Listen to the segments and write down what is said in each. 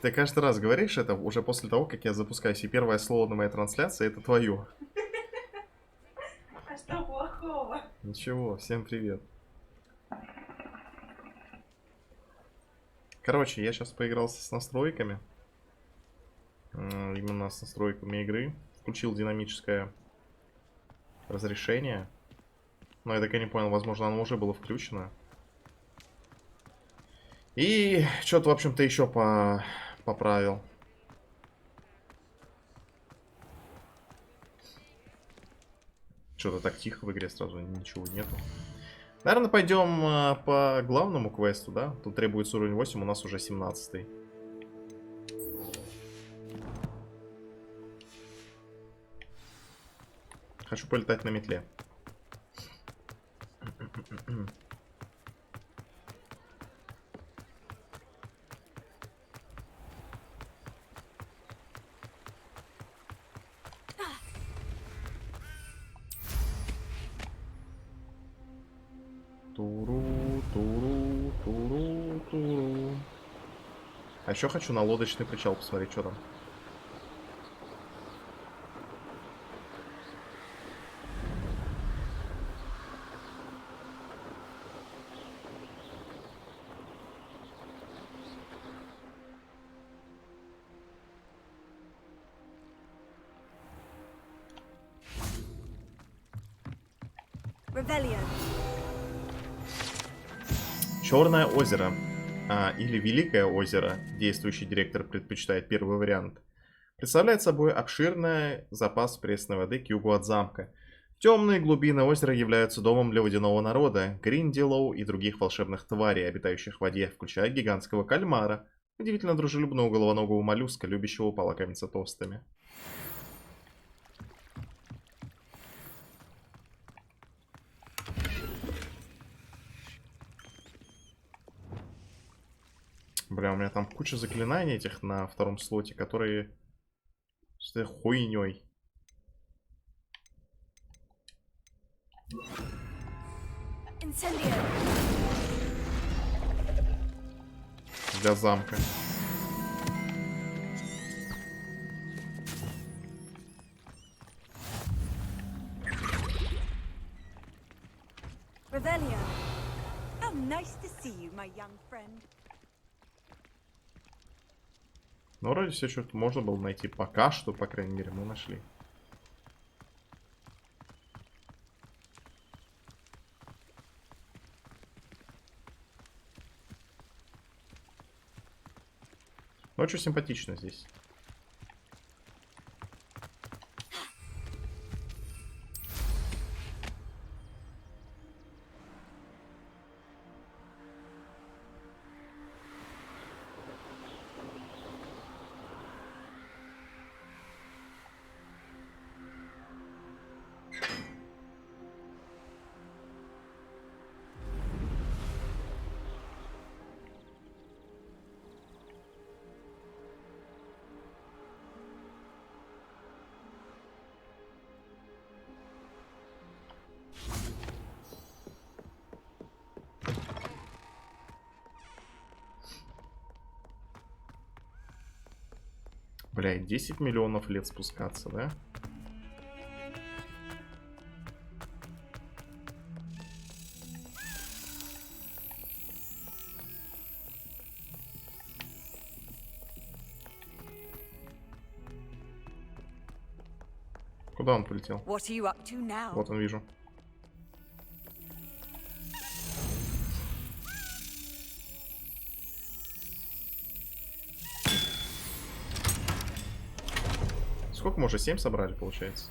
Ты каждый раз говоришь это уже после того, как я запускаюсь, и первое слово на моей трансляции это твое. А что плохого? Ничего, всем привет. Короче, я сейчас поигрался с настройками. Именно с настройками игры. Включил динамическое разрешение. Но я так и не понял, возможно, оно уже было включено. И что-то, в общем-то, еще поправил. Что-то так тихо в игре сразу, ничего нету. Наверное, пойдем по главному квесту, да? Тут требуется уровень 8, у нас уже 17-й. Хочу полетать на метле. Туру, туру, туру, туру. А еще хочу на лодочный причал посмотреть, что там. Черное озеро. Или Великое озеро. Действующий директор предпочитает первый вариант. Представляет собой обширный запас пресной воды к югу от замка. Темные глубины озера являются домом для водяного народа, гринделоу и других волшебных тварей, обитающих в воде, включая гигантского кальмара, удивительно дружелюбного головоногого моллюска, любящего полакомиться тостами. Бля, у меня там куча заклинаний этих на втором слоте, которые с хуйней. Для замка. How nice to see you, my young friend. Ну, вроде все что-то можно было найти. Пока что, по крайней мере, мы нашли. Ну, очень симпатично здесь. Блядь, 10 миллионов лет спускаться, да? Куда он полетел? Вот он, вижу. Сколько мы уже? 7 собрали, получается?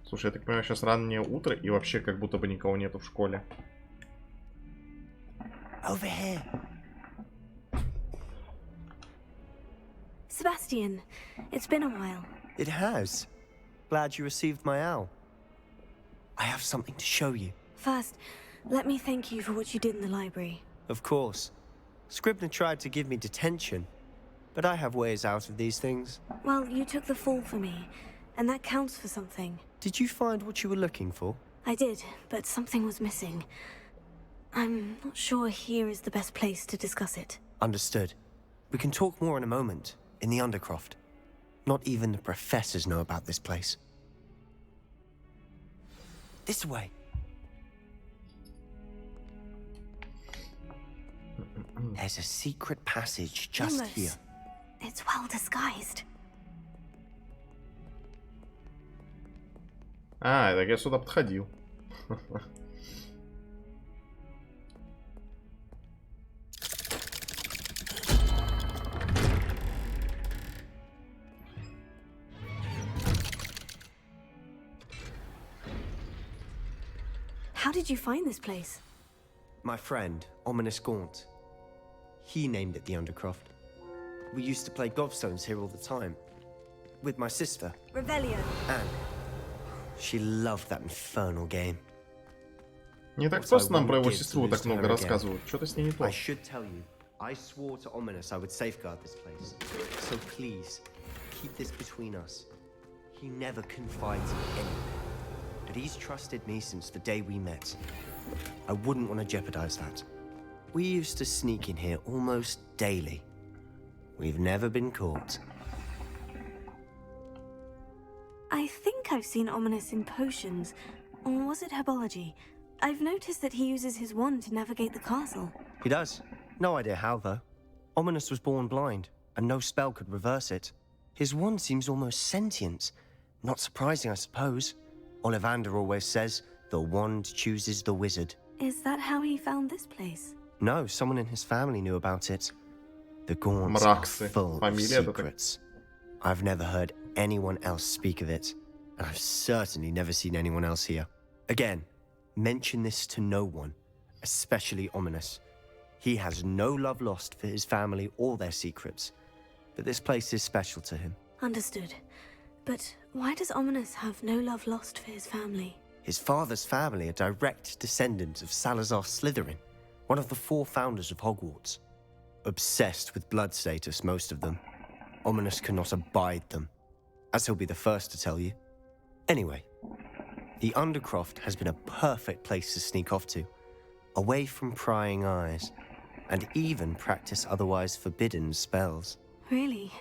Слушай, я так понимаю, сейчас раннее утро и вообще как будто бы никого нету в школе. Over here. Sebastian, it's been a while. It has. Glad you received my owl. I have something to show you. First, let me thank you for what you did in the library. Of course. Scribner tried to give me detention, but I have ways out of these things. Well, you took the fall for me, and that counts for something. Did you find what you were looking for? I did, but something was missing. I'm not sure here is the best place to discuss it. Understood. We can talk more in a moment, in the Undercroft. Not even the professors know about this place. This way. There's a secret passage just Almost. here. It's well disguised. А, так я сюда подходил. How did you find this place? My friend, Ominous Gaunt. He named it the Undercroft. We used to play gobstones here all the time. With my sister, Revelio. Anne. She loved that infernal game. Не так просто нам про его сестру так много рассказывают. Что-то с ней не то. I should tell you, I swore to Ominous I would safeguard this place. So please, keep this between us. He never confides in anyone. But he's trusted me since the day we met. I wouldn't want to jeopardize that. We used to sneak in here almost daily. We've never been caught. I think I've seen Ominous in potions. Or was it herbology? I've noticed that he uses his wand to navigate the castle. He does. No idea how, though. Ominous was born blind, and no spell could reverse it. His wand seems almost sentient. Not surprising, I suppose. Ollivander always says, the wand chooses the wizard. Is that how he found this place? No, someone in his family knew about it. The Gaunts are Мраксы. full of Фамилия это так. secrets. I've never heard anyone else speak of it, and I've certainly never seen anyone else here. Again, mention this to no one, especially Ominous. He has no love lost for his family or their secrets, but this place is special to him. Understood. But why does Ominous have no love lost for his family? His father's family are direct descendants of Salazar Slytherin, one of the 4 founders of Hogwarts. Obsessed with blood status, most of them. Ominous cannot abide them, as he'll be the first to tell you. Anyway, the Undercroft has been a perfect place to sneak off to, away from prying eyes, and even practice otherwise forbidden spells. Really?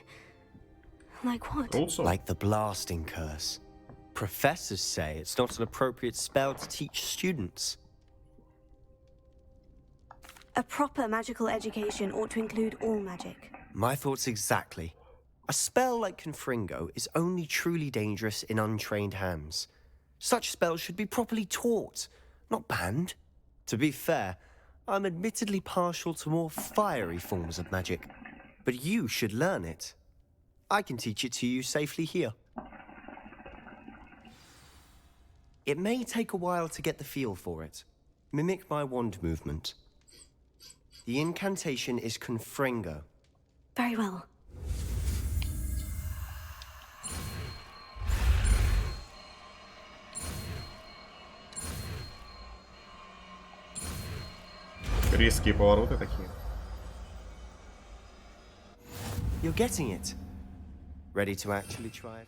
Like what? Also. Like the blasting curse. Professors say it's not an appropriate spell to teach students. A proper magical education ought to include all magic. My thoughts exactly. A spell like Confringo is only truly dangerous in untrained hands. Such spells should be properly taught, not banned. To be fair, I'm admittedly partial to more fiery forms of magic, but you should learn it. I can teach it to you safely here. It may take a while to get the feel for it. Mimic my wand movement. The incantation is Confringo. Very well. Резкие повороты такие. You're getting it. Ready to actually try it?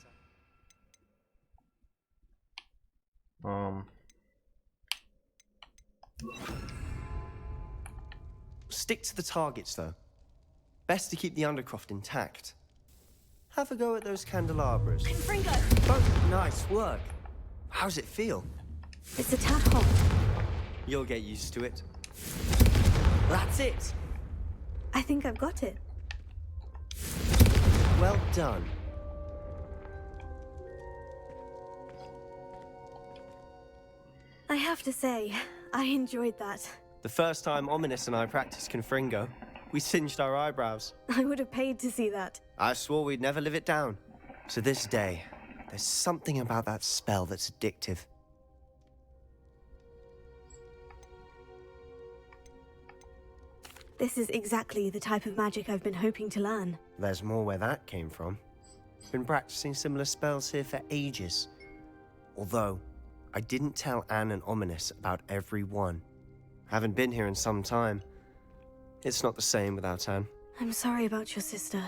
Stick to the targets, though. Best to keep the Undercroft intact. Have a go at those candelabras. Confringo! Oh, nice work. How's it feel? It's a tad hot. You'll get used to it. That's it. I think I've got it. Well done. I have to say, I enjoyed that. The first time Ominous and I practiced Confringo, we singed our eyebrows. I would have paid to see that. I swore we'd never live it down. To this day, there's something about that spell that's addictive. This is exactly the type of magic I've been hoping to learn. There's more where that came from. Been practicing similar spells here for ages. Although, I didn't tell Anne and Ominous about every one. Haven't been here in some time. It's not the same without Anne. I'm sorry about your sister.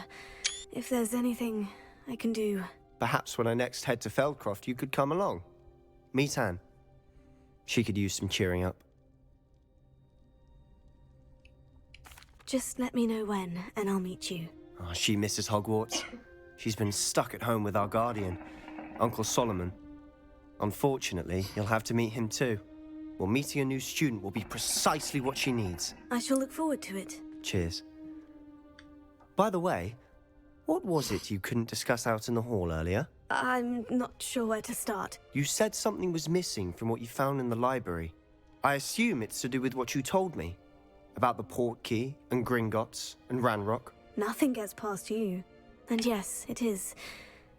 If there's anything I can do... Perhaps when I next head to Feldcroft, you could come along. Meet Anne. She could use some cheering up. Just let me know when, and I'll meet you. Oh, she misses Hogwarts. She's been stuck at home with our guardian, Uncle Solomon. Unfortunately, you'll have to meet him too. Well, meeting a new student will be precisely what she needs. I shall look forward to it. Cheers. By the way, what was it you couldn't discuss out in the hall earlier? I'm not sure where to start. You said something was missing from what you found in the library. I assume it's to do with what you told me. About the Portkey, and Gringotts, and Ranrock. Nothing gets past you. And yes, it is.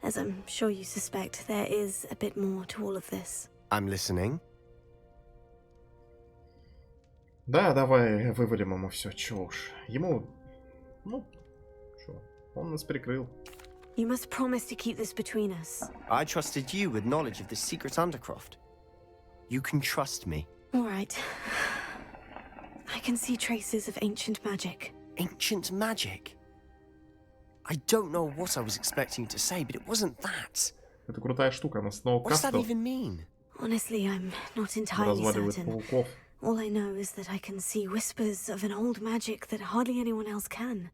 As I'm sure you suspect, there is a bit more to all of this. I'm listening. Да, давай вывалим ему все, чё уж. Ему... Ну, что? Он нас прикрыл. You must promise to keep this between us. I trusted you with knowledge of the secret Undercroft. You can trust me. All right. I can see traces of ancient magic. Ancient magic? I don't know what I was expecting you to say, but it wasn't that. Это крутая штука, она снова What does that кастел even mean? Honestly, I'm not entirely разваливает certain. пауков. All I know is that I can see whispers of an old magic that hardly anyone else can.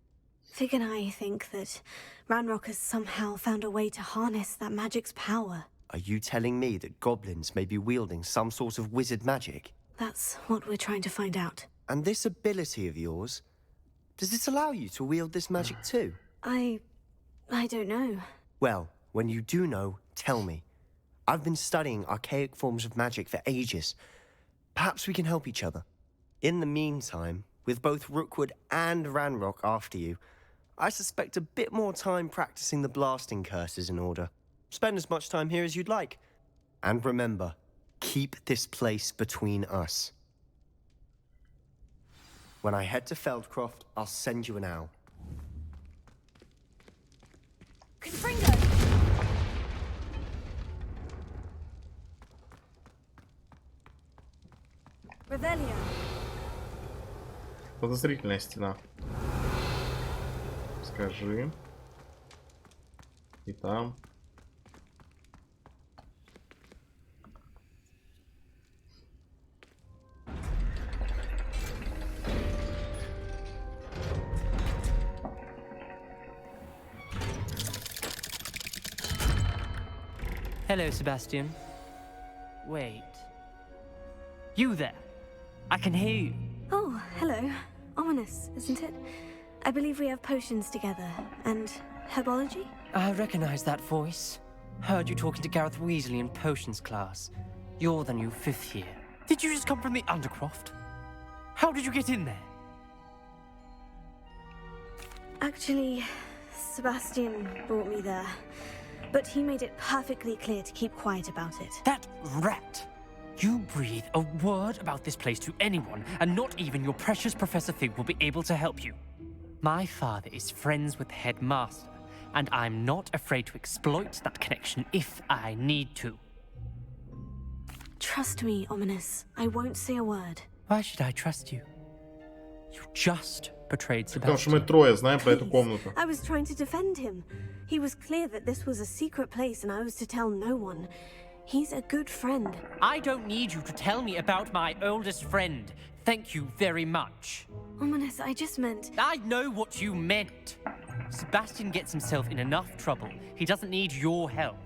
Fig and I think that Ranrock has somehow found a way to harness that magic's power. Are you telling me that goblins may be wielding some sort of wizard magic? That's what we're trying to find out. And this ability of yours, does it allow you to wield this magic too? I don't know. Well, when you do know, tell me. I've been studying archaic forms of magic for ages. Perhaps we can help each other. In the meantime, with both Rookwood and Ranrock after you, I suspect a bit more time practicing the blasting curse is in order. Spend as much time here as you'd like. And remember, keep this place between us. When I head to Feldcroft, I'll send you an owl. Confringo! Revelio. Подозрительная стена. Скажи. И там. Hello, Sebastian. Wait. You there? I can hear you. Oh, hello. Ominous, isn't it? I believe we have potions together. And herbology? I recognize that voice. Heard you talking to Gareth Weasley in potions class. You're the new 5th year. Did you just come from the Undercroft? How did you get in there? Actually, Sebastian brought me there. But he made it perfectly clear to keep quiet about it. That rat! You breathe a word about this place to anyone, and not even your precious Professor Fig will be able to help you. My father is friends with the headmaster, and I'm not afraid to exploit that connection if I need to. Trust me, Ominous. I won't say a word. Why should I trust you? You just betrayed Потому что мы Sebastian. трое знаем про эту Please, комнату. I was trying to defend him. He was clear that this was a secret place and I was to tell no one. He's a good friend. I don't need you to tell me about my oldest friend. Thank you very much. Ominous, I just meant... I know what you meant. Sebastian gets himself in enough trouble. He doesn't need your help.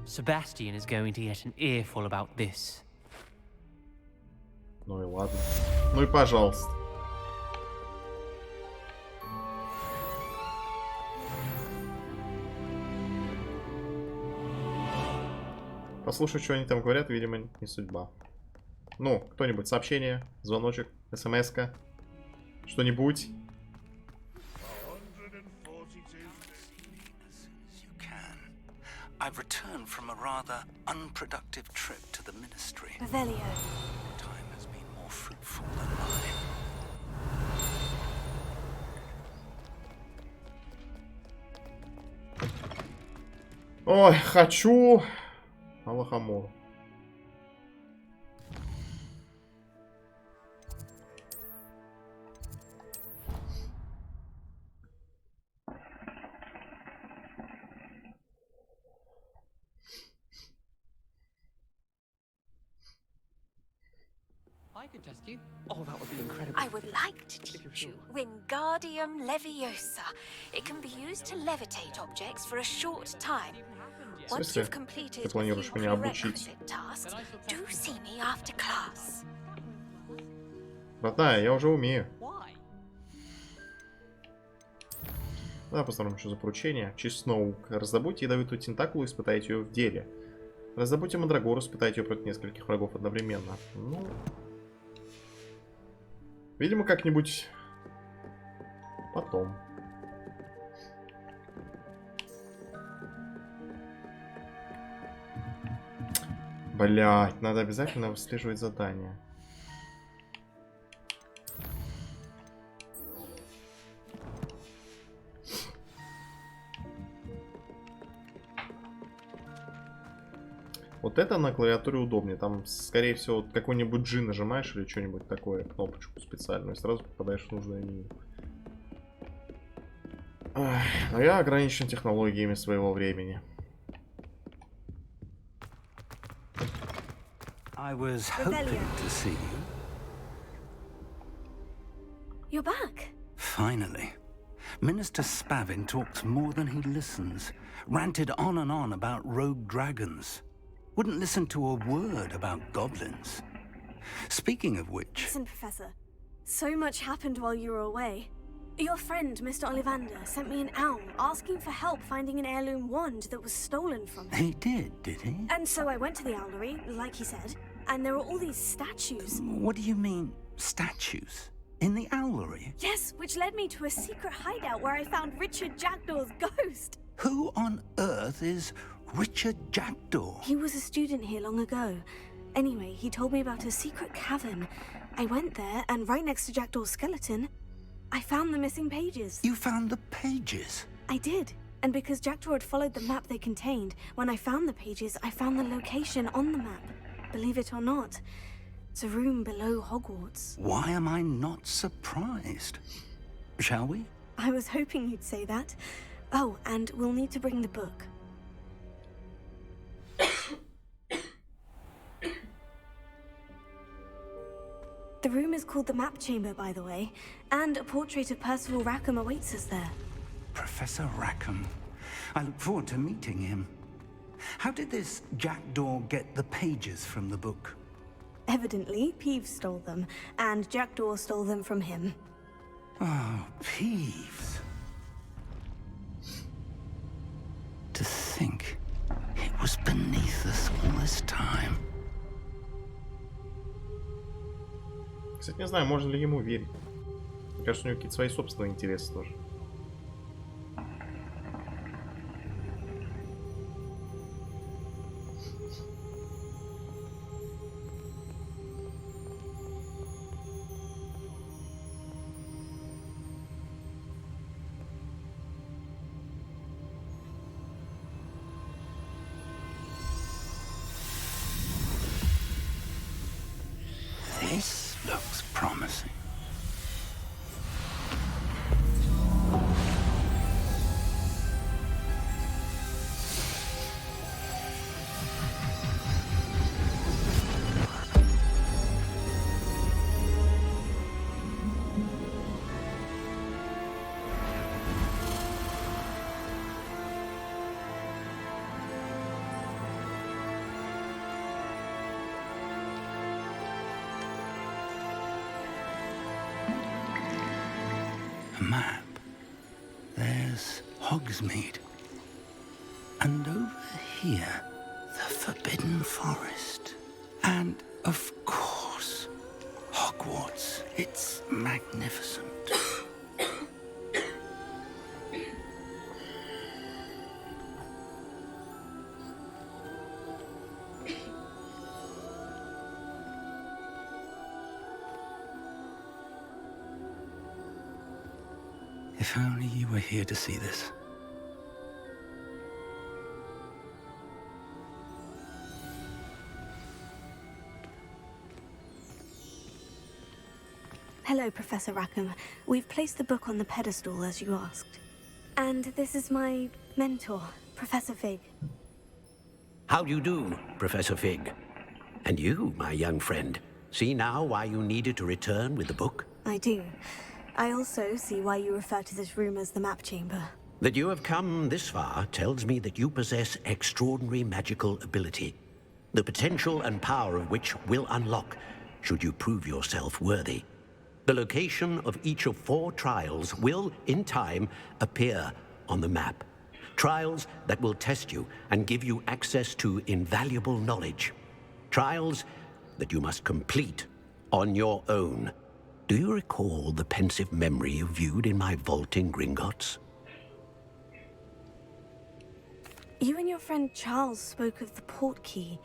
Sebastian is going to get an earful about this. Ну и ладно. Ну и пожалуйста. Послушать, что они там говорят, видимо, не судьба. Ну, кто-нибудь сообщение, звоночек, смс-ка, что-нибудь. I've returned from a rather unproductive trip to the ministry. Revelio. Time has been more fruitful than mine. Ой, хочу. Аллахамор. I could test you. Oh, that would be incredible. I would like to teach you Wingardium Leviosa. It can be used to levitate objects for a short time. Once you've completed a few планируешь меня обучить? prerequisite tasks, do see me after class. Родная, я уже умею. Why? Давай посмотрим, что за поручение. Честноук. Раздобудьте ядовитую тентакулу и испытайте ее в деле. Раздобудьте мандрагору, испытайте ее против нескольких врагов одновременно. Ну... Видимо, как-нибудь потом. Блять, надо обязательно выслеживать задание. Вот это на клавиатуре удобнее. Там, скорее всего, какой-нибудь G нажимаешь или что-нибудь такое, кнопочку специальную, и сразу попадаешь в нужное меню. Ах, но я ограничен технологиями своего времени. I was hoping to see you. You're back. Finally. Minister Spavin talks more than he listens. Ranted on and on about rogue dragons. Wouldn't listen to a word about goblins. Speaking of which... Listen, Professor. So much happened while you were away. Your friend, Mr. Ollivander, sent me an owl asking for help finding an heirloom wand that was stolen from him. He did he? And so I went to the owlery, like he said, and there were all these statues. What do you mean, statues? In the owlery? Yes, which led me to a secret hideout where I found Richard Jackdaw's ghost. Who on earth is Richard Jackdaw? He was a student here long ago. Anyway, he told me about a secret cavern. I went there, and right next to Jackdaw's skeleton, I found the missing pages. You found the pages? I did. And because Jackdaw had followed the map they contained, when I found the pages, I found the location on the map. Believe it or not, it's a room below Hogwarts. Why am I not surprised? Shall we? I was hoping you'd say that. Oh, and we'll need to bring the book. The room is called the Map Chamber, by the way, and a portrait of Percival Rackham awaits us there. Professor Rackham. I look forward to meeting him. How did this Jackdaw get the pages from the book? Evidently, Peeves stole them, and Jackdaw stole them from him. Oh, Peeves. To think it was beneath us all this time. Кстати, не знаю, можно ли ему верить. Мне кажется, у него какие-то свои собственные интересы тоже. This looks promising. A map. There's Hogsmeade. And over here, the Forbidden Forest. And, of course, Hogwarts. It's magnificent. If only you were here to see this. Hello, Professor Rackham. We've placed the book on the pedestal as you asked. And this is my mentor, Professor Fig. How do you do, Professor Fig? And you, my young friend, see now why you needed to return with the book? I do. I also see why you refer to this room as the map chamber. That you have come this far tells me that you possess extraordinary magical ability, the potential and power of which will unlock should you prove yourself worthy. The location of each of 4 trials will, in time, appear on the map. Trials that will test you and give you access to invaluable knowledge. Trials that you must complete on your own. Do you recall the pensive memory you viewed in my vault in Gringotts? You and your friend Charles spoke of the port key,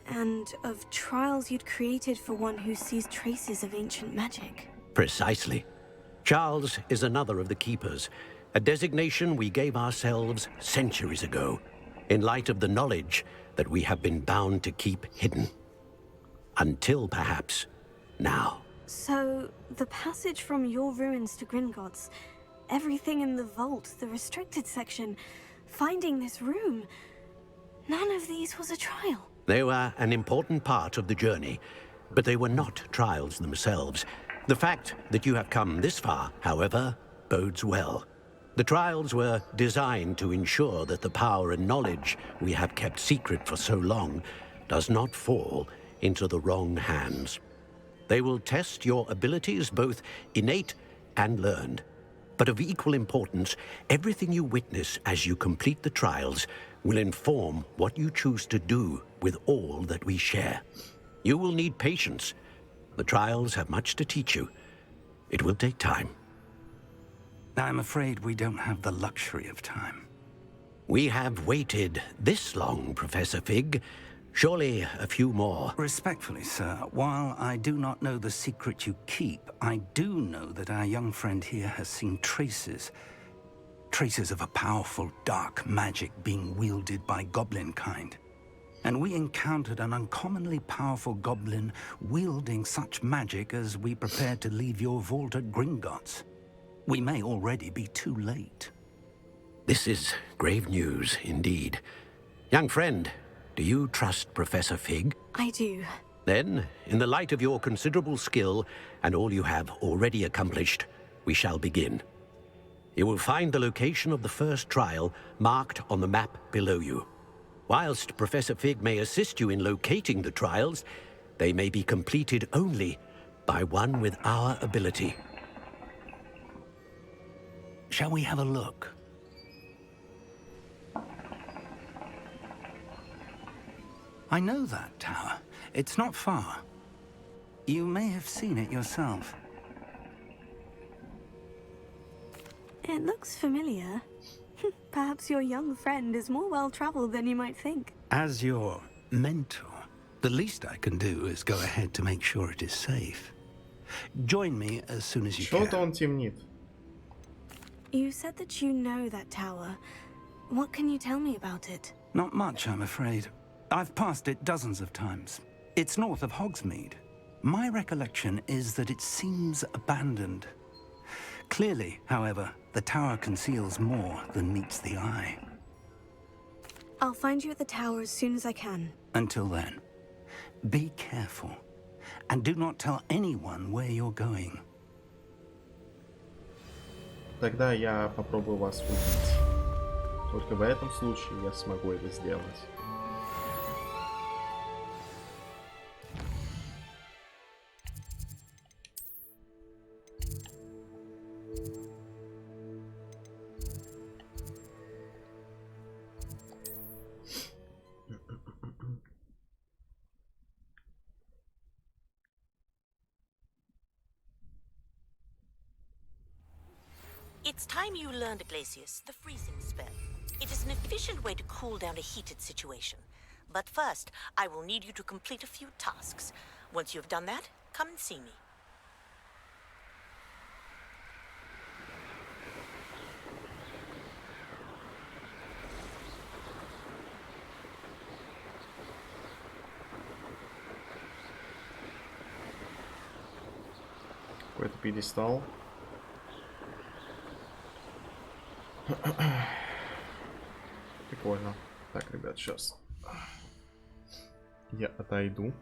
and of trials you'd created for one who sees traces of ancient magic. Precisely. Charles is another of the Keepers, a designation we gave ourselves centuries ago, in light of the knowledge that we have been bound to keep hidden. Until, perhaps, now. So, the passage from your ruins to Gringotts, everything in the vault, the restricted section, finding this room, none of these was a trial. They were an important part of the journey, but they were not trials themselves. The fact that you have come this far, however, bodes well. The trials were designed to ensure that the power and knowledge we have kept secret for so long does not fall into the wrong hands. They will test your abilities, both innate and learned. But of equal importance, everything you witness as you complete the trials will inform what you choose to do with all that we share. You will need patience. The trials have much to teach you. It will take time. I'm afraid we don't have the luxury of time. We have waited this long, Professor Fig. Surely a few more. Respectfully, sir, while I do not know the secret you keep, I do know that our young friend here has seen traces of a powerful dark magic being wielded by goblin kind. And we encountered an uncommonly powerful goblin wielding such magic as we prepared to leave your vault at Gringotts. We may already be too late. This is grave news, indeed. Young friend, do you trust Professor Fig? I do. Then, in the light of your considerable skill and all you have already accomplished, we shall begin. You will find the location of the first trial marked on the map below you. Whilst Professor Fig may assist you in locating the trials, they may be completed only by one with our ability. Shall we have a look? I know that tower. It's not far. You may have seen it yourself. It looks familiar. Perhaps your young friend is more well-traveled than you might think. As your mentor, the least I can do is go ahead to make sure it is safe. Join me as soon as you Что-то can. он темнит. You said that you know that tower. What can you tell me about it? Not much, I'm afraid. I've passed it dozens of times. It's north of Hogsmeade. My recollection is that it seems abandoned. Clearly, however, the tower conceals more than meets the eye. I'll find you at the tower as soon as I can. Until then, be careful. And do not tell anyone where you're going. Тогда я попробую вас убить. Только в этом случае я смогу это сделать. It's time you learned, Glacius, the freezing spell. It is an efficient way to cool down a heated situation. But first, I will need you to complete a few tasks. Once you've done that, come and see me. Какой-то пьедестал. Прикольно. Так, ребят, сейчас я отойду.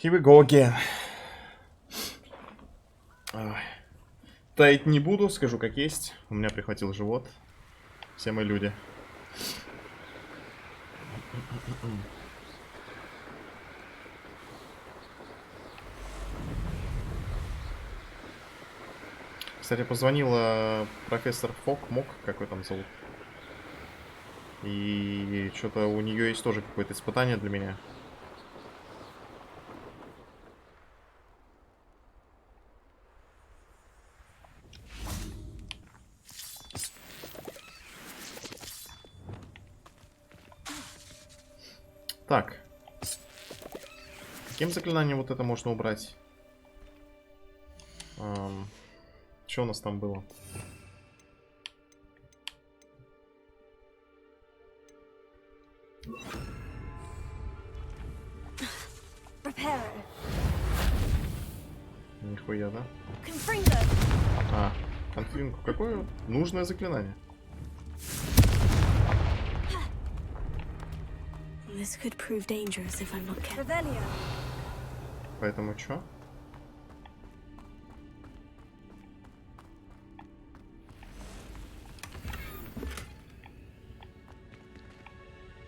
Here we go again. Таять не буду, скажу как есть. У меня прихватил живот. Все мы люди. Кстати, позвонила профессор Мок, какой там зовут. И что-то у нее есть тоже какое-то испытание для меня. Так. Каким заклинанием вот это можно убрать? Что у нас там было? Нихуя, да? А, конфлинку. Какое нужное заклинание? This could prove dangerous if I'm not careful. Поэтому чё?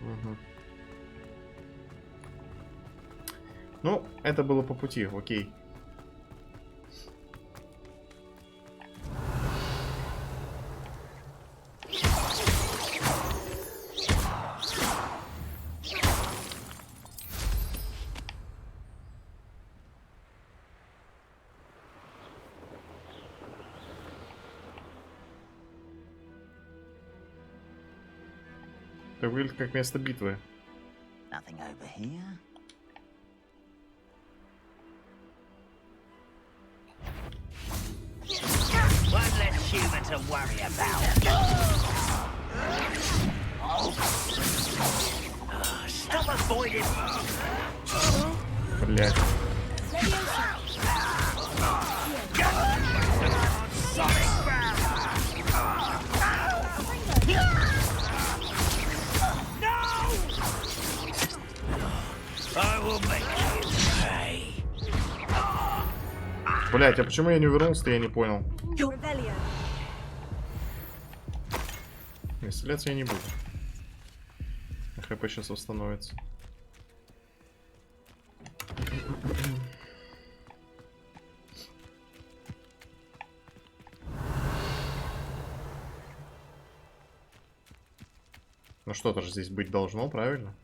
Угу. Ну, это было по пути, окей. Это выглядит как место битвы. Nothing over here. One less human to worry about. Stop avoiding. Блять. Блять, а почему я не увернулся-то, я не понял. Не, стреляться я не буду. ХП сейчас восстановится. Ну что-то же здесь быть должно, правильно?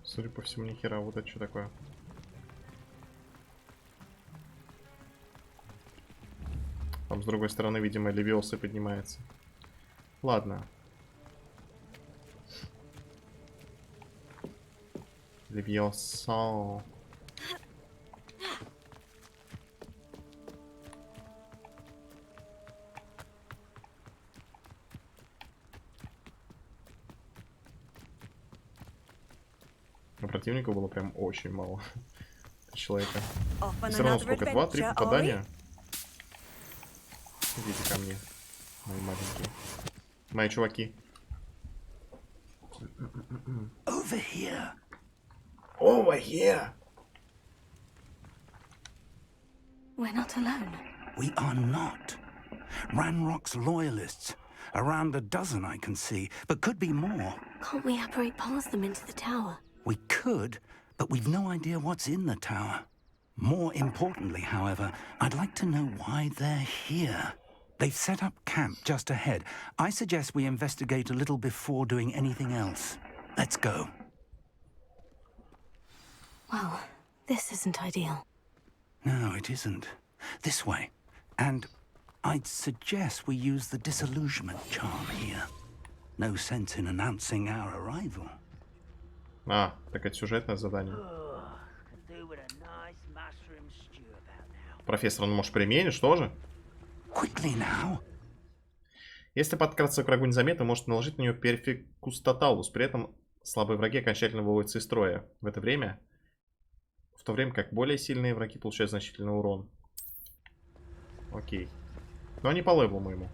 Судя по всему, ни хера. Вот это что такое? Там с другой стороны, видимо, Левиоса поднимается. Ладно. Левиоса. Но противников было прям очень мало. Человека. Все равно сколько? 2-3 попадания? Идите ко мне, мои маленькие. Мои чуваки. Over here. Over here. We're not alone. We are not. Ranrock's loyalists. Around a dozen I can see, but could be more. Can't we apparate past them into the tower? We could, but we've no idea what's in the tower. More importantly, however, I'd like to know why they're here. They've set up camp just ahead. I suggest we investigate a little before doing anything else. Let's go. Well, this isn't ideal. No, it isn't. This way. And I'd suggest we use the disillusionment charm here. No sense in announcing our arrival. А, так это сюжетное задание. Профессор, он, может, применишь тоже? Если подкраться к врагу незаметно, может наложить на нее перфекустаталус. При этом Слабые враги окончательно выводятся из строя. В то время как более сильные враги получают значительный урон. Окей. Но не по левелу моему.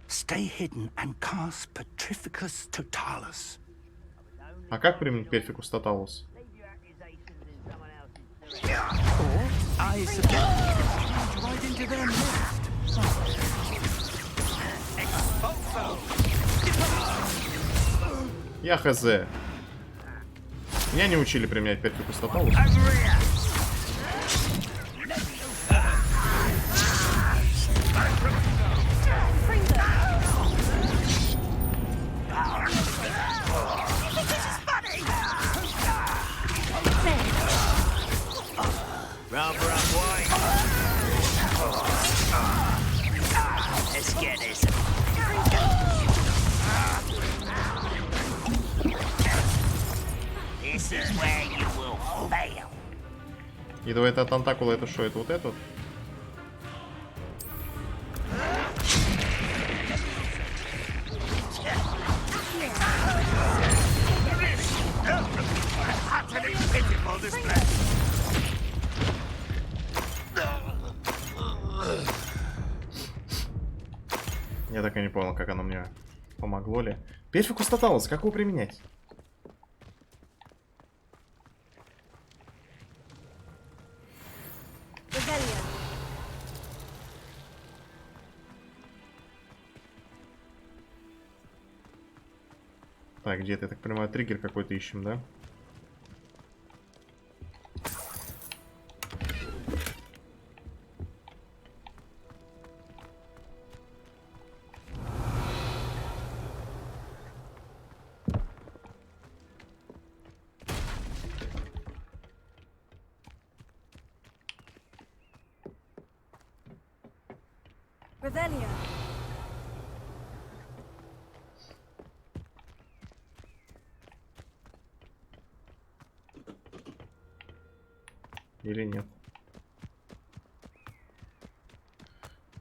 Stay hidden and cast Petrificus Totalus. А как применить Перфикус Тоталус? I suppose right into their midst. Я хз. Меня не учили применять Перфикус Тоталус. Let's get this. This is where you will fail. И давай это тантакула, это что? Это вот этот? Я так и не понял, как оно мне помогло ли. Перфикус Тоталус, как его применять? Так, где-то, я так понимаю, триггер какой-то ищем, да? Revelio. Или нет?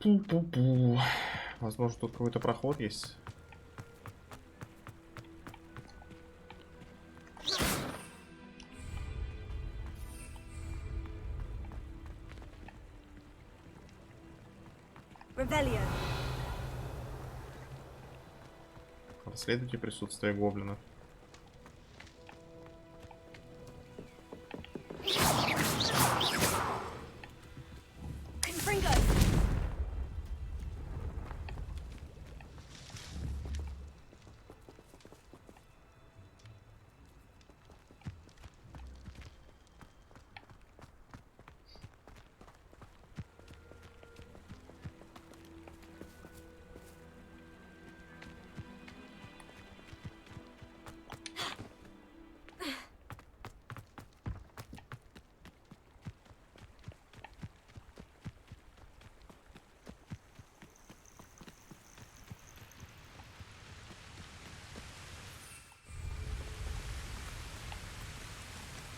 Пу-пу-пу. Возможно, тут какой-то проход есть. Revelio. Расследуйте присутствие гоблинов. Confringo.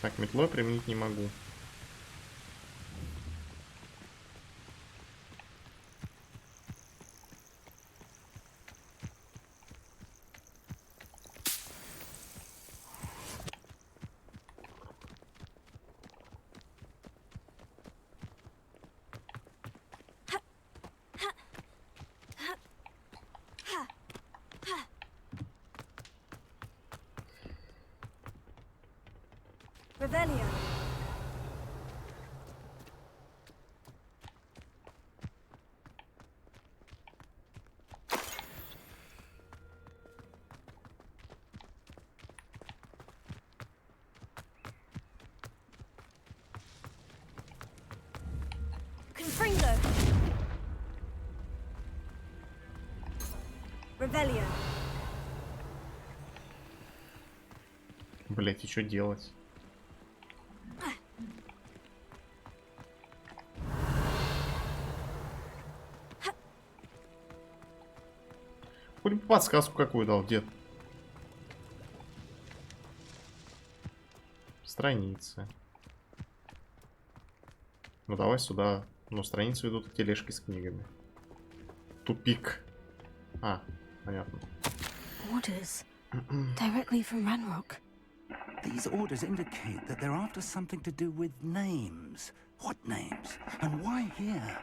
Так, метлой применить не могу. Revelio. Confringo. Revelio. Блять, и что делать? Хоть бы подсказку какую дал, дед. Страницы. Ну давай сюда. Ну, страницы ведут к тележке с книгами. Тупик. А, понятно. Orders directly from Ranrock. These orders indicate that they're after something to do with names. What names? And why here?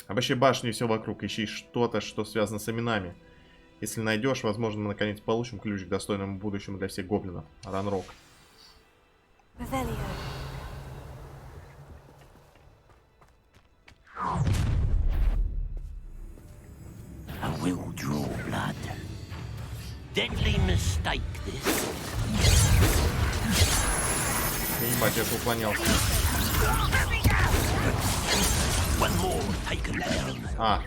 Обыщи башню и все вокруг. Ищи что-то, что связано с именами. Если найдешь, возможно, мы наконец получим ключ к достойному будущему для всех гоблинов. Ранрок. Revelio. I will draw blood. Deadly mistake, this. Ебать, я же уклонялся. One more taken down. А.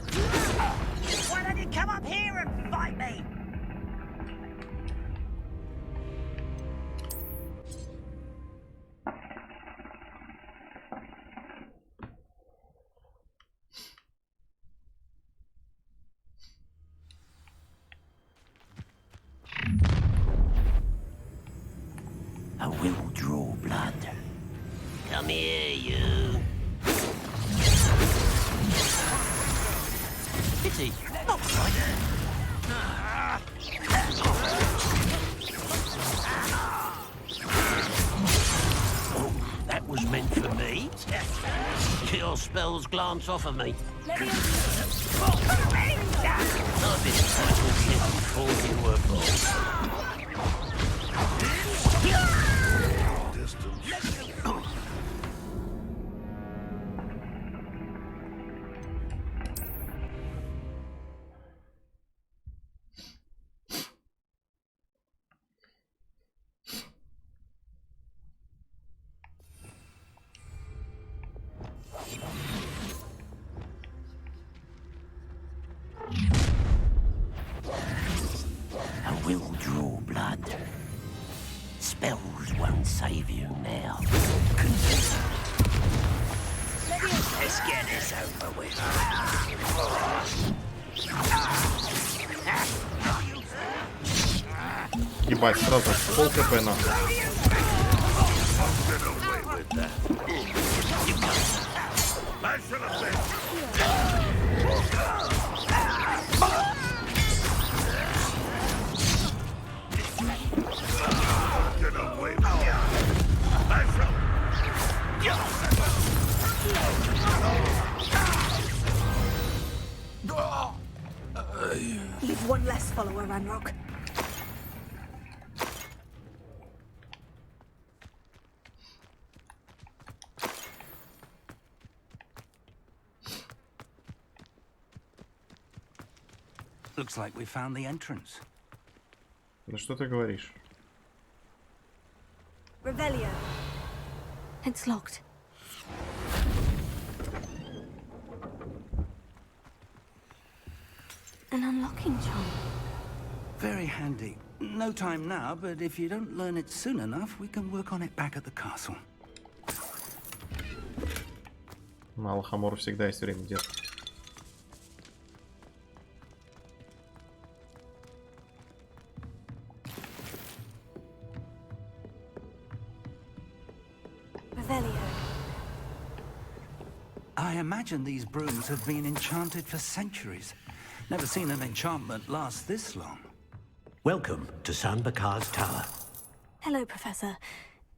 Why don't you come up here and fight me? I will draw blood. Come here, you. Pity, not quite. Oh, that was meant for me. Your spells glance off of me. I've been talking before you were born. I will draw blood. Spells won't save you now. Let's get this over with. Ебать, сразу пол КП нахуй. You've one less follower, Ranrock. Looks like we found the entrance. Ну что ты говоришь? Revelio. It's locked. An unlocking charm. Very handy. No time now, but if you don't learn it soon enough, we can work on it back at the castle. На Алхамору всегда есть время, дед. Revelio. I imagine these brooms have been enchanted for centuries. Never seen an enchantment last this long. Welcome to San Bakar's Tower. Hello, Professor.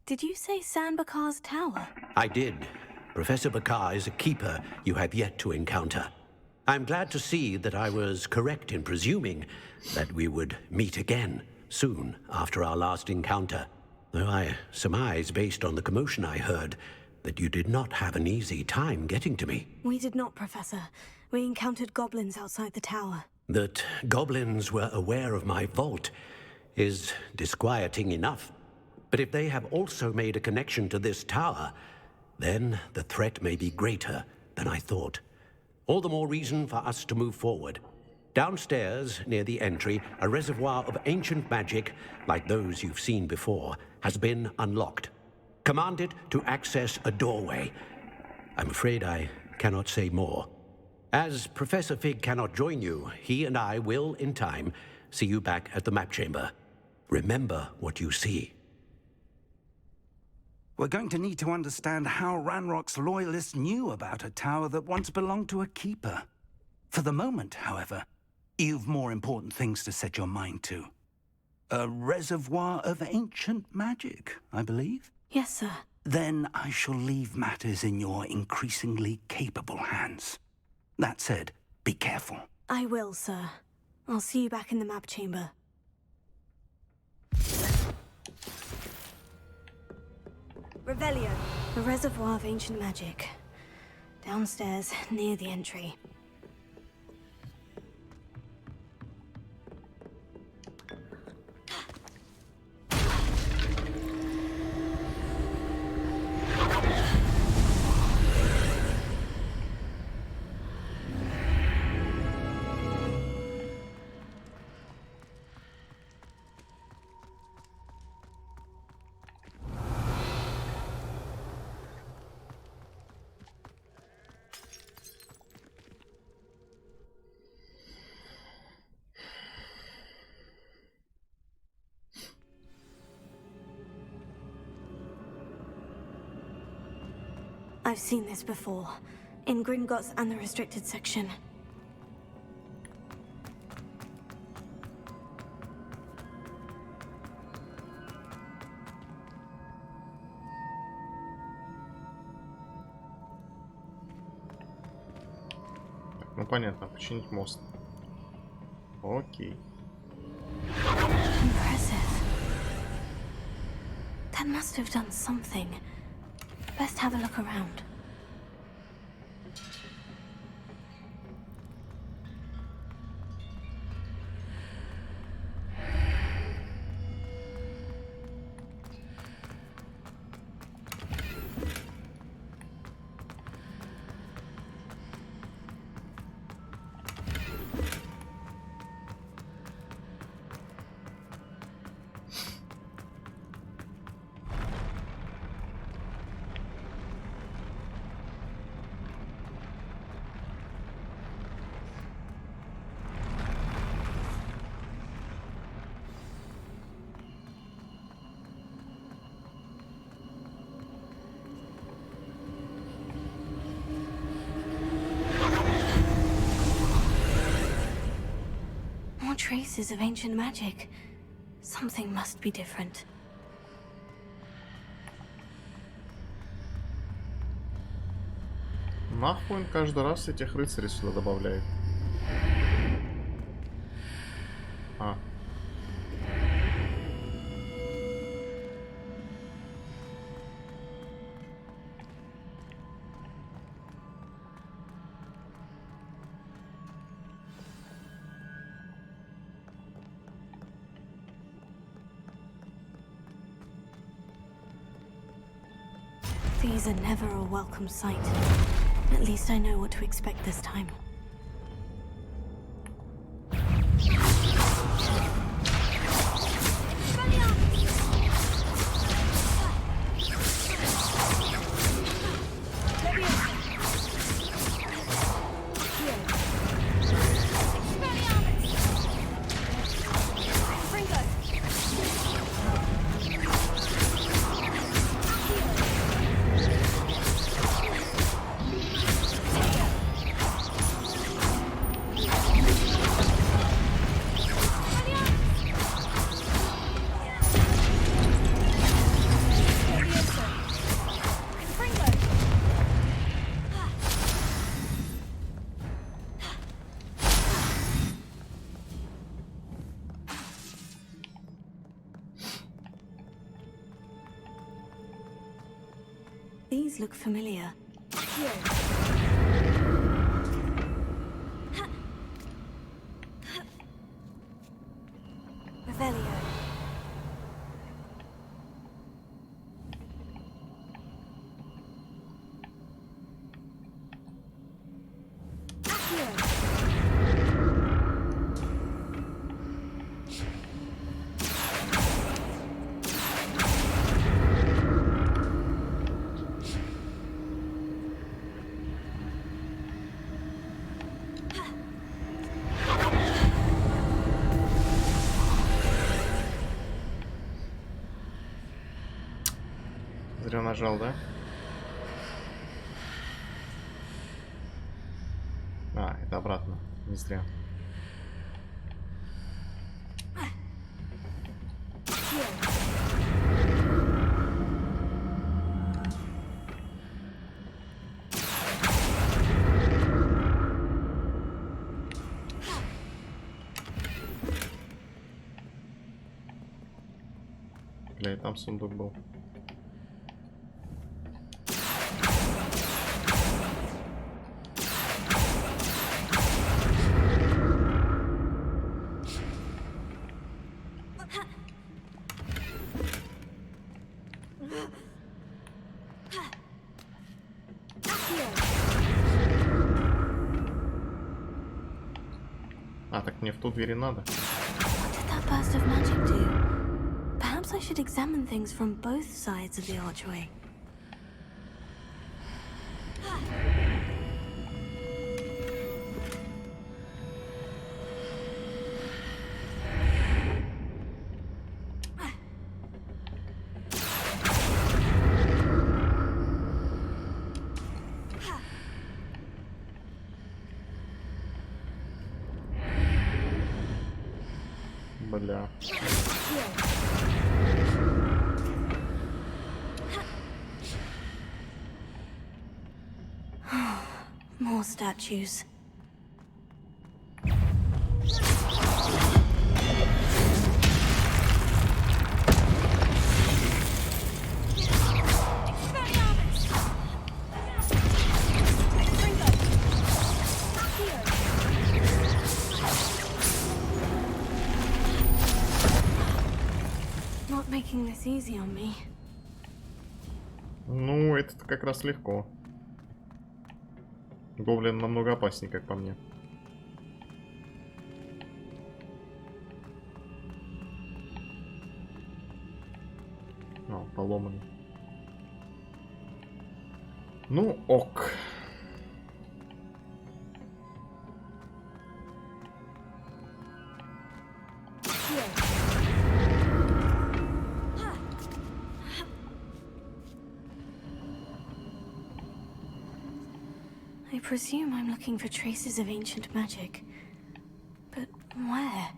Did you say San Bakar's Tower? I did. Professor Bakar is a keeper you have yet to encounter. I'm glad to see that I was correct in presuming that we would meet again soon after our last encounter. Though I surmise, based on the commotion I heard, that you did not have an easy time getting to me. We did not, Professor. We encountered goblins outside the tower. That goblins were aware of my vault is disquieting enough. But if they have also made a connection to this tower, then the threat may be greater than I thought. All the more reason for us to move forward. Downstairs, near the entry, a reservoir of ancient magic, like those you've seen before, has been unlocked. Command it to access a doorway. I'm afraid I cannot say more. As Professor Fig cannot join you, he and I will, in time, see you back at the map chamber. Remember what you see. We're going to need to understand how Ranrock's loyalists knew about a tower that once belonged to a keeper. For the moment, however, you've more important things to set your mind to. A reservoir of ancient magic, I believe? Yes, sir. Then I shall leave matters in your increasingly capable hands. That said, be careful. I will, sir. I'll see you back in the map chamber. Revelio, the reservoir of ancient magic. Downstairs, near the entry. I've seen this before, in Gringotts and the restricted section. Ну понятно, починить мост. Окей. Impressive. That must have done something. Best have a look around. Traces of ancient magic. Something must be different. Нахуй он каждый раз этих рыцарей сюда добавляет. А. These are never a welcome sight. At least I know what to expect this time. These look familiar. Revelio. Зря нажал, да? А, Это обратно. Не зря. Бля, и там сундук был. А, так мне в ту дверь и надо. What did that burst of magic do? Perhaps I should examine things from both sides of the archway. Бля. More statues. Not making this easy on me. Ну, это как раз легко. Гоблин намного опаснее, как по мне. О, поломанный. Ну, ок. I presume I'm looking for traces of ancient magic. But where?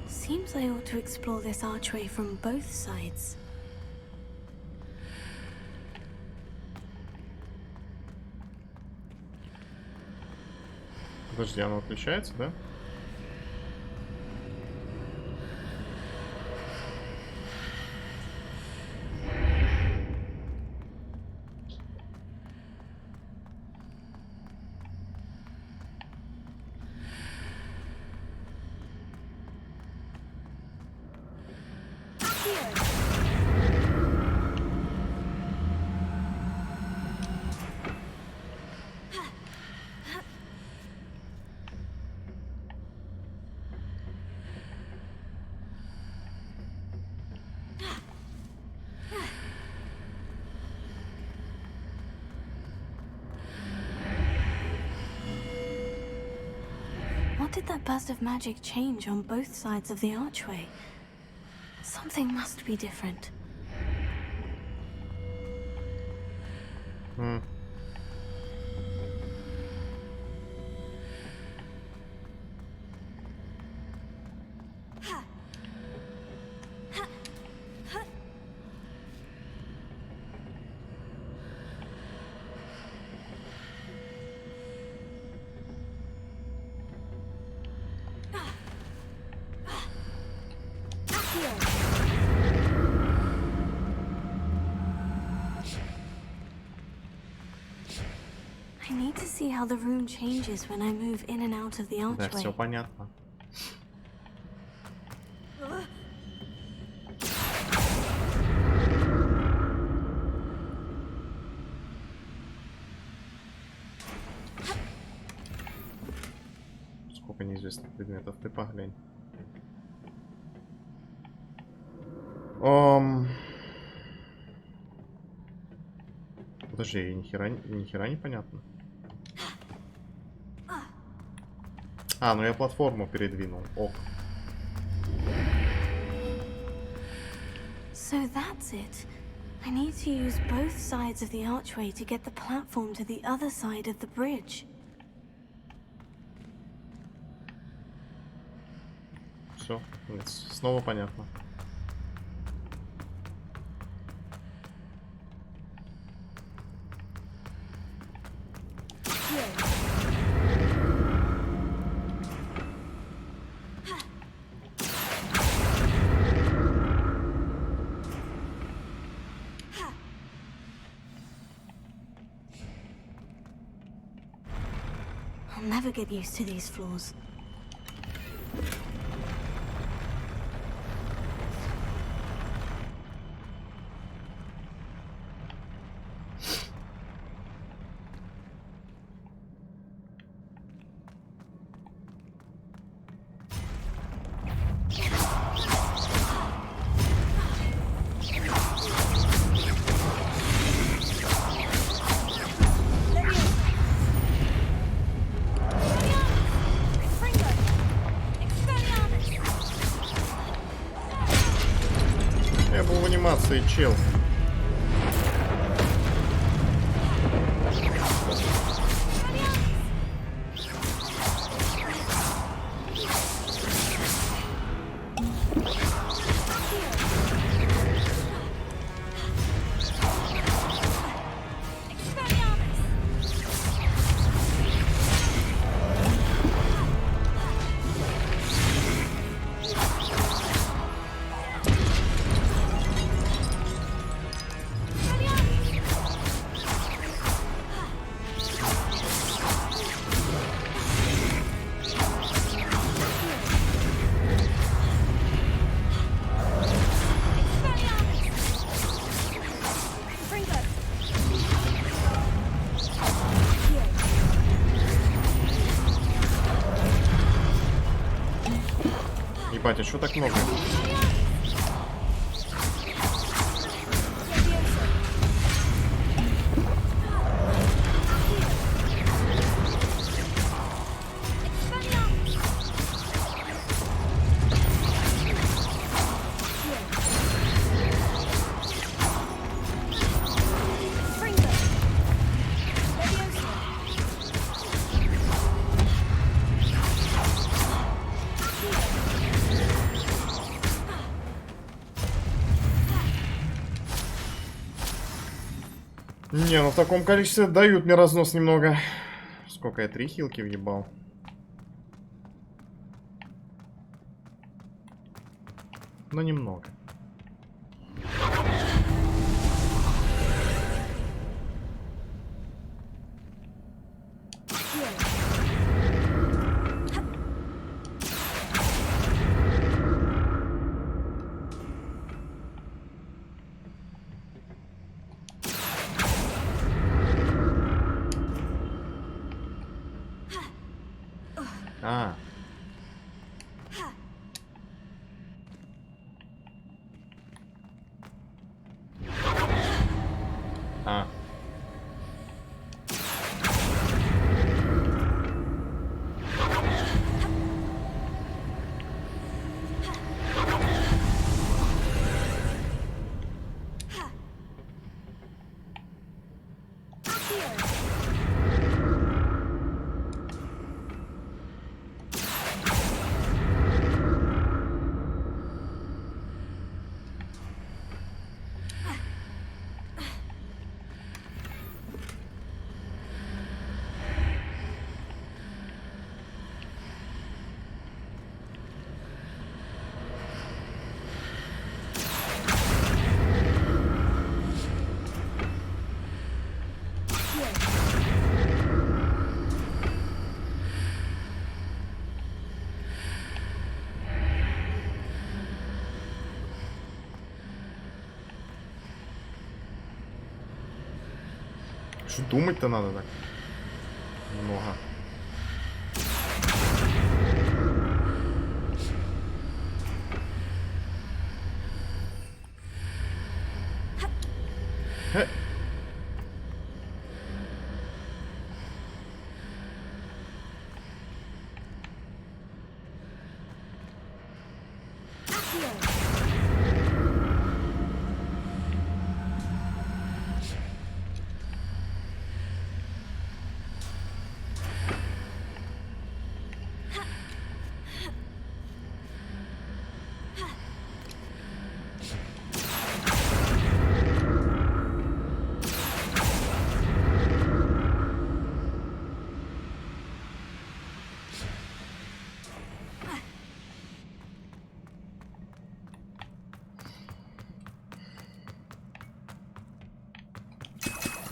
Seems I ought to explore this archway from both sides. Подожди, оно отключается, да? What did that burst of magic change on both sides of the archway? Something must be different. I need to see how the room changes when I move in and out of the Да, archway. все понятно. Сколько неизвестных предметов, ты поглянь. Подожди, нихера непонятно. А, ну я платформу передвинул. Ок. So that's it. I need to use both sides of the archway to get the platform to the other side of the bridge. Все, снова понятно. I'll never get used to these floors. Я был в анимации, чел. Ебать, а что так много? Не, ну в таком количестве дают мне разнос немного. Сколько я 3 хилки въебал? Но немного. А. А. Что думать-то надо так? Много.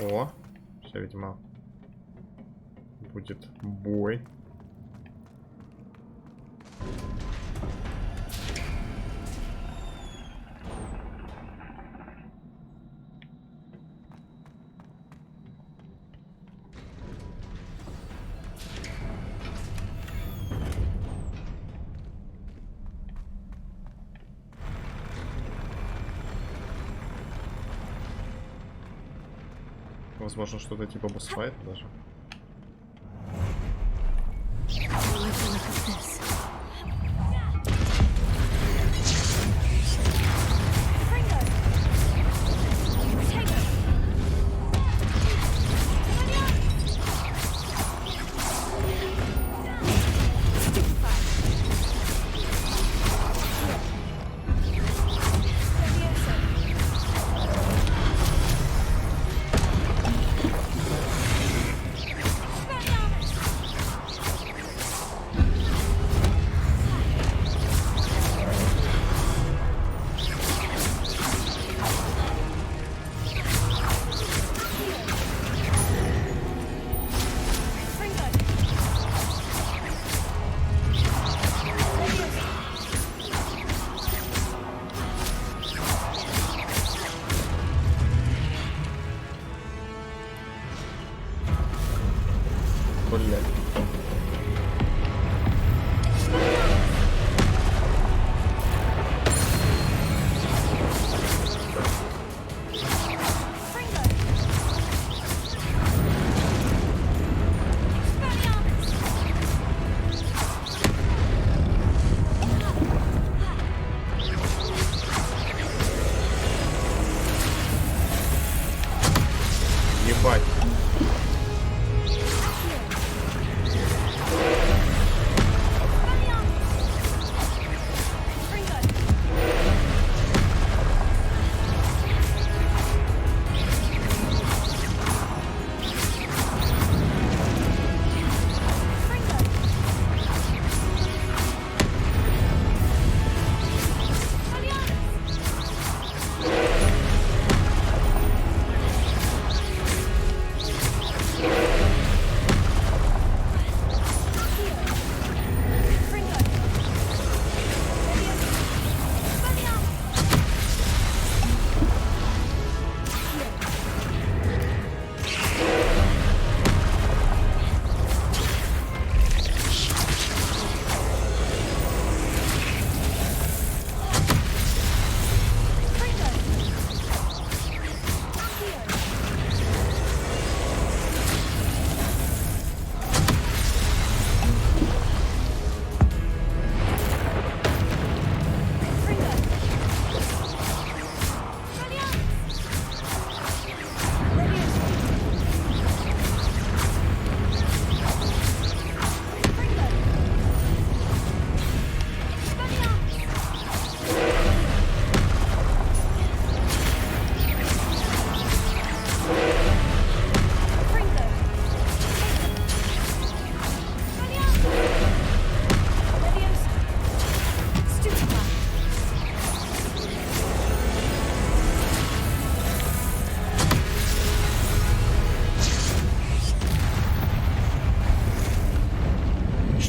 О, все, видимо, будет бой. Возможно, что-то типа босс-файта даже. Блядь. Ебать.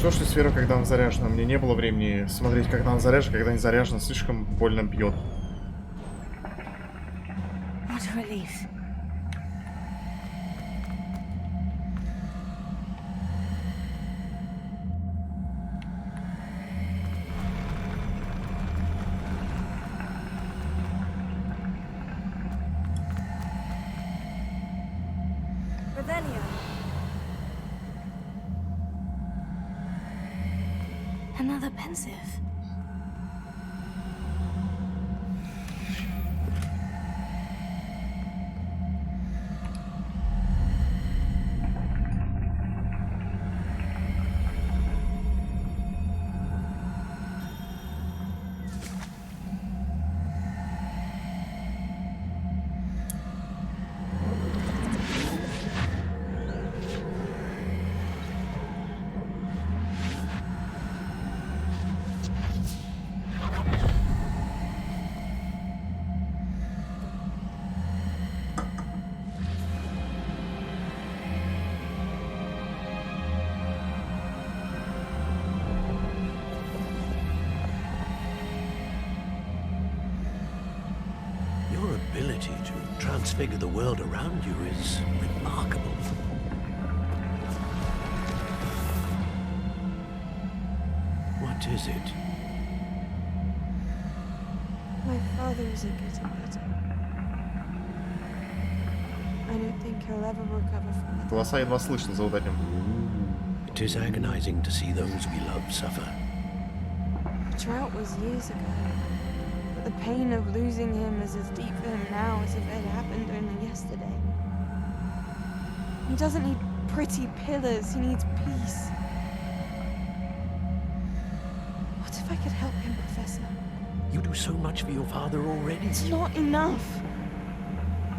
Уничтожьте сферу, когда она заряжена. Мне не было времени смотреть, когда она заряжена, когда не заряжена, слишком больно бьет. What a relief. Another pensive. ability to transfigure the world around you is remarkable. What is it? My father isn't getting better. I don't think he'll ever recover from it. Голоса едва слышно за вот этим. It is agonizing to see those we love suffer. The drought was years ago. But the pain of losing him is as deep for him now as if it had happened only yesterday. He doesn't need pretty pillars, he needs peace. What if I could help him, Professor? You do so much for your father already. It's not enough.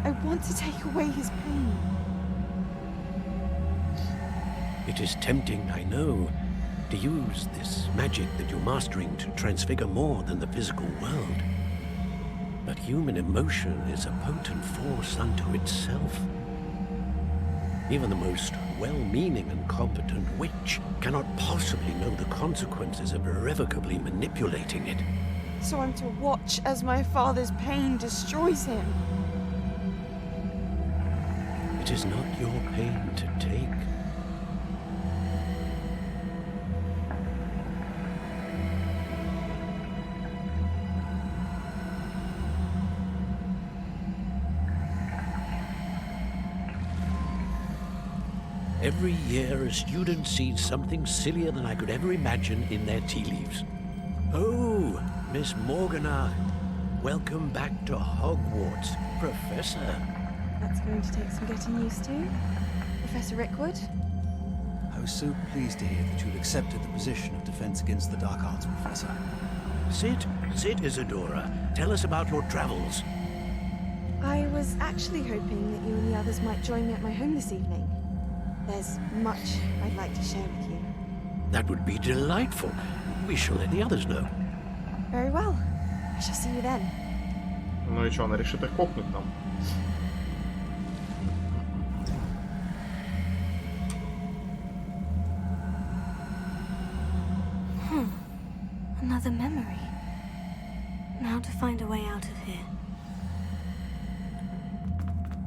I want to take away his pain. It is tempting, I know, to use this magic that you're mastering to transfigure more than the physical world. But human emotion is a potent force unto itself. Even the most well-meaning and competent witch cannot possibly know the consequences of irrevocably manipulating it. So I'm to watch as my father's pain destroys him. It is not your pain to take. Every year, a student sees something sillier than I could ever imagine in their tea leaves. Oh, Miss Morgana, welcome back to Hogwarts, Professor. That's going to take some getting used to. Professor Rickwood? I was so pleased to hear that you'd accepted the position of Defense Against the Dark Arts, Professor. Sit, Isadora. Tell us about your travels. I was actually hoping that you and the others might join me at my home this evening. There's much I'd like to share with you. That would be delightful. We shall let the others know. Very well. I shall see you then. Ну и что, она решит их кокнуть там? Another memory. Now to find a way out of here.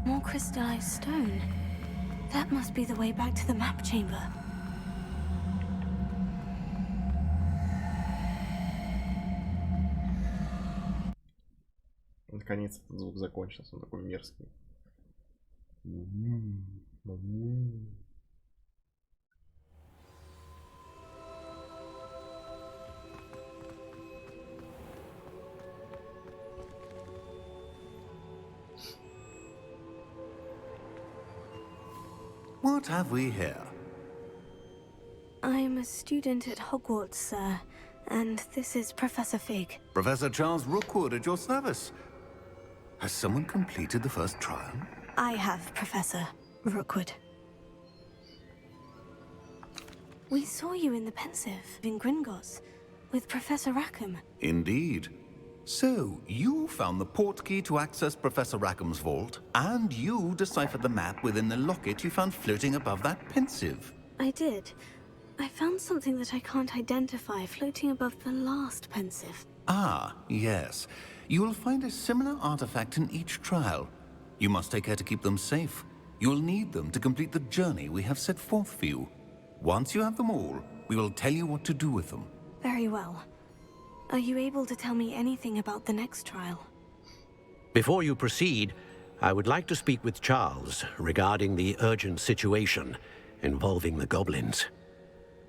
More crystallized stone. That must be the way back to the map chamber. Наконец этот звук закончился, он такой мерзкий. What have we here? I'm a student at Hogwarts, sir, and this is Professor Fig. Professor Charles Rookwood at your service. Has someone completed the first trial? I have, Professor Rookwood. We saw you in the Pensive in Gringotts with Professor Rackham. Indeed. So, you found the portkey to access Professor Rackham's vault, and you deciphered the map within the locket you found floating above that Pensive. I did. I found something that I can't identify floating above the last Pensive. Ah, yes. You will find a similar artifact in each trial. You must take care to keep them safe. You will need them to complete the journey we have set forth for you. Once you have them all, we will tell you what to do with them. Very well. Are you able to tell me anything about the next trial? Before you proceed, I would like to speak with Charles regarding the urgent situation involving the goblins.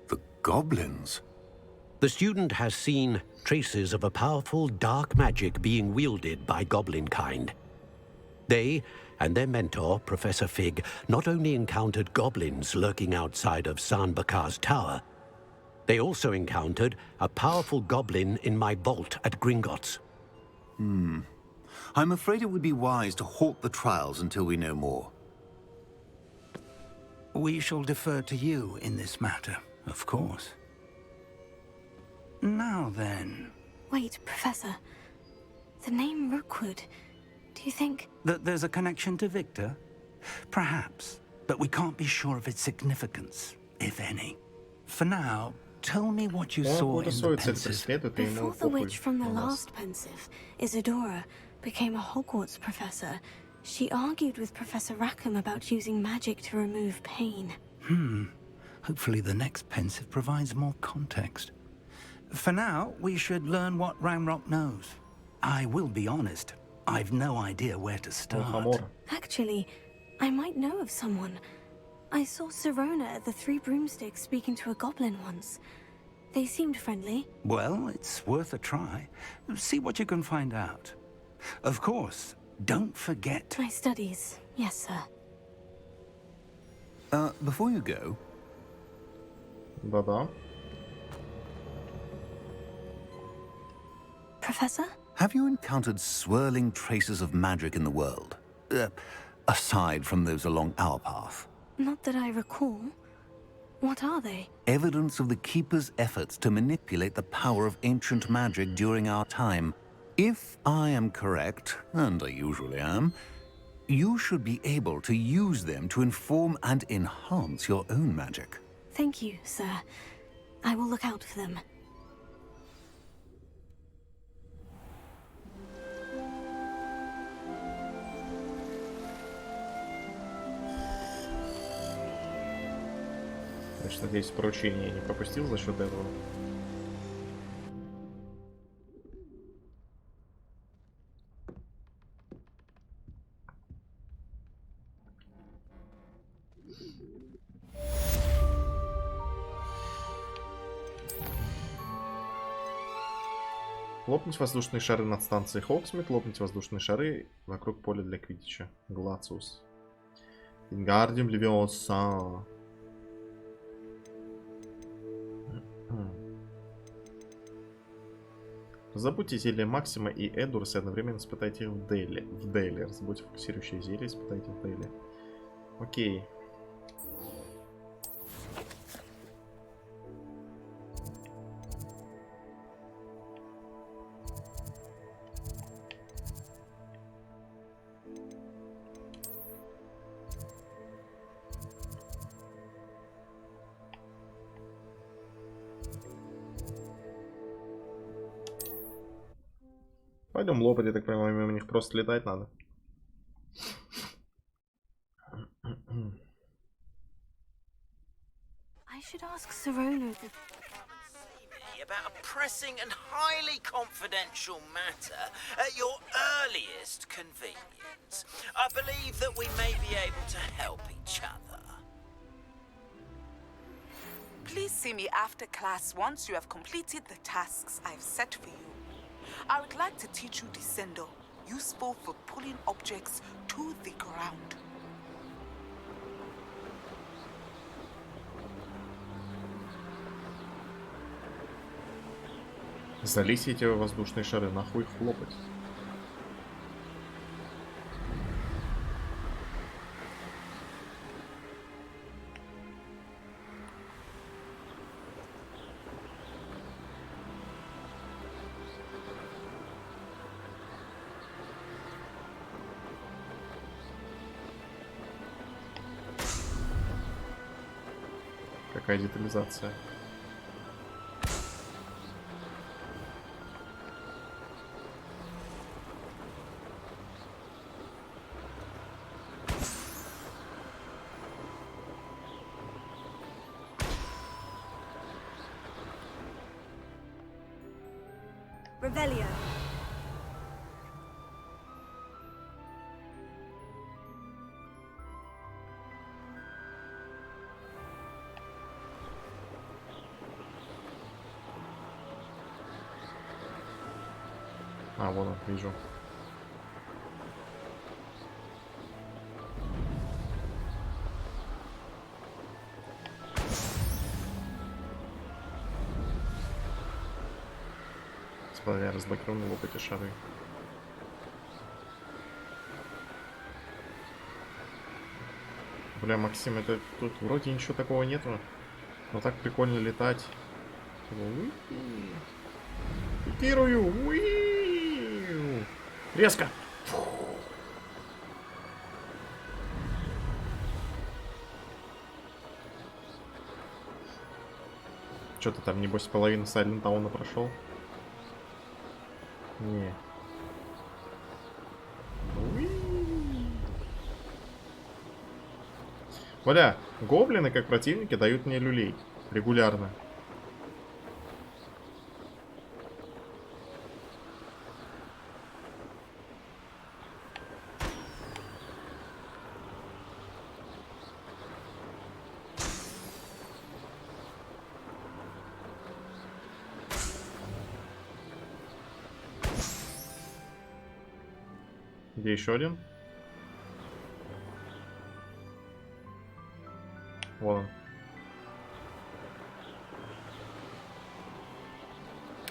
The goblins? The student has seen traces of a powerful dark magic being wielded by goblin kind. They and their mentor, Professor Fig, not only encountered goblins lurking outside of San Bakar's tower, they also encountered a powerful goblin in my vault at Gringotts. I'm afraid it would be wise to halt the trials until we know more. We shall defer to you in this matter, of course. Now then... Wait, Professor. The name Rookwood. Do you think... That there's a connection to Victor? Perhaps, but we can't be sure of its significance, if any. For now, tell me what you saw in the Pensive. Before the witch from the last Pensive, Isadora, became a Hogwarts professor, she argued with Professor Rackham about using magic to remove pain. Hopefully the next pensive provides more context. For now, we should learn what Ranrock knows. I will be honest, I've no idea where to start. Actually, I might know of someone. I saw Sirona at the Three Broomsticks speaking to a goblin once. They seemed friendly. Well, it's worth a try. See what you can find out. Of course, don't forget... My studies, yes, sir. Before you go... Да-да. Professor? Have you encountered swirling traces of magic in the world? Aside from those along our path? Not that I recall. What are they? Evidence of the Keeper's efforts to manipulate the power of ancient magic during our time. If I am correct, and I usually am, you should be able to use them to inform and enhance your own magic. Thank you, sir. I will look out for them. Значит, надеюсь, поручение я не пропустил за счет этого. Лопнуть воздушные шары над станцией Хоксмит, лопнуть воздушные шары вокруг поля для квиддича. Глациус. Ингардиум Левиоса. Забудьте зелье Максима и Эдурс и одновременно испытайте их в Дели. Забудьте фокусирующее зелье, испытайте в Дели. Окей. Пойдем лопать, я так понимаю, мимо них просто летать надо. I should ask Sirona about a pressing and highly confidential matter at your earliest convenience. I believe that we may be able to help each other. Please see me after class once you have completed the tasks I've set for you. I would like to teach you Descendo, useful for pulling objects to the ground. Сдались эти воздушные шары, нахуй их хлопать. Какая детализация. Revelio. А, вон он, вижу. Я разблокировал лопать и шары. Бля, Максим, это тут вроде ничего такого нету. Но так прикольно летать. Пикирую. Резко. Что ты там, небось, половину Сайлент Тауна прошел? Не. Оля, гоблины, как противники, дают мне люлей. Регулярно. Где еще один? Вон он.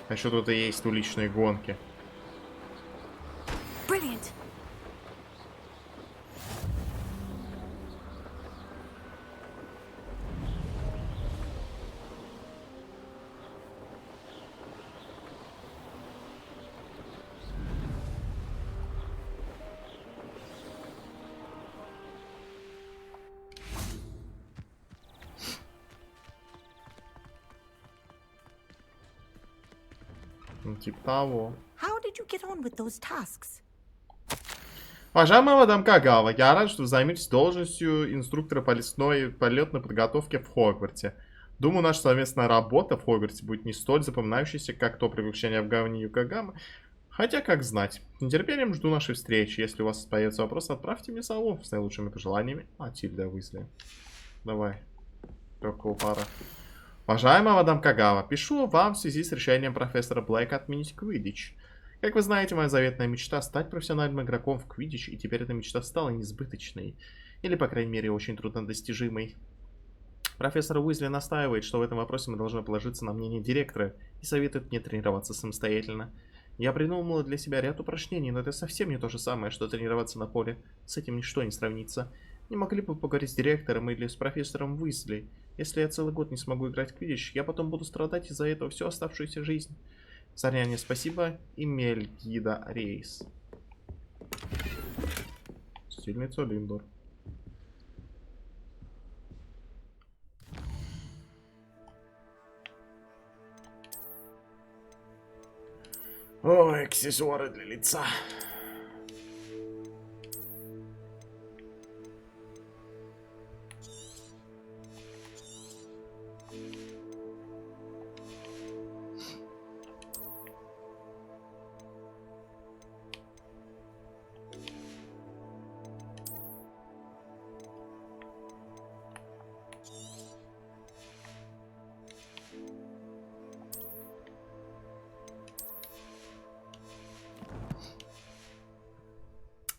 А еще тут и есть уличные гонки. Brilliant. Ну, типа того. How did you get on with those tasks? Уважаемая мадам Кагава, я рад, что вы займетесь должностью инструктора по лесной полетной подготовке в Хогвартсе. Думаю, наша совместная работа в Хогвартсе будет не столь запоминающейся, как то приключение в гавани Юкагама. Хотя, как знать. С нетерпением жду нашей встречи. Если у вас появятся вопросы, отправьте мне салон с наилучшими пожеланиями. Матильда Уизли. Давай. Какого пара. Уважаемая мадам Кагава, пишу вам в связи с решением профессора Блэка отменить квиддич. Как вы знаете, моя заветная мечта стать профессиональным игроком в квиддич, и теперь эта мечта стала несбыточной. Или, по крайней мере, очень труднодостижимой. Профессор Уизли настаивает, что в этом вопросе мы должны положиться на мнение директора и советует мне тренироваться самостоятельно. Я придумала для себя ряд упражнений, но это совсем не то же самое, что тренироваться на поле. С этим ничто не сравнится. Не могли бы поговорить с директором или с профессором Уизли? Если я целый год не смогу играть в квиддич, я потом буду страдать из-за этого всю оставшуюся жизнь. Заранее спасибо, Имельгида Рейс. Стильный цилиндр. Ой, аксессуары для лица.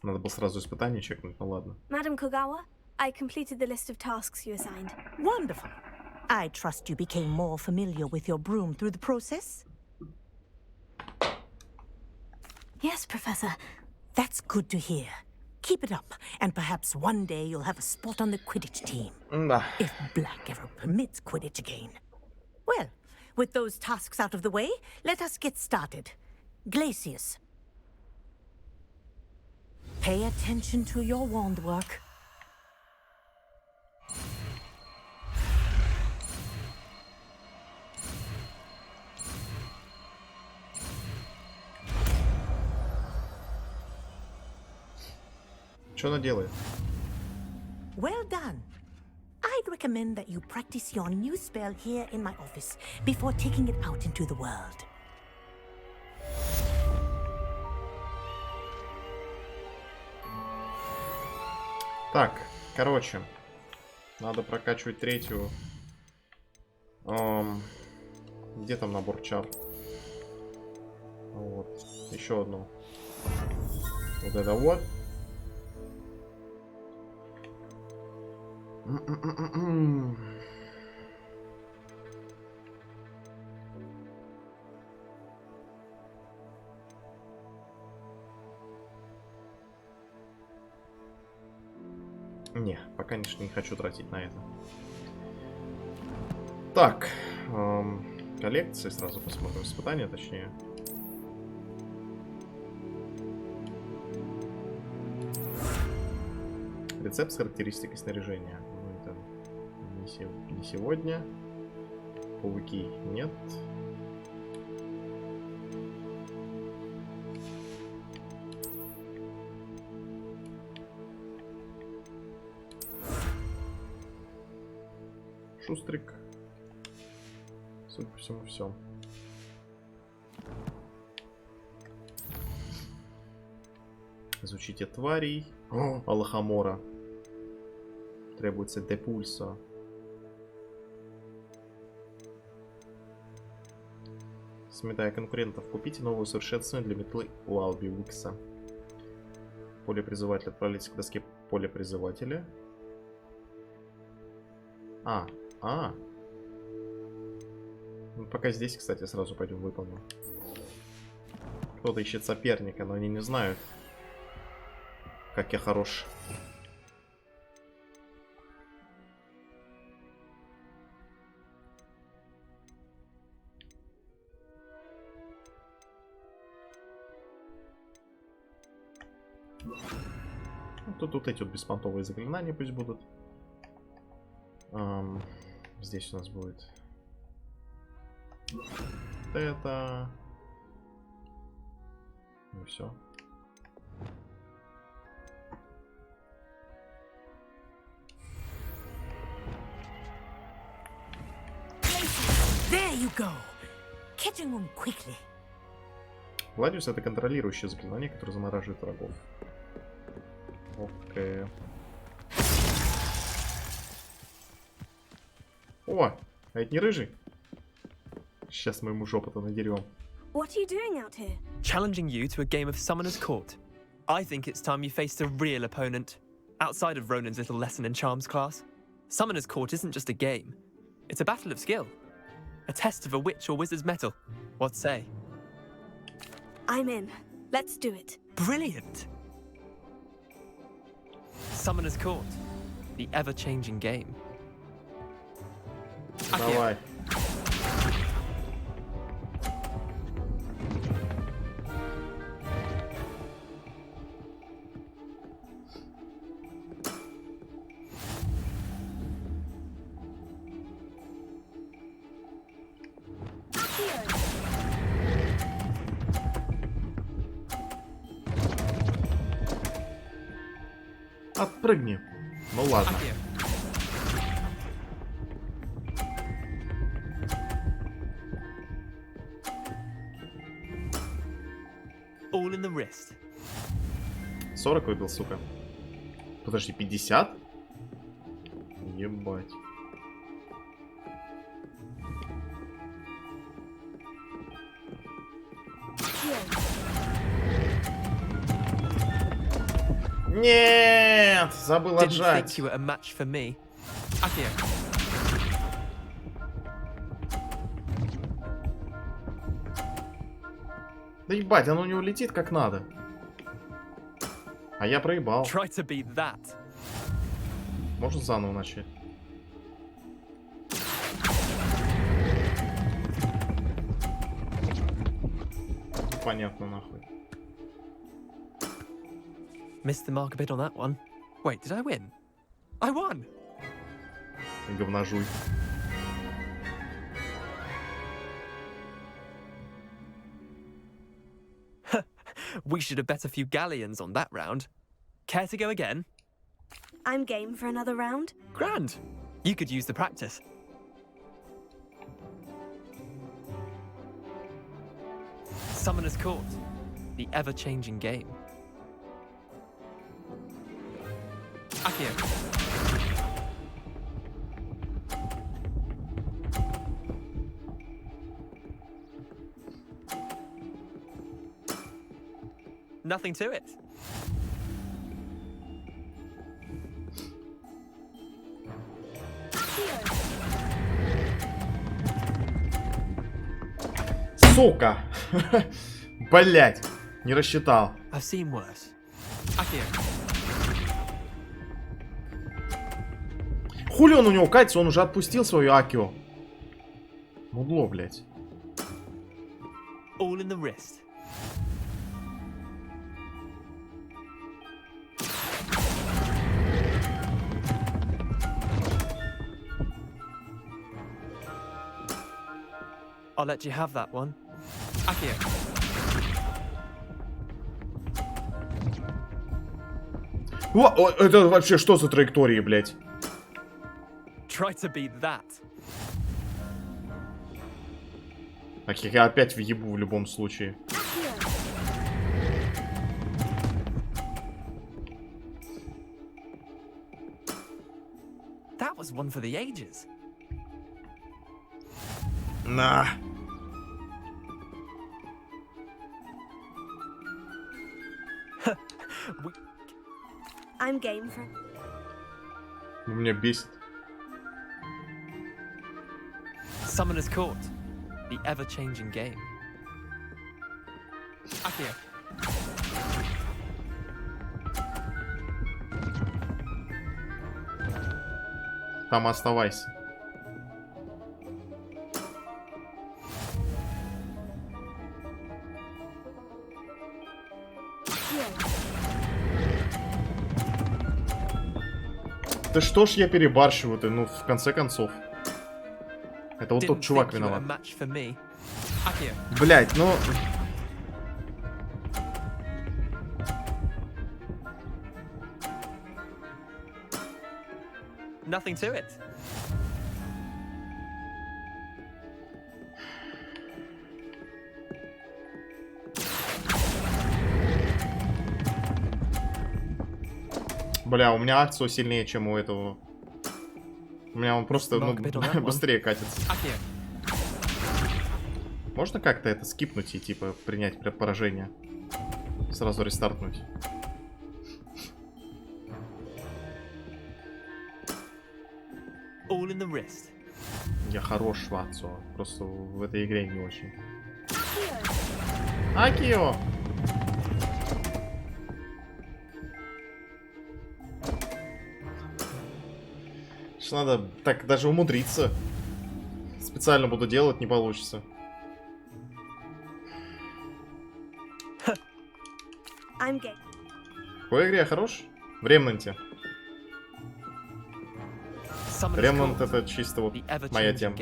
Надо было сразу испытание чекнуть, ну ладно. Madam Kogawa, I completed the list of tasks you assigned. Wonderful. I trust you became more familiar with your broom through the process? Yes, Professor. That's good to hear. Keep it up, and perhaps one day you'll have a spot on the Quidditch team. If Black ever permits Quidditch again. Well, with those tasks out of the way, let us get started. Glacius. Pay attention to your wand work. Что она делает? Well done. I'd recommend that you practice your new spell here in my office before taking it out into the world. Так, короче, надо прокачивать третью. Где там набор чар? Вот, еще одну. Вот это вот. Не, пока, конечно, не хочу тратить на это. Так, коллекции сразу посмотрим, испытания точнее. Рецепт с характеристикой снаряжения. Ну, это не сегодня. Пауки нет. Шустрик. Судя по всему, все. Изучите тварей. О, Алахамора. Требуется депульсо. Сметая конкурентов. Купите новую совершенствование для метлы у Алби Уикса. Поле призывателя. Отправляйтесь к доске поля призывателя. Ну, пока здесь, кстати, сразу пойдем выполним. Кто-то ищет соперника, но они не знают, как я хорош. Ну, тут эти вот беспонтовые заклинания пусть будут. Здесь у нас будет это. Ну и все. There you go. Catching them quickly. Гладиус — это контролирующее заклинание, которое замораживает врагов. Окей. О, а это не рыжий? Сейчас мы ему жопу-то надерем. What are you doing out here? Challenging you to a game of Summoner's Court. I think it's time you faced a real opponent. Outside of Ronan's little lesson in charms class. Summoner's Court isn't just a game. It's a battle of skill. A test of a witch or wizard's mettle. What say? I'm in. Let's do it. Brilliant! Summoner's Court. The ever-changing game. Давай. Отпрыгни. Ну ладно. All in the wrist. 40 выбил, сука. Подожди, 50? Ебать. Нет! Забыл отжать. Didn't think you were a match for me. Akio. Да ебать, оно у него летит как надо. А я проебал. Try to beat that. Можно заново начать? Понятно, нахуй. Missed the mark a bit on that one. Wait, did I win? I won! Говножуй. We should have bet a few galleons on that round. Care to go again? I'm game for another round. Grand. You could use the practice. Summoner's Court. The ever-changing game. Akio. Nothing to it. Сука! Блять, не рассчитал. I've seen worse. Akio. Хули он у него катится, он уже отпустил свою Акио. Мудло, блять. All in the wrist. I'll let you have that one. Akio. О, это вообще что за траектории, блять? Try to beat that. Так, я опять въебу в любом случае. That was one for the ages. На. I'm game for. Меня бесит. Summoner's Court, the ever-changing game. Akio. Там оставайся. Да что ж я перебарщиваю-то, ну, в конце концов. Это вот тот чувак виноват. Блять, ну... Nothing to it. Бля, у меня Акцио сильнее, чем у этого. У меня он просто быстрее катится. Можно как-то это скипнуть и типа принять поражение? Сразу рестартнуть. All in the wrist. Я хорош в Акцио, просто в этой игре не очень. Акио! Надо так даже умудриться. Специально буду делать, не получится. В какой игре я хорош? В Ремнанте. Ремнант это чисто вот моя тема.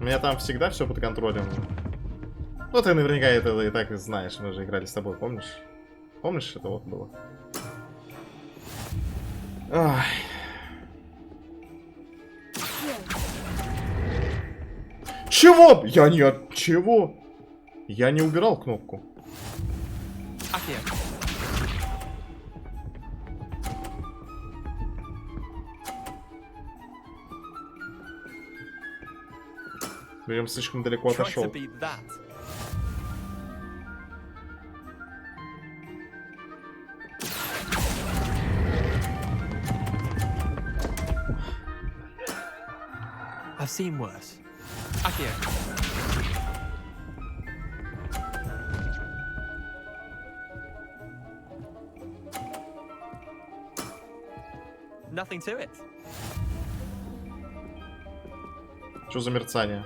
У меня там всегда все под контролем. Ну ты наверняка это и так знаешь, мы же играли с тобой, помнишь? Помнишь, это вот было? Ай. Чего? Я не от чего? Я не убирал кнопку. Прям слишком далеко отошел. I've seen worse. Akio. Nothing to it. Что за мерцание?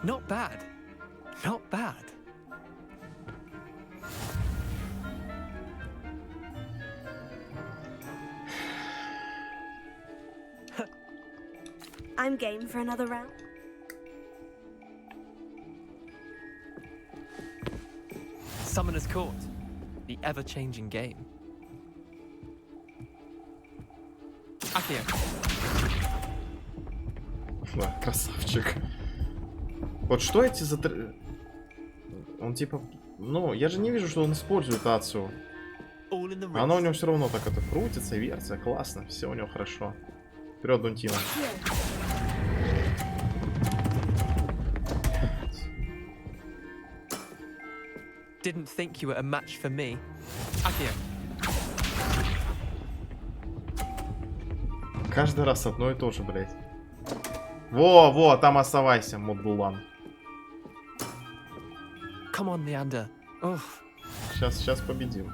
Not bad. Not bad. I'm game for another round. Summoner's Court, the ever-changing game. Akio. Да, красавчик. Вот что эти за... Он типа... Ну, я же не вижу, что он использует Ацию. Она у него все равно так это крутится, вертится. Классно, все у него хорошо. Вперед, Дунтина. Didn't think you were a match for me. Akio. Каждый раз одно и то же, блядь. Во, там оставайся, Модулан. Come on, Leander. Сейчас победим.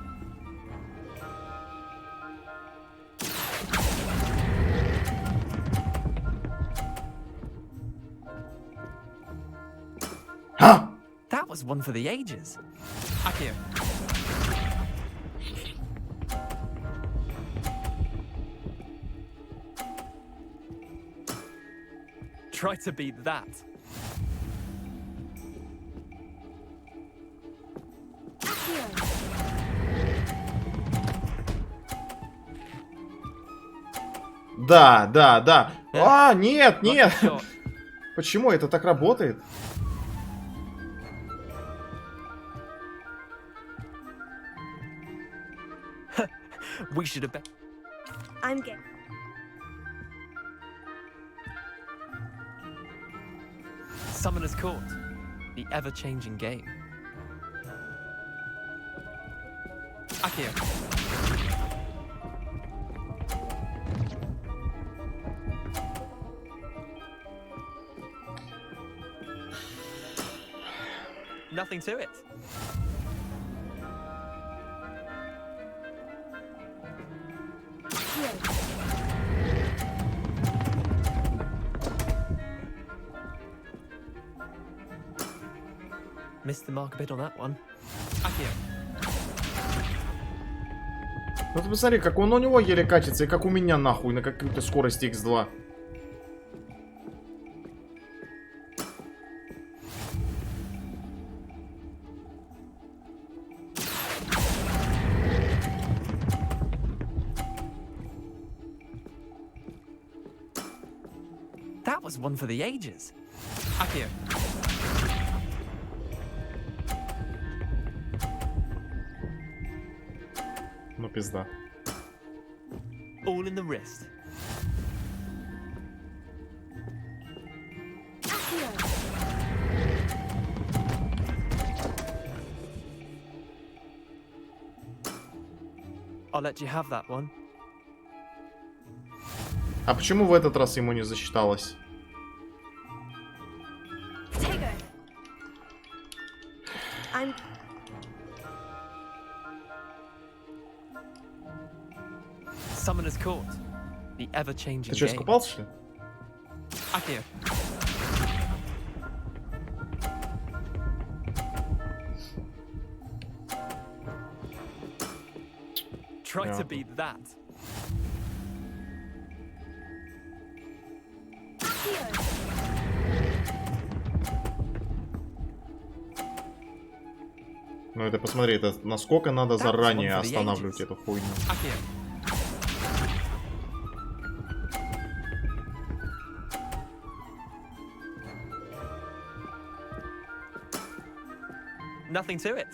Ха! That was one for the ages. Akio. Try to beat that. Да, да, да. А, нет, нет. Почему это так работает? We should have been. I'm game. Summoner's Court, the ever-changing game. Akio. Nothing to it. Missed the mark a bit on that one. Akio. Ну ты посмотри, как он у него еле катится, и как у меня нахуй на какой-то скорости X2. That was one for the ages. Akio. Ну пизда. All in the wrist. I'll let you have that one. А почему в этот раз ему не засчиталось? I'm... Summoner's Court, the ever-changing Ты что, game. искупался, что ли? Akio. Try to beat that. Ну это посмотри, это насколько надо заранее останавливать эту хуйню. Nothing to it.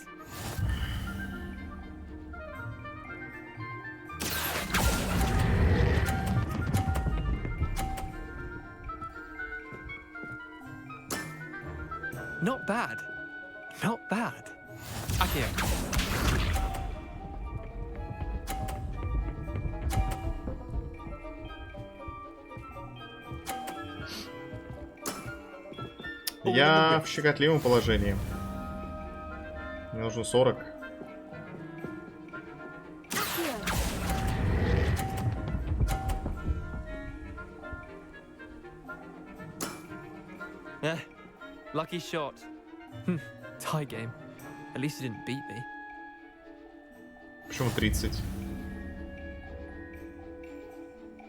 Not bad. Not bad. Akio. Я в щекотливом положении. Мне нужно 40. Lucky shot. Tie game. At least you didn't beat me. Почему 30?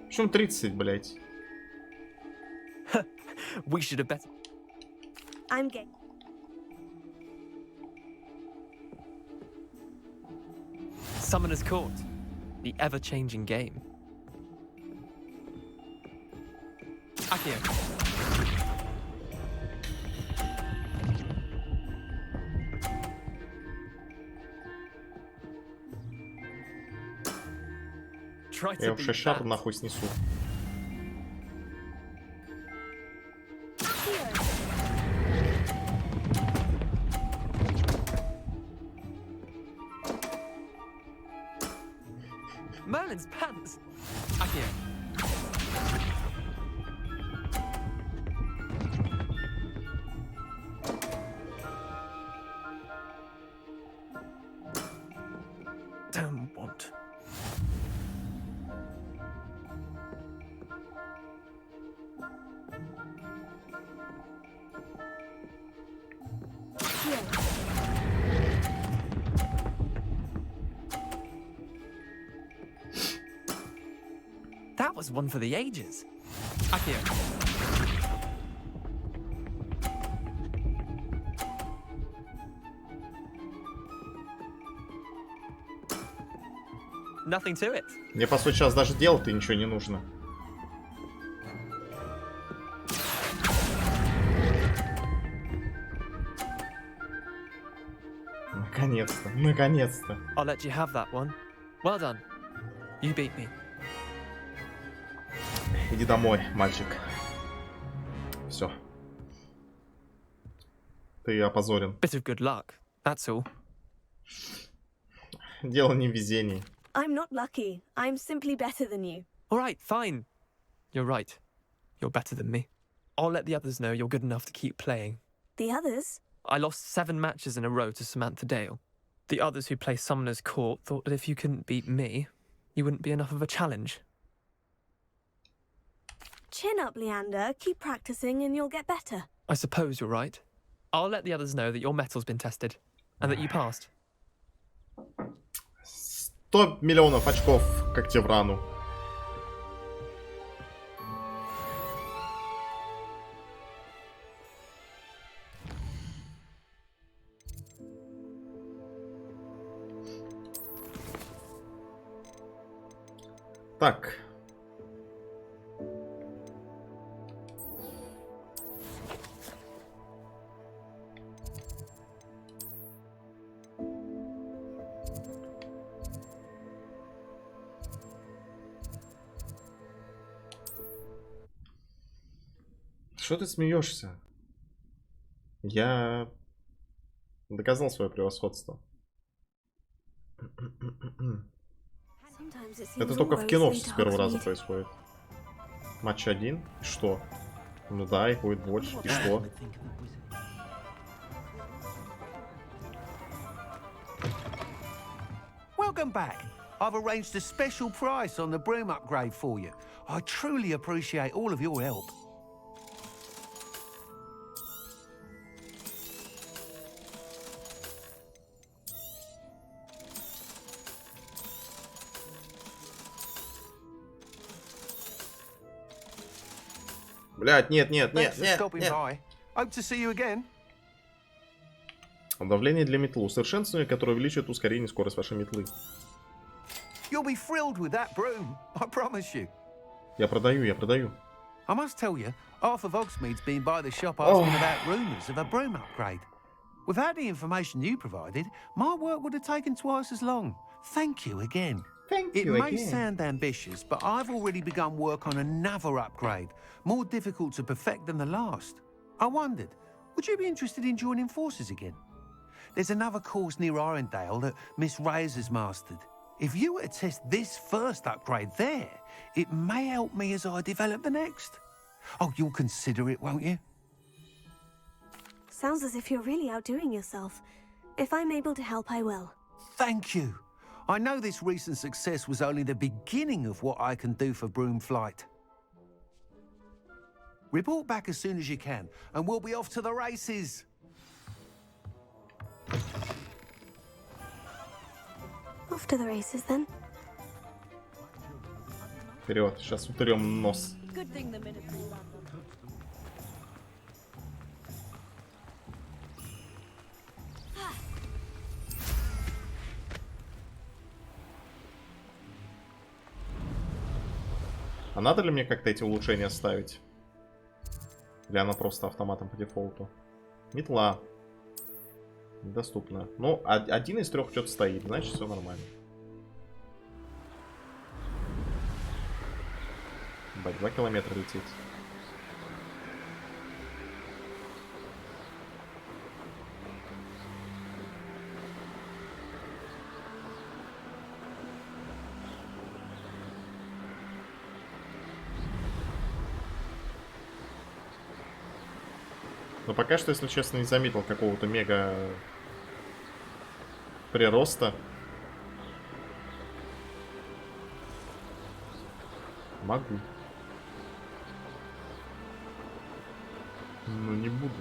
Почему 30, блять? We should have bet. I'm game. Summoner's Court, the ever-changing game. Akio. Я вообще шар нахуй снесу. Merlin's pants. Akio. Don't want. That was one for the ages. Akio. Nothing to it. Мне, по сути, сейчас даже делать-то ничего не нужно. Наконец-то, наконец-то. I'll let you have that one. Well done. You beat me. Иди домой, мальчик. Все. Ты опозорен. Bit of good luck, that's all. Дело не в везении. I'm not lucky. I'm simply better than you. All right, fine. You're right. You're better than me. I'll let the others know you're good enough to keep playing. The others? I lost 7 matches in a row to Samantha Dale. The others who play Summoner's Court thought that if you couldn't beat me, you wouldn't be enough of a challenge. Chin up, Leander. Keep practicing and you'll get better. I suppose you're right. I'll let the others know that your metal's been tested and that you passed. 100 миллионов очков, как тебе в рану. Так. Что ты смеешься? Я доказал свое превосходство. Это только в кино все с первого раза происходит. Матч 1. И что? Ну да, их будет больше. И что? Welcome back. I've arranged a special price on the broom upgrade for you. I truly appreciate all of your help. Блядь, нет. Hope to see you again. Давление для метлы. Усовершенствование, которое увеличивает ускорение и скорость вашей метлы. You'll be thrilled with that broom, I promise you. Я продаю. I must tell you, Arthur Vogsmead's been by the shop asking about rumours of a broom upgrade. Without the information you provided, my work would have taken twice as long. Thank you again. It may sound ambitious, but I've already begun work on another upgrade, more difficult to perfect than the last. I wondered, would you be interested in joining forces again? There's another course near Arendale that Miss Reyes has mastered. If you were to test this first upgrade there, it may help me as I develop the next. Oh, you'll consider it, won't you? Sounds as if you're really outdoing yourself. If I'm able to help, I will. Thank you. I know this recent success was only the beginning of what I can do for Broom Flight. Report back as soon as you can, and we'll be off to the races. Off to the races, then. Вперед, сейчас утрем нос. Good thing the ministry. А надо ли мне как-то эти улучшения ставить? Или она просто автоматом по дефолту? Метла. Недоступна. Ну, один из 3 что-то стоит, значит все нормально. Бать, 2 километра лететь. Но пока что, если честно, не заметил какого-то мега прироста. Могу. Но не буду.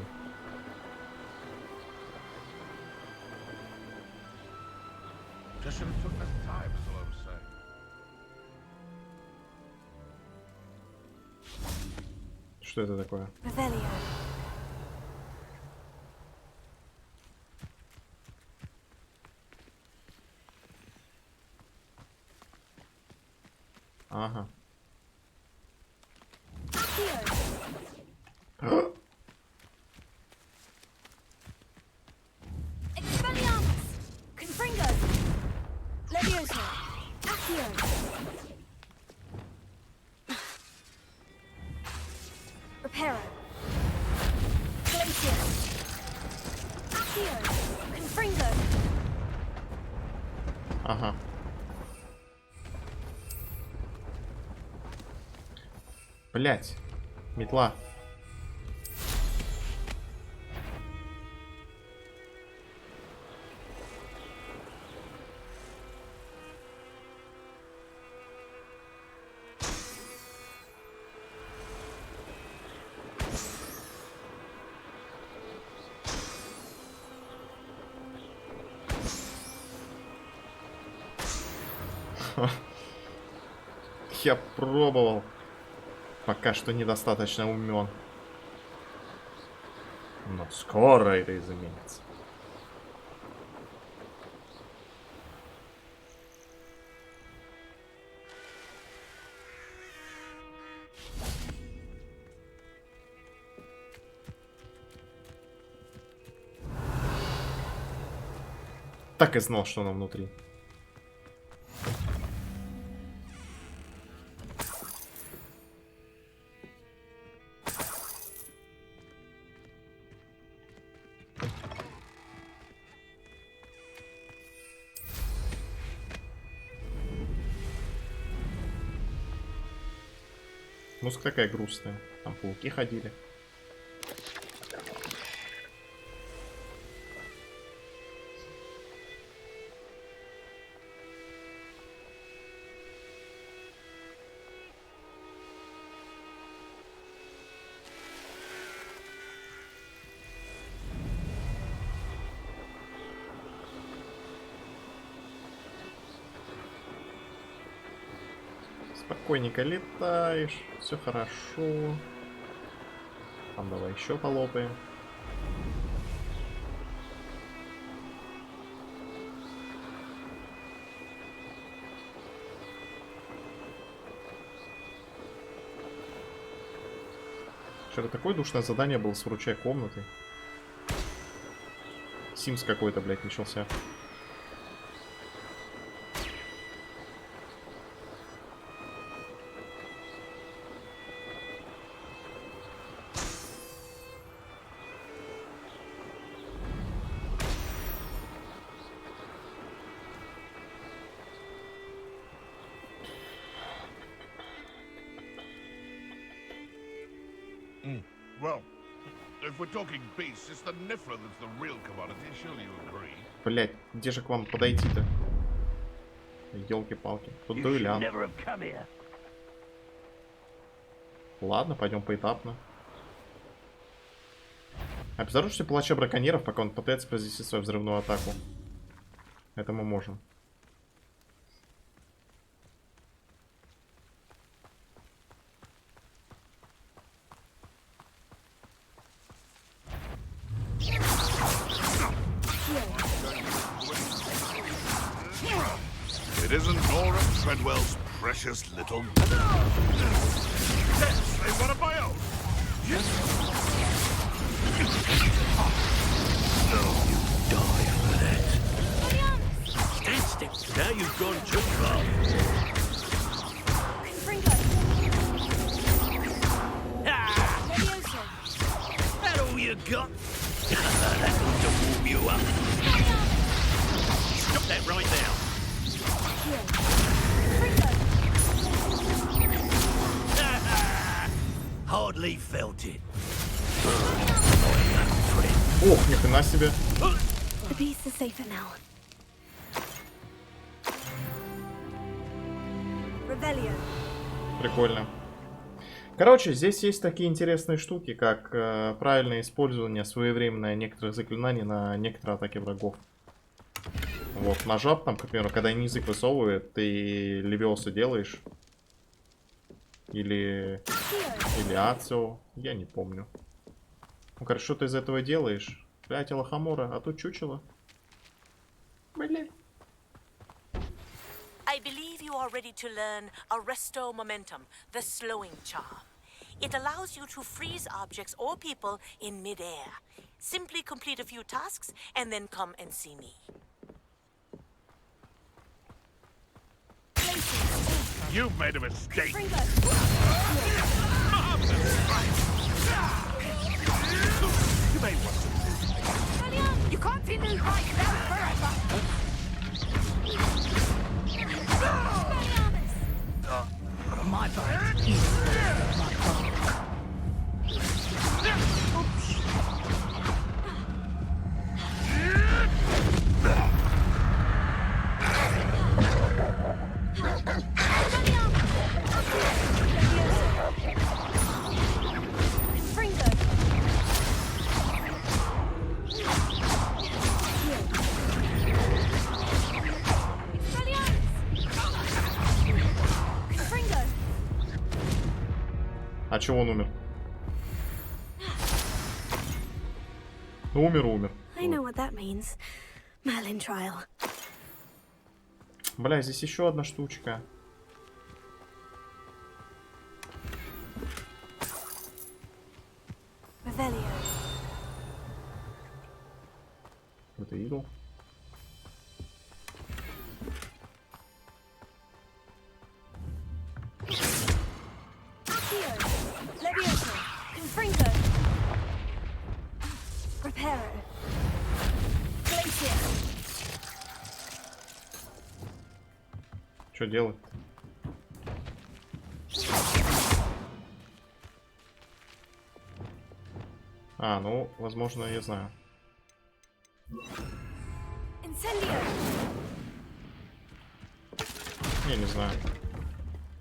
Что это такое? Ага. Ага. Блять. Метла. Я пробовал. Пока что недостаточно умен. Но скоро это изменится. Так и знал, что оно внутри. Музыка такая грустная. Там пауки ходили. Спокойненько летаешь, все хорошо. Там давай еще полопаем. Что-то такое душное задание было с вручай комнаты. Симс какой-то, блядь, начался. Well, if we're talking beasts, it's the Nifra that's the real commodity, surely you agree? Блять, где же к вам подойти-то? Ёлки-палки. Тут дуэлян. Ладно, пойдем поэтапно. Обезоружьте палача браконьеров, пока он пытается произвести свою взрывную атаку. Это мы можем. It isn't Nora Treadwell's precious little... Yes, they one of my own! Yes! No, you die for that. Stand still. Now you've gone too far. That all you got? That ought to warm you up. Stop that right now. Hardly felt it. Ох, ни хрена себе. The beast is safer now. Revelio. Прикольно. Короче, здесь есть такие интересные штуки, как правильное использование своевременное некоторых заклинаний на некоторые атаки врагов. Вот, на жаб, там, к примеру, когда язык высовывает, ты левиоса делаешь. Или ацио, я не помню. Ну, короче, что ты из этого делаешь? Блядь, лохомора, а тут чучело. Блядь. I believe you are ready to learn Arresto Momentum, the slowing charm. It allows you to freeze objects or people in midair. Simply complete a few tasks and then come and see me. You've made a mistake. You may want to. You continue like that forever. My bad. А чего он умер? Ну, умер. I know what that means. Merlin trial. Бля, здесь еще одна штучка. Revelio. Это идол. Confringo. Reparo. Glacier. Что делать? А, ну, возможно, я знаю. Incendio. Я не знаю.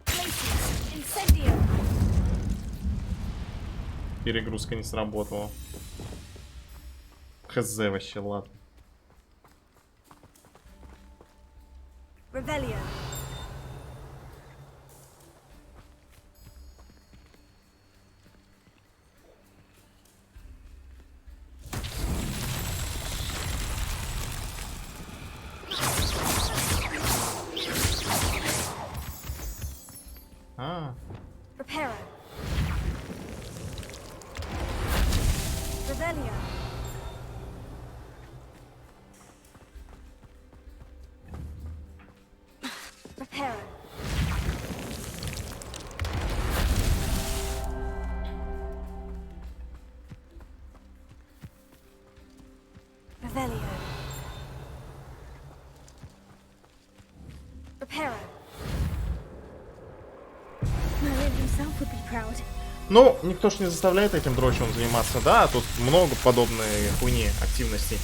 Glacier. Incendio. Перегрузка не сработала. Хз вообще, ладно. Revelio. А, Reparo. Revelio. Reparo. Revelio. Reparo. Merlin himself would be proud. ну, никто ж не заставляет этим дрочевым заниматься, да? Тут много подобной хуйни, активностей.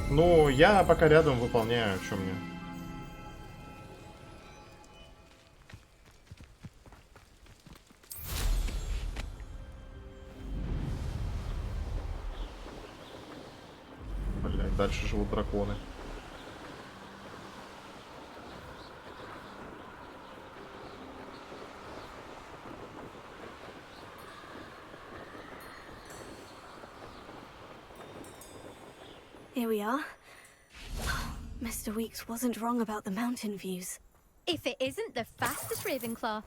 Ну, я пока рядом выполняю, что мне. Блять, дальше живут драконы. Here we are. Mr. Weeks wasn't wrong about the mountain views. If it isn't the fastest Ravenclaw.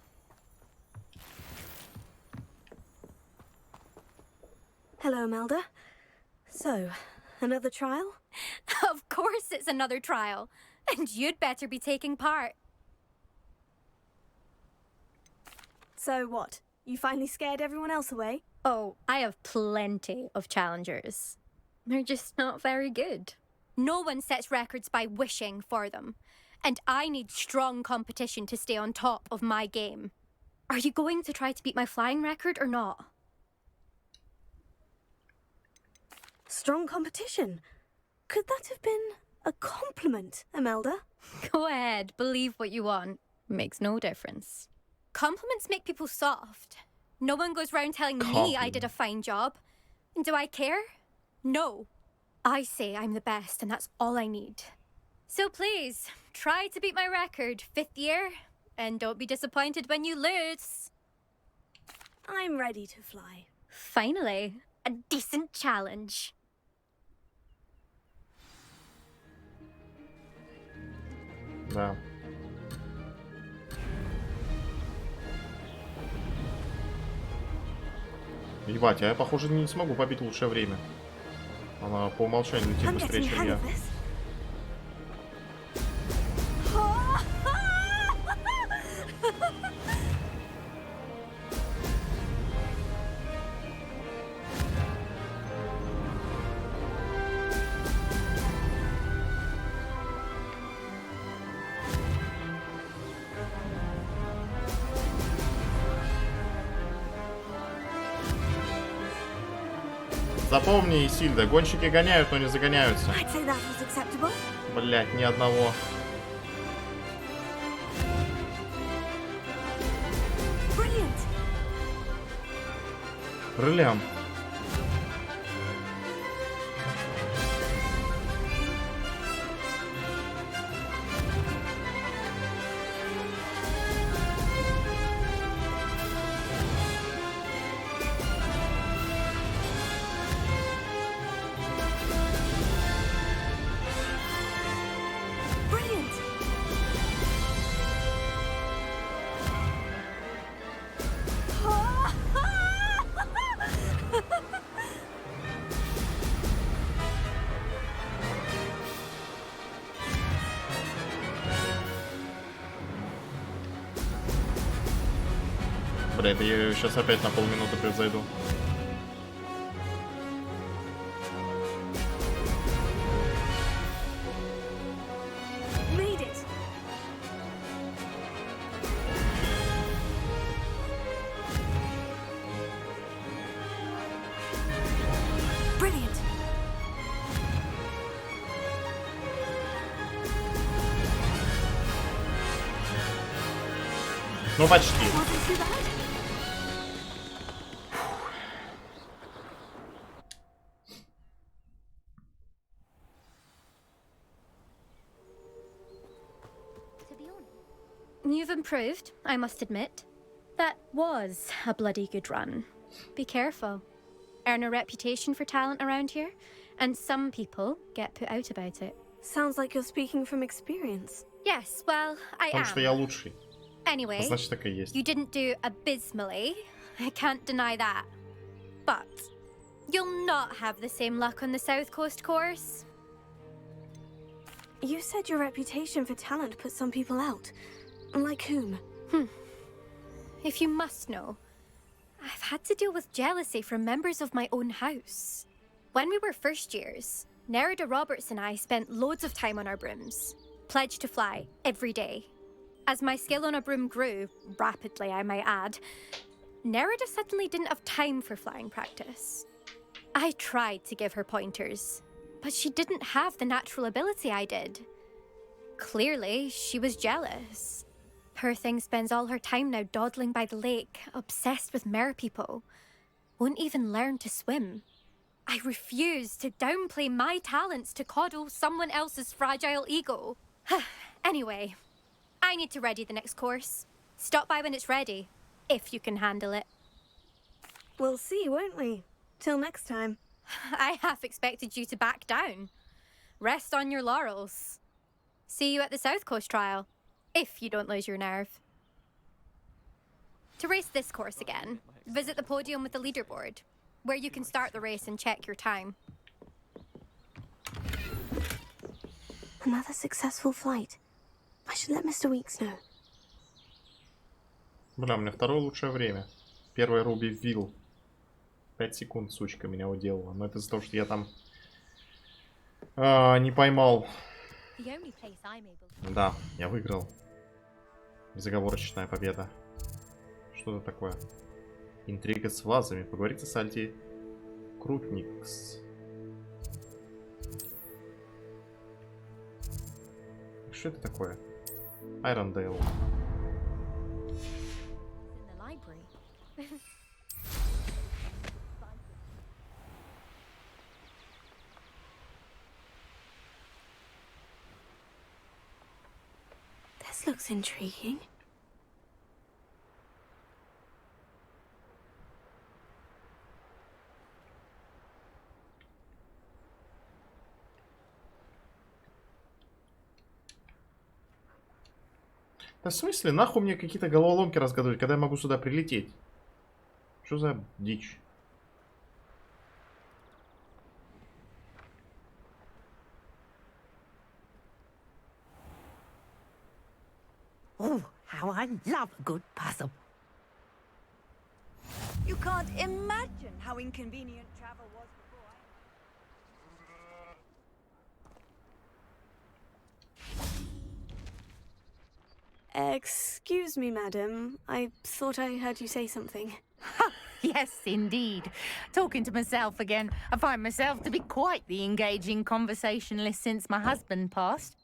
Hello, Imelda. So, another trial? Of course it's another trial. And you'd better be taking part. So what? You finally scared everyone else away? Oh, I have plenty of challengers. They're just not very good. No one sets records by wishing for them. And I need strong competition to stay on top of my game. Are you going to try to beat my flying record or not? Strong competition? Could that have been a compliment, Imelda? Go ahead, believe what you want. Makes no difference. Compliments make people soft. No one goes round telling me I did a fine job. And do I care? No. I say I'm the best, and that's all I need. So please, try to beat my record, 5th year, and don't be disappointed when you lose. I'm ready to fly. Finally, a decent challenge. Да. Ебать, а я, похоже, не смогу побить лучшее время. Она по умолчанию летит быстрее, чем я. Запомни, Исильда, гонщики гоняют, но не загоняются. Блять, ни одного. Крылям. Бля, это я сейчас опять на полминуты превзойду. Ну почти. You've improved, I must admit. That was a bloody good run. Be careful. Earn a reputation for talent around here, and some people get put out about it. Sounds like you're speaking from experience. Yes, well, I Потому что я am. лучший. Anyway, Значит, так и есть. you didn't do abysmally. I can't deny that. But you'll not have the same luck on the South Coast course. You said your reputation for talent put some people out. Like whom? If you must know, I've had to deal with jealousy from members of my own house. When we were first years, Nerida Roberts and I spent loads of time on our brooms, pledged to fly every day. As my skill on a broom grew, rapidly I might add, Nerida suddenly didn't have time for flying practice. I tried to give her pointers, but she didn't have the natural ability I did. Clearly, she was jealous. Poor thing spends all her time now dawdling by the lake, obsessed with merpeople. Won't even learn to swim. I refuse to downplay my talents to coddle someone else's fragile ego. Anyway, I need to ready the next course. Stop by when it's ready, if you can handle it. We'll see, won't we? Till next time. I half expected you to back down. Rest on your laurels. See you at the South Coast trial, if you don't lose your nerve. To race this course again, visit the podium with the leaderboard, where you can start the race and check your time. Another successful flight. I should let Mr. Weeks know. Бля, у меня второе лучшее время. Первый Руби Вилл. 5 секунд, сучка, меня уделала. Но это из-за того, что я там не поймал. Да, я выиграл. Безоговорочная победа. Что это такое? Интрига с вазами. Поговорите с Альти Крутникс. Что это такое? Айрондейл. This looks intriguing. Да в смысле? Нахуй мне какие-то головоломки разгадывать, когда я могу сюда прилететь? Что за дичь? Oh, how I love a good puzzle. You can't imagine how inconvenient travel was before. Excuse me, madam. I thought I heard you say something. Yes, indeed. Talking to myself again. I find myself to be quite the engaging conversationalist since my husband passed.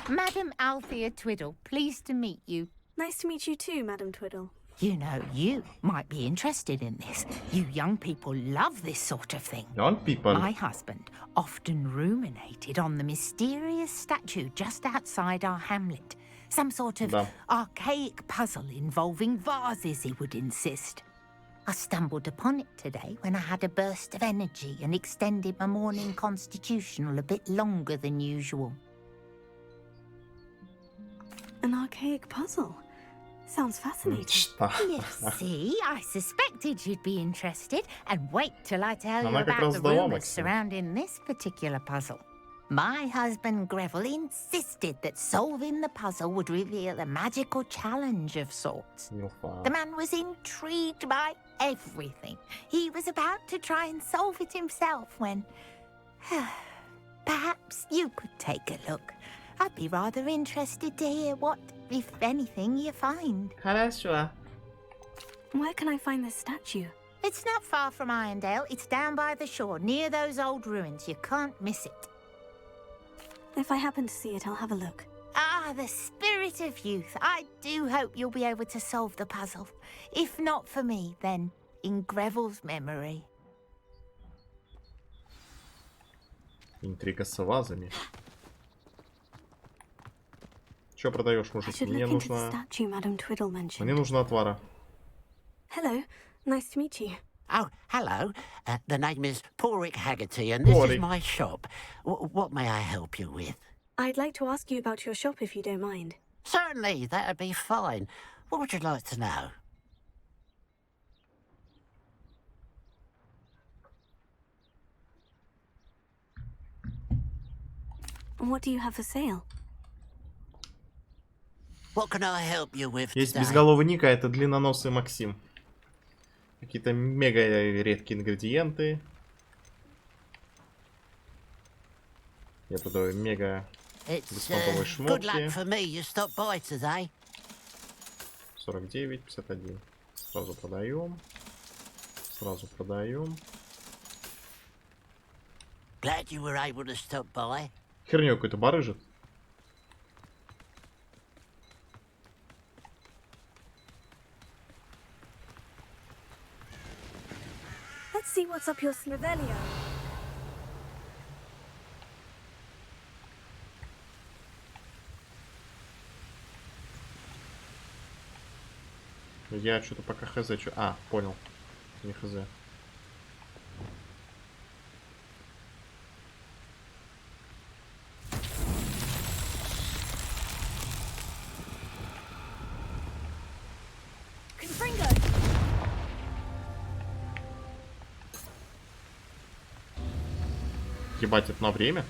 Madam Althea Twiddle, pleased to meet you. Nice to meet you too, Madam Twiddle. You know, you might be interested in this. You young people love this sort of thing. Young people? My husband often ruminated on the mysterious statue just outside our hamlet. Some sort of archaic puzzle involving vases, he would insist. I stumbled upon it today when I had a burst of energy and extended my morning constitutional a bit longer than usual. An archaic puzzle? Sounds fascinating. You see, I suspected you'd be interested, and wait till I tell you Она как about раз the сдала, rumors Максим. surrounding this particular puzzle. My husband Greville insisted that solving the puzzle would reveal a magical challenge of sorts. The man was intrigued by everything. He was about to try and solve it himself when... Perhaps you could take a look. I'd be rather interested to hear what, if anything, you find. Хорошо. Where can I find this statue? It's not far from Irondale. It's down by the shore, near those old ruins. You can't miss it. If I happen to see it, I'll have a look. Ah, the spirit of youth. I do hope you'll be able to solve the puzzle. If not for me, then in Greville's memory. Интрига с вазами. Что продаешь, I мужик? should Мне look into the нужно... statue Madam Twiddle mentioned. Мне нужно отвара. Hello, nice to meet you. Oh, hello. The name is Porrick Haggerty, and this is my shop. What may I help you with? I'd like to ask you about your shop if you don't mind. Certainly, that'd be fine. What would you like to know? What do you have for sale? What can I help you with Есть today? безголовый Ника, это длинноносый Максим. Какие-то мега редкие ингредиенты. Я продаю мега беспонтовые Good luck шмотки. for me. You stopped by today. 49, 51. Сразу продаем. Сразу продаем. Glad you were able to stop by. Херню какой-то барыжит. Let's see what's up your Revelio. Я что-то пока хз. А, понял. Не хз. Ебать, это на время?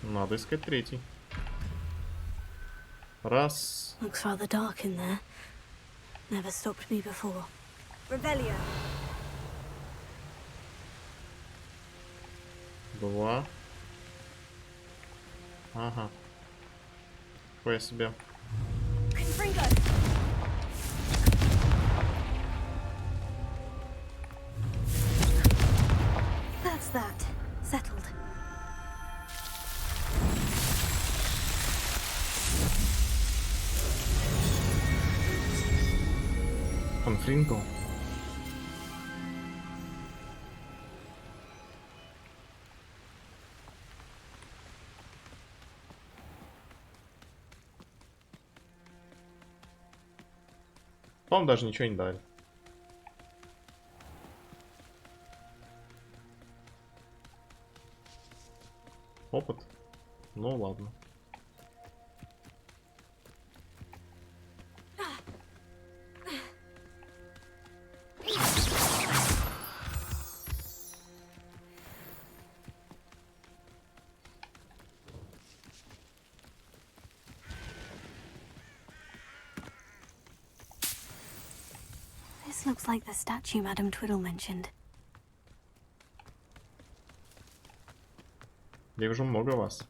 Надо искать третий. Раз. Looks rather dark in there. Never stopped me before. Revelio. Два. Ага. Хуя себе. That's that. Settled. Конфринго. По-моему, даже ничего не дали. Опыт. Ну ладно. This looks like the statue Madame Twiddle mentioned. Я вижу много вас.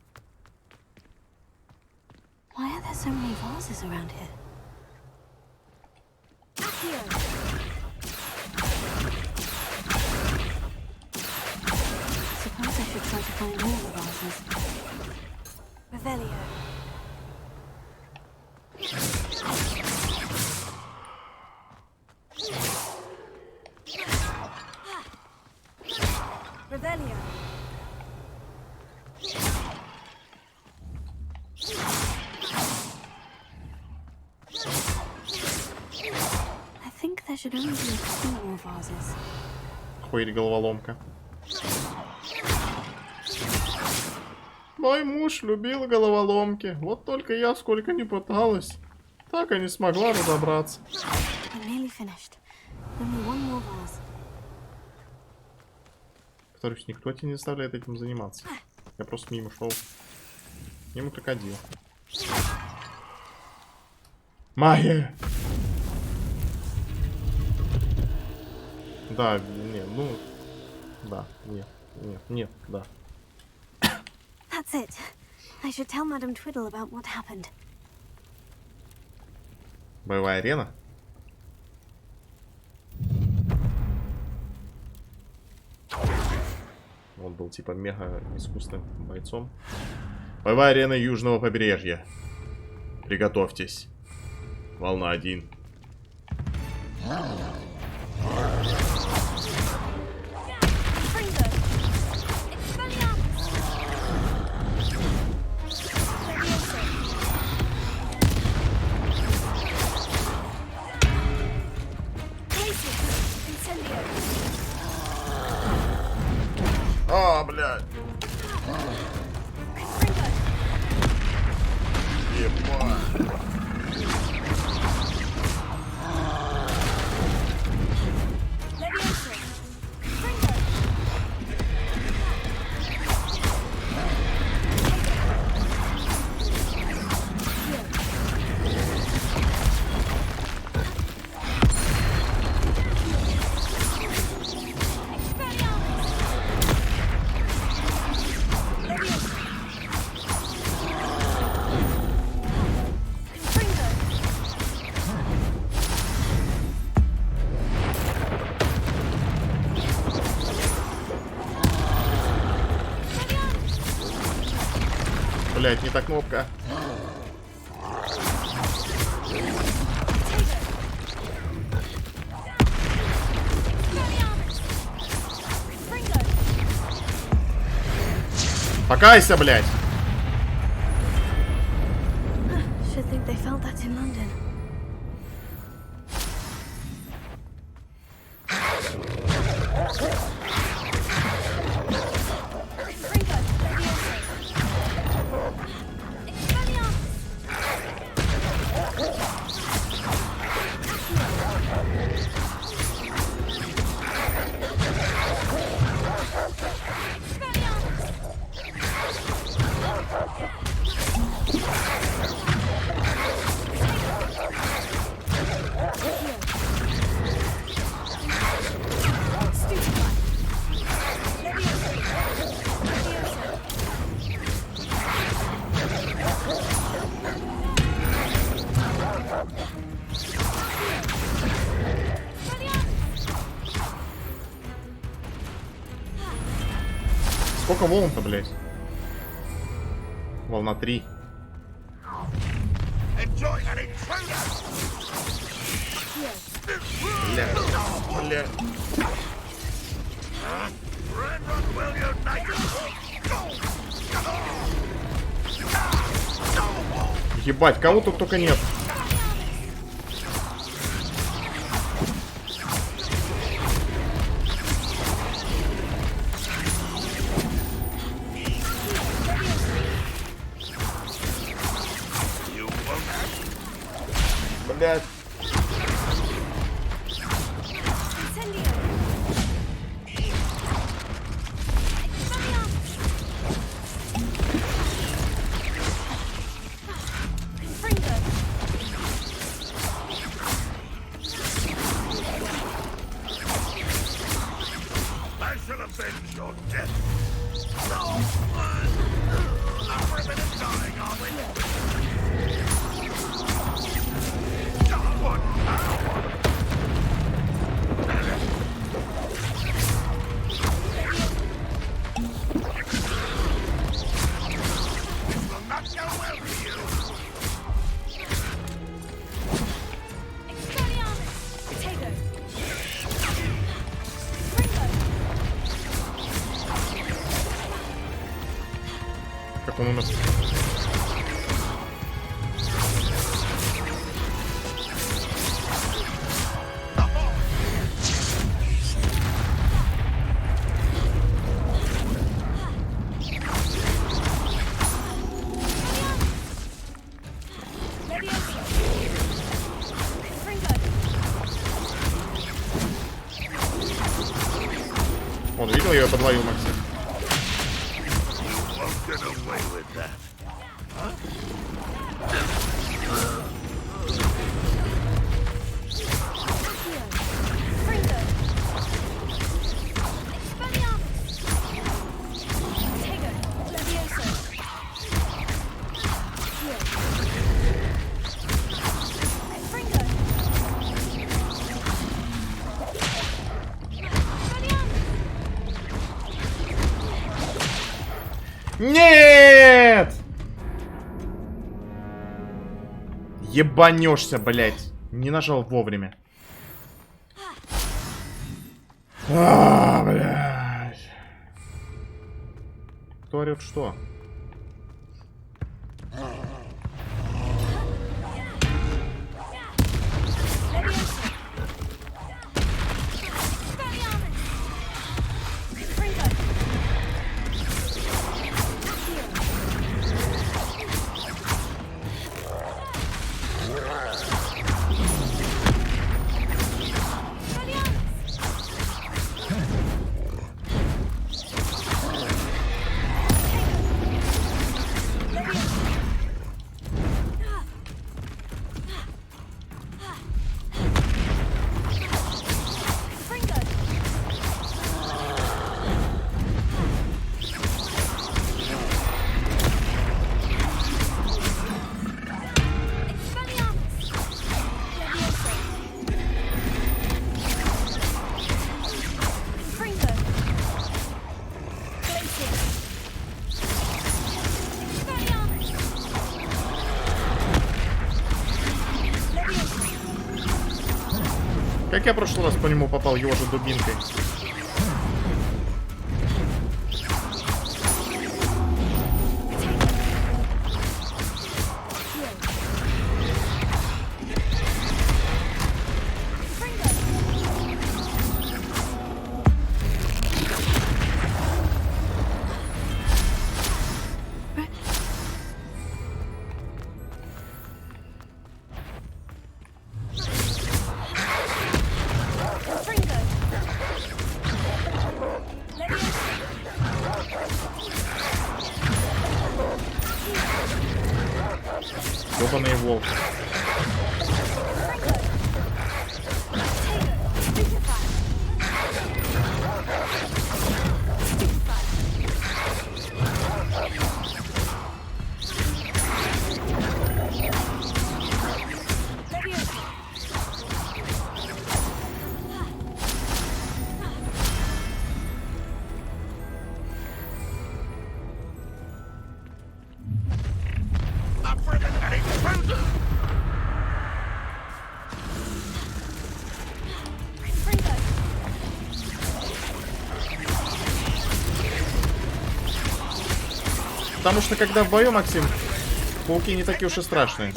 Why are there so many vases around here? Suppose I should try to find all the vases. Revelio. Revelio. I think there should only be a few more vases. Ходит головоломка. Мой муж любил головоломки. Вот только я сколько не пыталась, так и не смогла разобраться. I'm nearly finished. Only one more vase. Повторюсь, никто тебе не заставляет этим заниматься. Я просто мимо шел. Мимо крокодил. Магия! Да, нет, ну... Да, нет, нет, нет, да. That's it. I should tell Madame Twiddle about what happened. Боевая арена? Он был типа мега искусным бойцом. Боевая арена южного побережья. Приготовьтесь. Волна 1. А, блядь. Ебать. Блять, не та кнопка. Покайся, блять. Should think they felt that in London. Сколько волн-то, блядь? Волна 3. Бля, бля. Ебать, кого тут только нет. Блядь. I shall avenge your death. No! We're a minute dying, are we? What power! This will not go well for you. Как он умер? Он видел, я ее подловил, Максим. Get away with that. Huh? Нет! Ебанешься, блядь. Не нажал вовремя. Блядь. Кто орёт что? Как я в прошлый раз по нему попал его же дубинкой? Ёбаный волк. Потому что когда в бою, Максим, пауки не такие уж и страшные.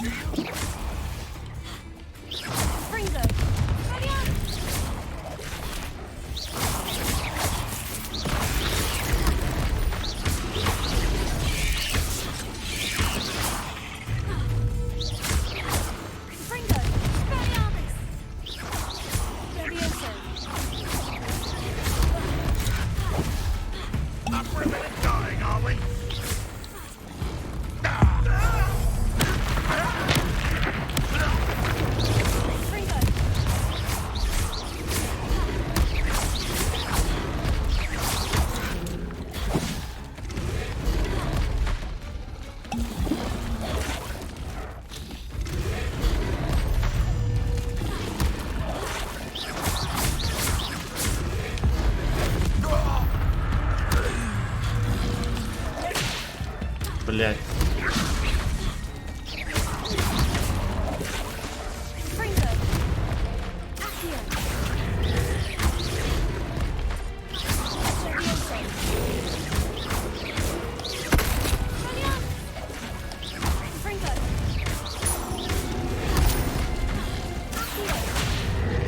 блядь.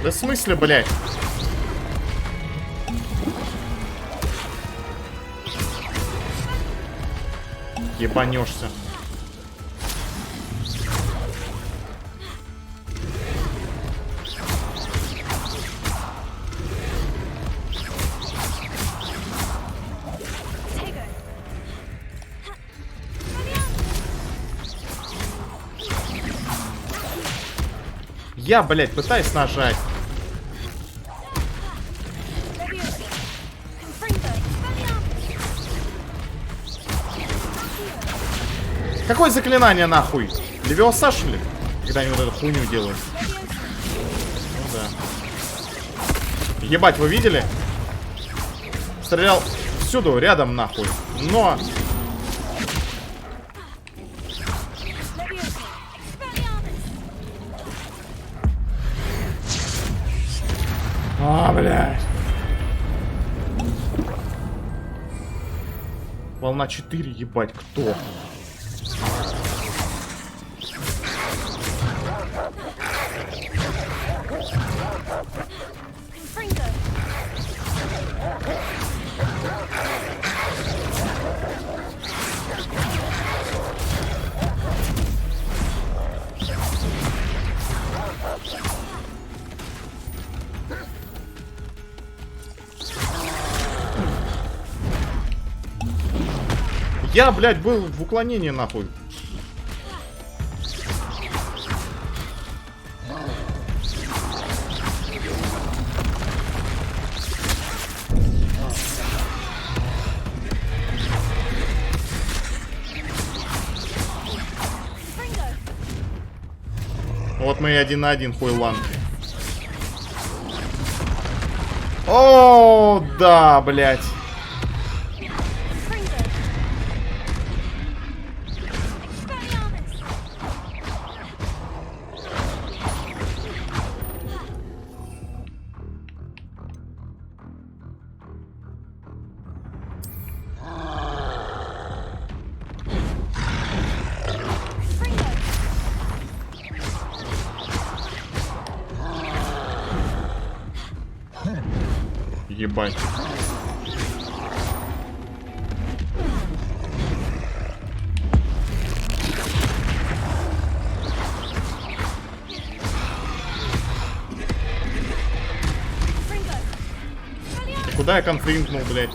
Да в смысле, блядь? Ебанешься. Я, блядь, пытаюсь нажать. Какое заклинание нахуй? Левиоса, что ли? Когда они вот эту хуйню делают. Ну да. Ебать, вы видели? Стрелял всюду, рядом нахуй. Но... А, блядь. Волна 4, ебать, кто? Я, блядь, был в уклонении, нахуй. Вот мы и 1 на 1, хуйлан. О, да, блядь. Ебать. Куда я конфлинкнул, блядь?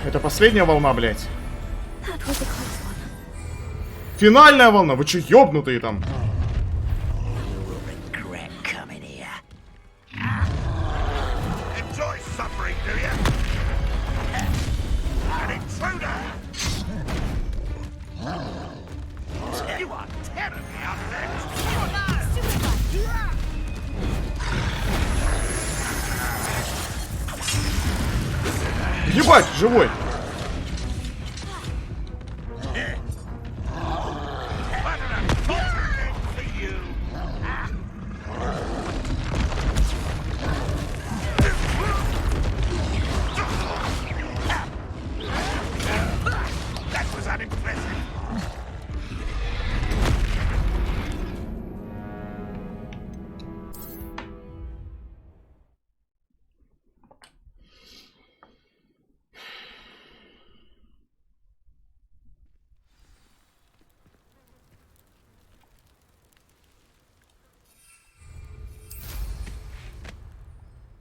Это последняя волна, блядь. Финальная волна! Вы че, ёбнутые там? Ебать, живой! unimpressive.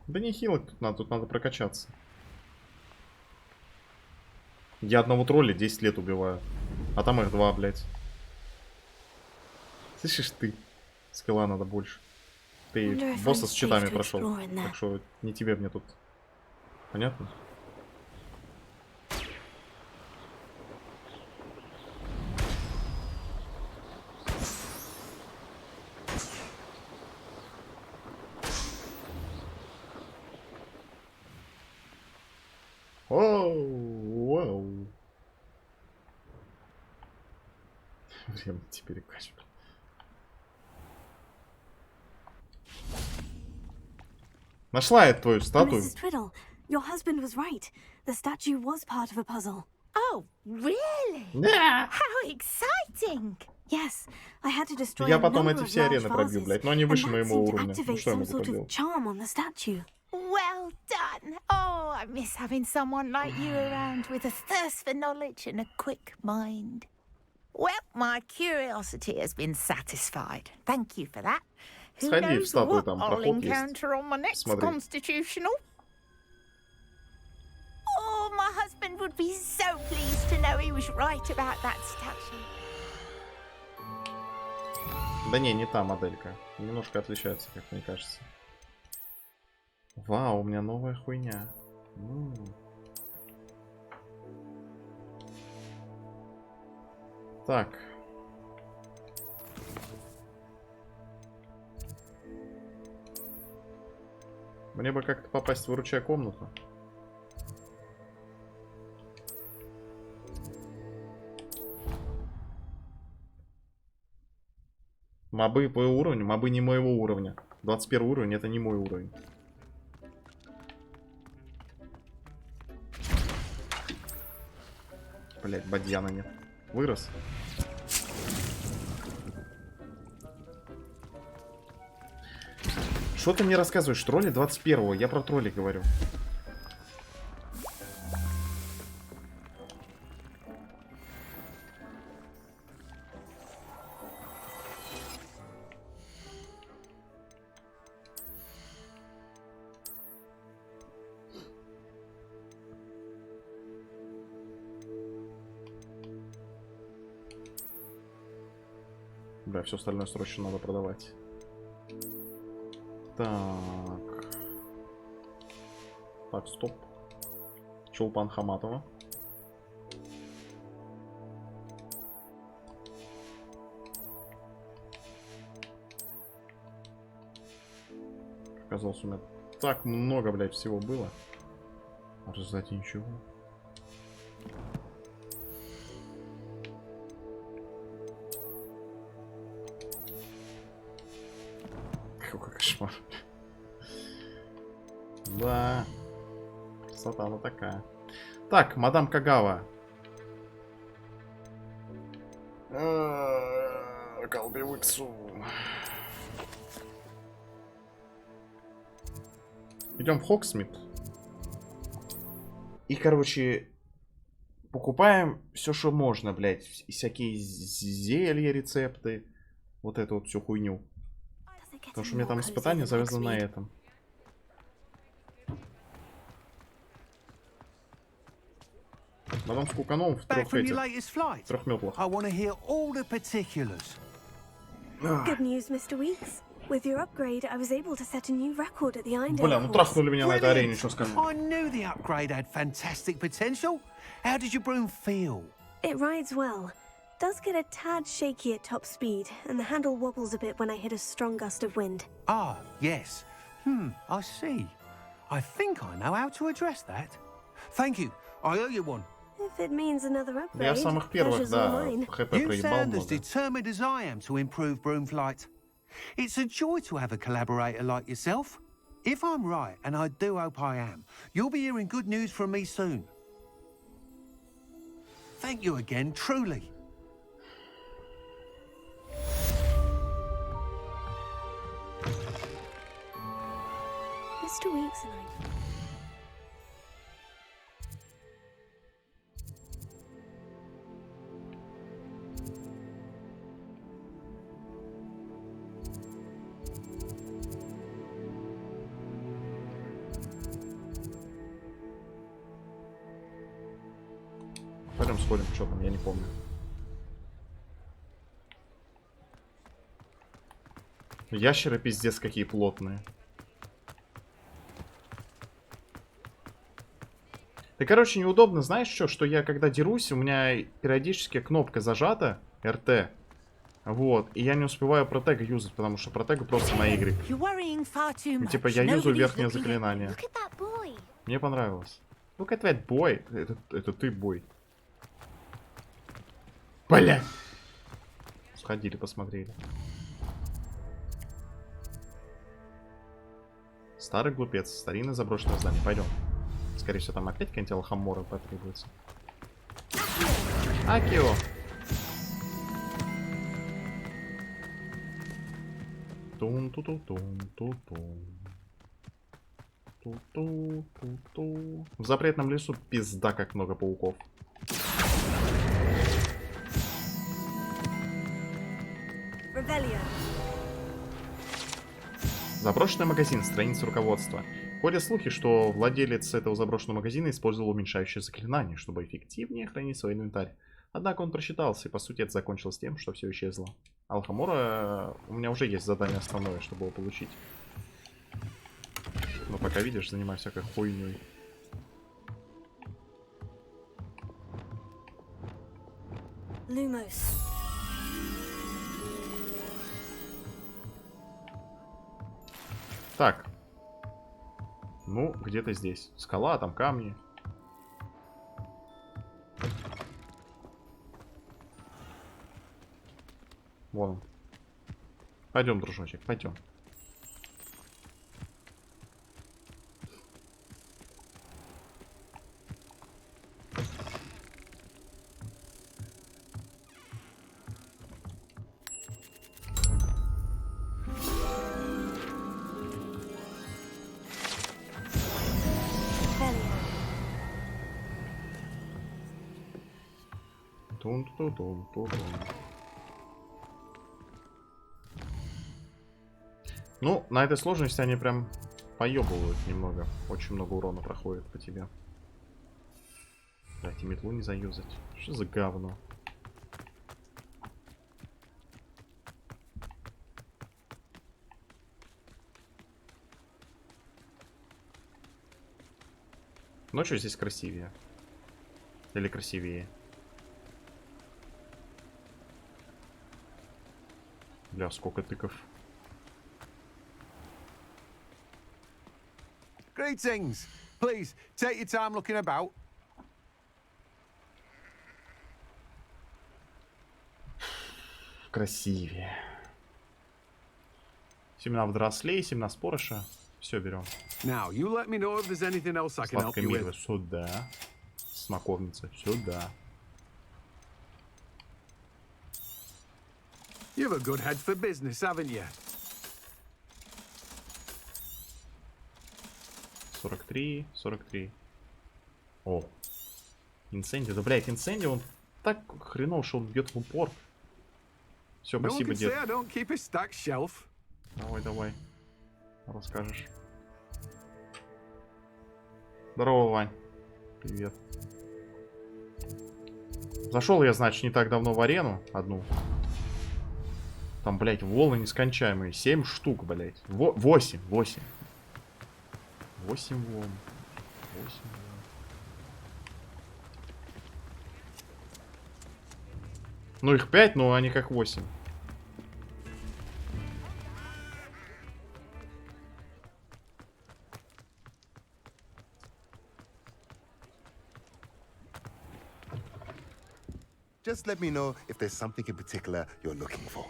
Да не хилок тут надо прокачаться. Я одного тролля 10 лет убиваю. А там их 2, блядь. Слышишь ты? Скилла надо больше. Ты босса с щитами прошел. Так что не тебе мне тут. Понятно? Вау. Время теперь качать. Нашла я твою статую. Mrs. Twiddle, your husband was right. The statue was part of a puzzle. Oh, really? Yeah. How exciting! Yes, I had to destroy Я a потом number эти of все large арены пробью, vases, блядь. Но они and выше that моего seemed to уровня. Ну activate что я some могу sort of поделать? charm on the statue. Well done. Oh, I miss having someone like you around with a thirst for knowledge and a quick mind. Well, my curiosity has been satisfied. Thank you for that. Who Сходи в knows статую, what там I'll проход есть. encounter on my next Смотри. constitutional? Oh, my husband would be so pleased to know he was right about that statue. Да не та моделька. Немножко отличается, как мне кажется. Вау, у меня новая хуйня. Так. Мне бы как-то попасть в выручай комнату. Мобы по уровню? Мобы не моего уровня. 21 уровень, это не мой уровень. Блять, бадьяна нет. Вырос. Что ты мне рассказываешь? Тролли 21-го. Я про тролли говорю. Бля, все остальное срочно надо продавать. Так. Так, стоп. Чулпан Хаматова. Оказалось, у меня так много, блядь, всего было. А в результате ничего. Какой кошмар. Да. Красота она такая. Так, мадам Кагава. Колби Выксу. Идем в Хоксмит. И, короче, покупаем все, что можно, блядь. Всякие зелья, рецепты. Вот эту вот всю хуйню. Потому что у меня там испытание завязано на этом. Мадам Скуканом в трех метлах. Good news, Mr. Weeks. With your upgrade, I was able to set a new record at the Iron. Бля, ну трахнули меня на этой арене, что скажу. I knew the upgrade had fantastic potential. How did your broom feel? It rides well. Does get a tad shaky at top speed, and the handle wobbles a bit when I hit a strong gust of wind. Ah, yes. I see. I think I know how to address that. Thank you. I owe you one. If it means another upgrade, Я самых первых, pleasure's all да, mine. ХП You проебал sound as много. determined as I am to improve broom flight. It's a joy to have a collaborator like yourself. If I'm right, and I do hope I am, you'll be hearing good news from me soon. Thank you again, truly. Mr. Weeks and I. Пойдем сходим, что там, я не помню. Ящеры пиздец какие плотные. Да, короче, неудобно, знаешь что? Что я когда дерусь, у меня периодически кнопка зажата, РТ. Вот, и я не успеваю протега юзать, потому что протега просто на Y. Ну, типа, я юзаю верхнее заклинание. Мне понравилось. Look at that boy. Это ты, бой. Бля! Сходили, посмотрели. Старый глупец. Старинное заброшенное здание. Пойдем. Скорее всего, там опять какая-нибудь алхамора потребуется. Акио! Тун-ту-ту-тун-ту-тун. Ту-ту-ту-ту. В запретном лесу пизда как много пауков. Заброшенный магазин. Страница руководства. Ходят слухи, что владелец этого заброшенного магазина использовал уменьшающее заклинание, чтобы эффективнее хранить свой инвентарь. Однако он просчитался, и по сути это закончилось тем, что все исчезло. Алхамора, у меня уже есть задание основное, чтобы его получить. Но пока видишь, занимаюсь всякой хуйней. Lumos. Так. Ну, где-то здесь. Скала, там камни. Вон он. Пойдем, дружочек, пойдем. Ну, на этой сложности они прям поебывают немного. Очень много урона проходит по тебе. Дайте метлу не заюзать. Что за говно? Ночью здесь красивее. Или красивее. Бля, сколько тыков. Greetings. Please, take your time looking about. Красивее. Семена водорослей, семена спорыша. Все берем. Now, you let me know if there's anything else I can help you with. Сюда. Смоковница сюда. You've a good head for business, haven't you? 43, 43. О. Инсенди. Да, блядь, Инсенди, он так хреново, что он бьет в упор. Все, спасибо, дед. Давай, давай. Расскажешь. Здорово, Вань. Привет. Зашел я, значит, не так давно в арену одну. Там, блядь, волны нескончаемые. 7 штук, блядь. 8. 8 волн. 8 волн. Ну, их 5, но они как 8. Just let me know if there's something in particular you're looking for.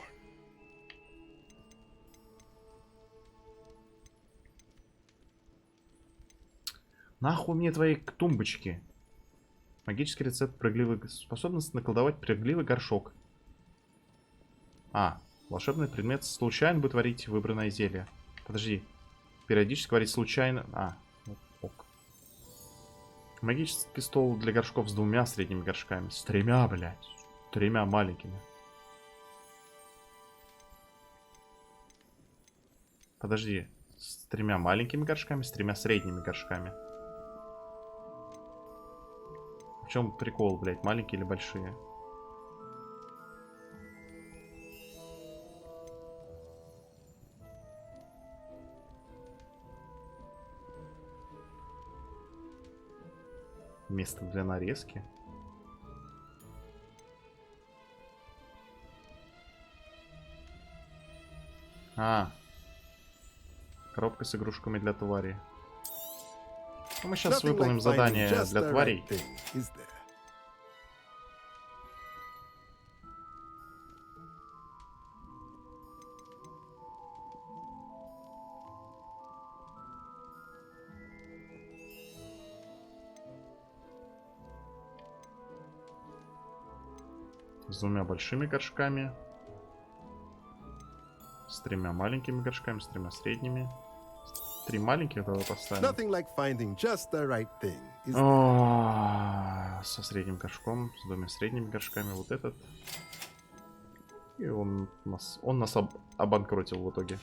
Нахуй мне твои тумбочки? Магический рецепт прыгливый... Способность наколдовать прыгливый горшок. А, волшебный предмет случайно вытворить выбранное зелье. Подожди. Периодически варить случайно... А, ок. Магический стол для горшков с 2 средними горшками. С 3, блядь. 3 маленькими. Подожди. С 3 маленькими горшками, с 3 средними горшками. В чем прикол, блядь? Маленькие или большие? Место для нарезки. А. Коробка с игрушками для тварей. Ну, мы сейчас выполним задание для тварей. С 2 большими горшками. С 3 маленькими горшками, с 3 средними. 3 маленьких давай поставим. Со средним горшком, с 2 средними горшками. Вот этот. И он нас обанкротил в итоге.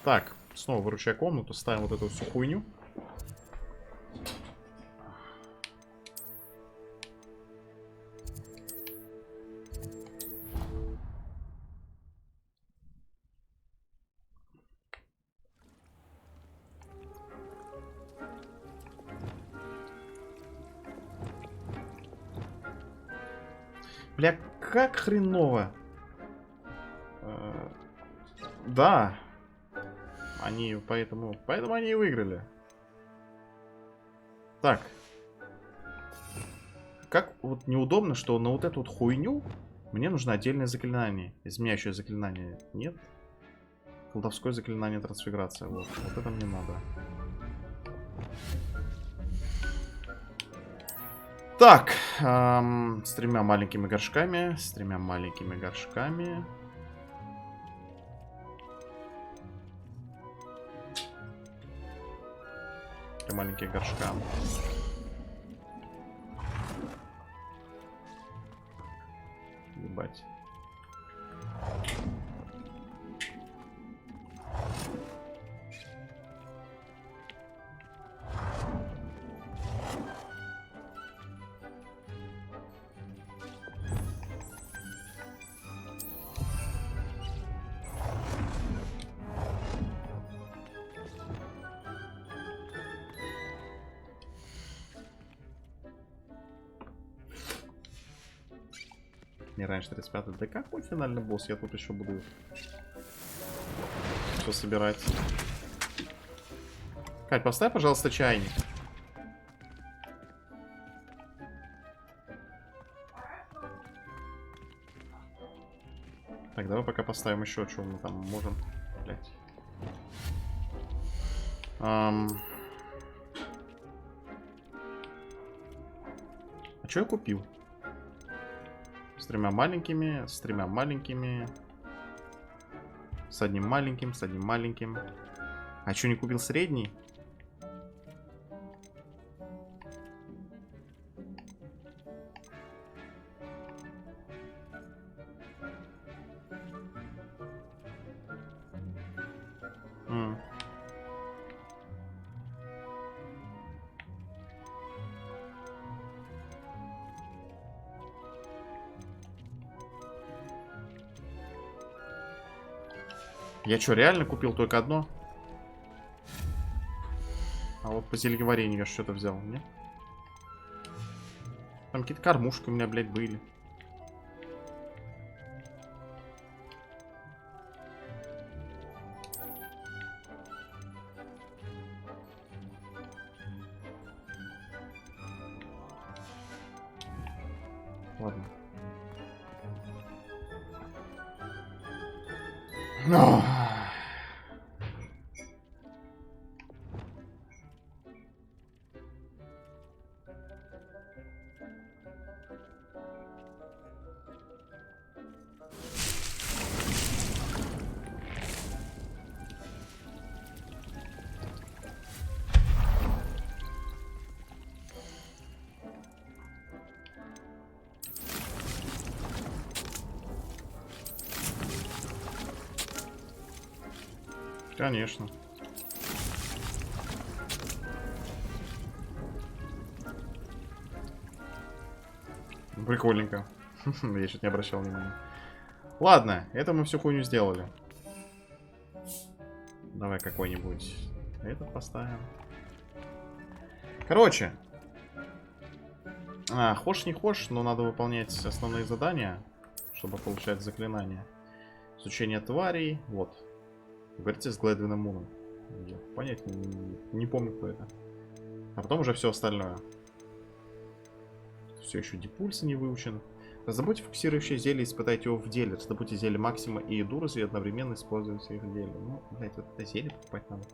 Так, снова выручай комнату, ставим вот эту всю хуйню. Бля, как хреново. Да. Они поэтому они и выиграли. Так. Как вот неудобно, что на вот эту вот хуйню мне нужно отдельное заклинание. Изменяющее заклинание. Нет. Колдовское заклинание трансфиграция. Вот это мне надо. Так, с 3 маленькими горшками, с 3 маленькими горшками. Маленьких горшка. Ебать. Не раньше 35-й. Да какой финальный босс? Я тут еще буду все собирать. Кать, поставь, пожалуйста, чайник. Так, давай пока поставим еще, что мы там можем. Блять. А что я купил? С 3 маленькими, с 3 маленькими. С 1 маленьким, с 1 маленьким. А что, не купил средний? Я что, реально купил только одно? А вот по зельеварению я что-то взял, нет? Там какие-то кормушки у меня, блядь, были. Ладно. Конечно. Прикольненько. Я чуть не обращал внимания. Ладно, это мы всю хуйню сделали. Давай какой-нибудь этот поставим. Короче. Хошь не хошь, но надо выполнять основные задания, чтобы получать заклинания. Изучение тварей. Вот. Говорите с Глэдвином Муном. Я понять не помню, кто это. А потом уже все остальное. Все еще дипульсы не выучен. Раздобудьте фокусирующее зелье, испытайте его в деле. Раздобудьте зелье максима и дурази и одновременно используйте их в деле. Ну, блядь, вот это зелье покупать надо.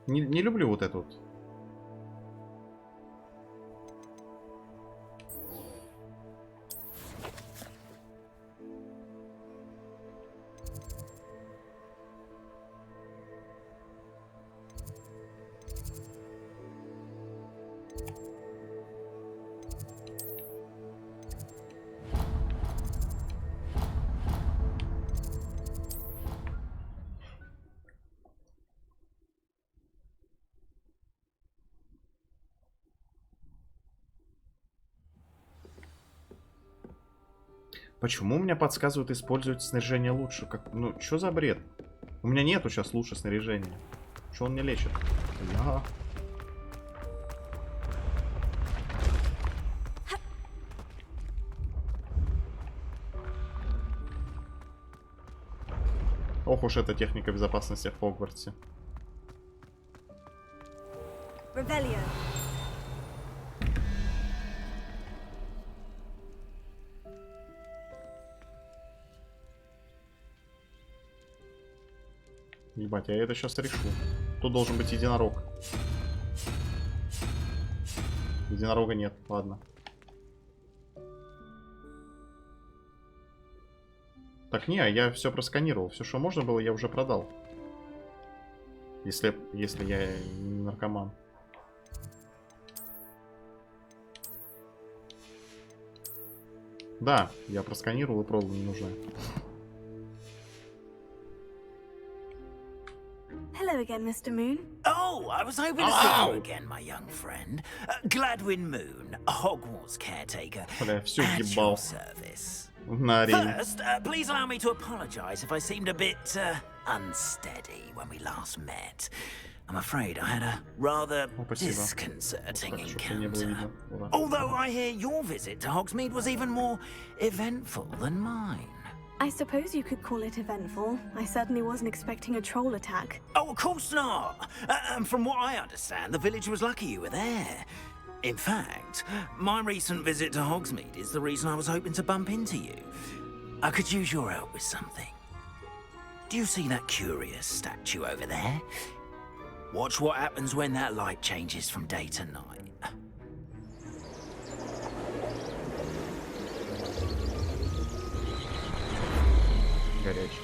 Не люблю вот это вот. Почему мне подсказывают использовать снаряжение лучше? Как... Ну, что за бред? У меня нету сейчас лучше снаряжения. Что он мне лечит? Я... Ох уж эта техника безопасности в Хогвартсе. Ебать, я это сейчас решу. Тут должен быть единорог. Единорога нет, ладно. Так не, я все просканировал. Все, что можно было, я уже продал. Если я не наркоман. Да, я просканировал и продал ненужное. Hello again, Mr. Moon. Oh, I was hoping to see you again, my young friend. Gladwin Moon, Hogwarts caretaker. Бля, At your service. First, please allow me to apologize if I seemed a bit unsteady when we last met. I'm afraid I had a rather disconcerting encounter. Although I hear your visit to Hogsmeade was even more eventful than mine. I suppose you could call it eventful. I certainly wasn't expecting a troll attack. Oh, of course not. And from what I understand, the village was lucky you were there. In fact, my recent visit to Hogsmeade is the reason I was hoping to bump into you. I could use your help with something. Do you see that curious statue over there? Watch what happens when that light changes from day to night. Горячий.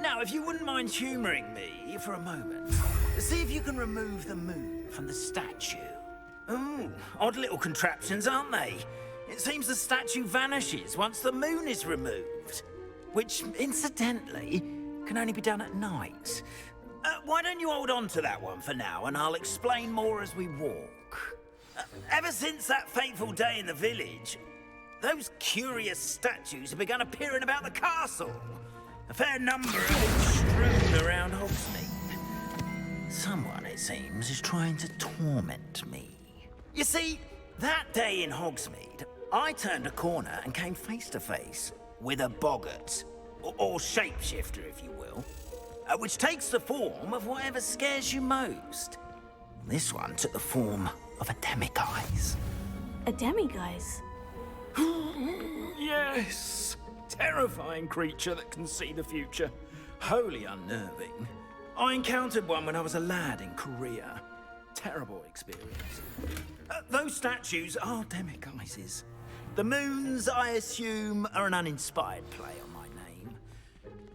Now, if you wouldn't mind humoring me for a moment, see if you can remove the moon from the statue. Ooh, odd little contraptions, aren't they? It seems the statue vanishes once the moon is removed, which, incidentally, can only be done at night. Why don't you hold on to that one for now, and I'll explain more as we walk. Ever since that fateful day in the village, those curious statues have begun appearing about the castle. A fair number of them strewn around Hogsmeade. Someone, it seems, is trying to torment me. You see, that day in Hogsmeade, I turned a corner and came face to face with a boggart, or shapeshifter, if you will, which takes the form of whatever scares you most. This one took the form of a demiguise. A demiguise? Yes! Terrifying creature that can see the future. Wholly unnerving. I encountered one when I was a lad in Korea. Terrible experience. Those statues are demiguises. The moons, I assume, are an uninspired play on my name.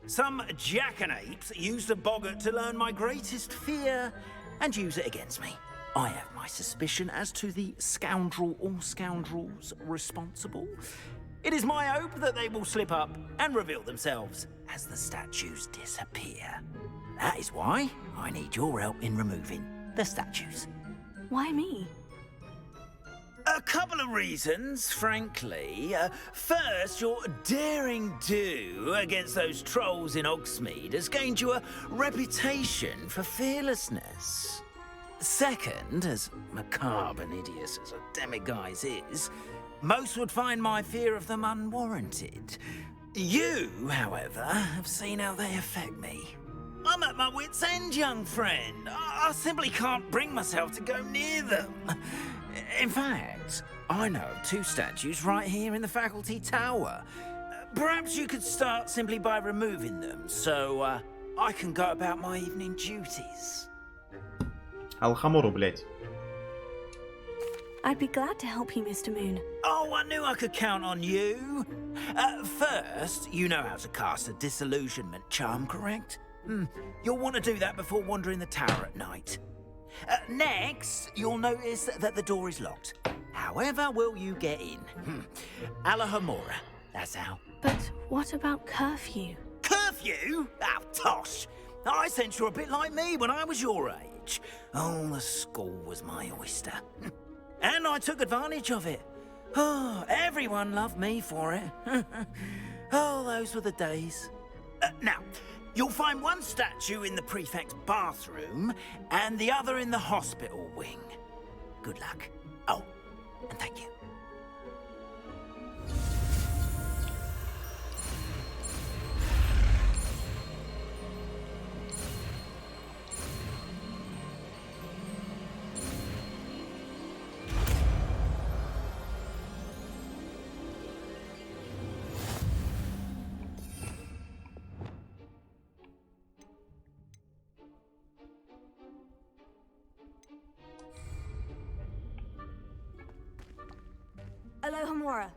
Some jackanapes used a boggart to learn my greatest fear and use it against me. I have my suspicion as to the scoundrel or scoundrels responsible. It is my hope that they will slip up and reveal themselves as the statues disappear. That is why I need your help in removing the statues. Why me? A couple of reasons, frankly. First, your daring do against those trolls in Hogsmeade has gained you a reputation for fearlessness. Second, as macabre and hideous as a demiguise is, most would find my fear of them unwarranted. You, however, have seen how they affect me. I'm at my wit's end, young friend. I simply can't bring myself to go near them. In fact, I know of 2 statues right here in the faculty tower. Perhaps you could start simply by removing them, so I can go about my evening duties. Алхамору, блядь. I'd be glad to help you, Mr. Moon. Oh, I knew I could count on you. First, you know how to cast a disillusionment charm, correct? You'll want to do that before wandering the tower at night. Next, you'll notice that the door is locked. However will you get in? Alahamora, that's how. But what about curfew? Curfew? Oh, tosh. I sense you're a bit like me when I was your age. Oh, the school was my oyster. And I took advantage of it. Oh, everyone loved me for it. Oh, those were the days. Now, you'll find one statue in the prefect's bathroom and the other in the hospital wing. Good luck. Oh, and thank you. Alohomora.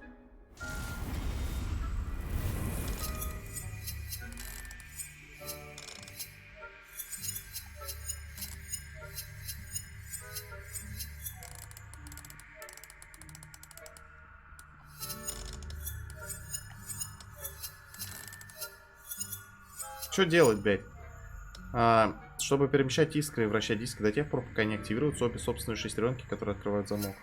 Что делать, блядь? Чтобы перемещать искры и вращать диски до тех пор, пока не активируются обе собственные шестеренки, которые открывают замок.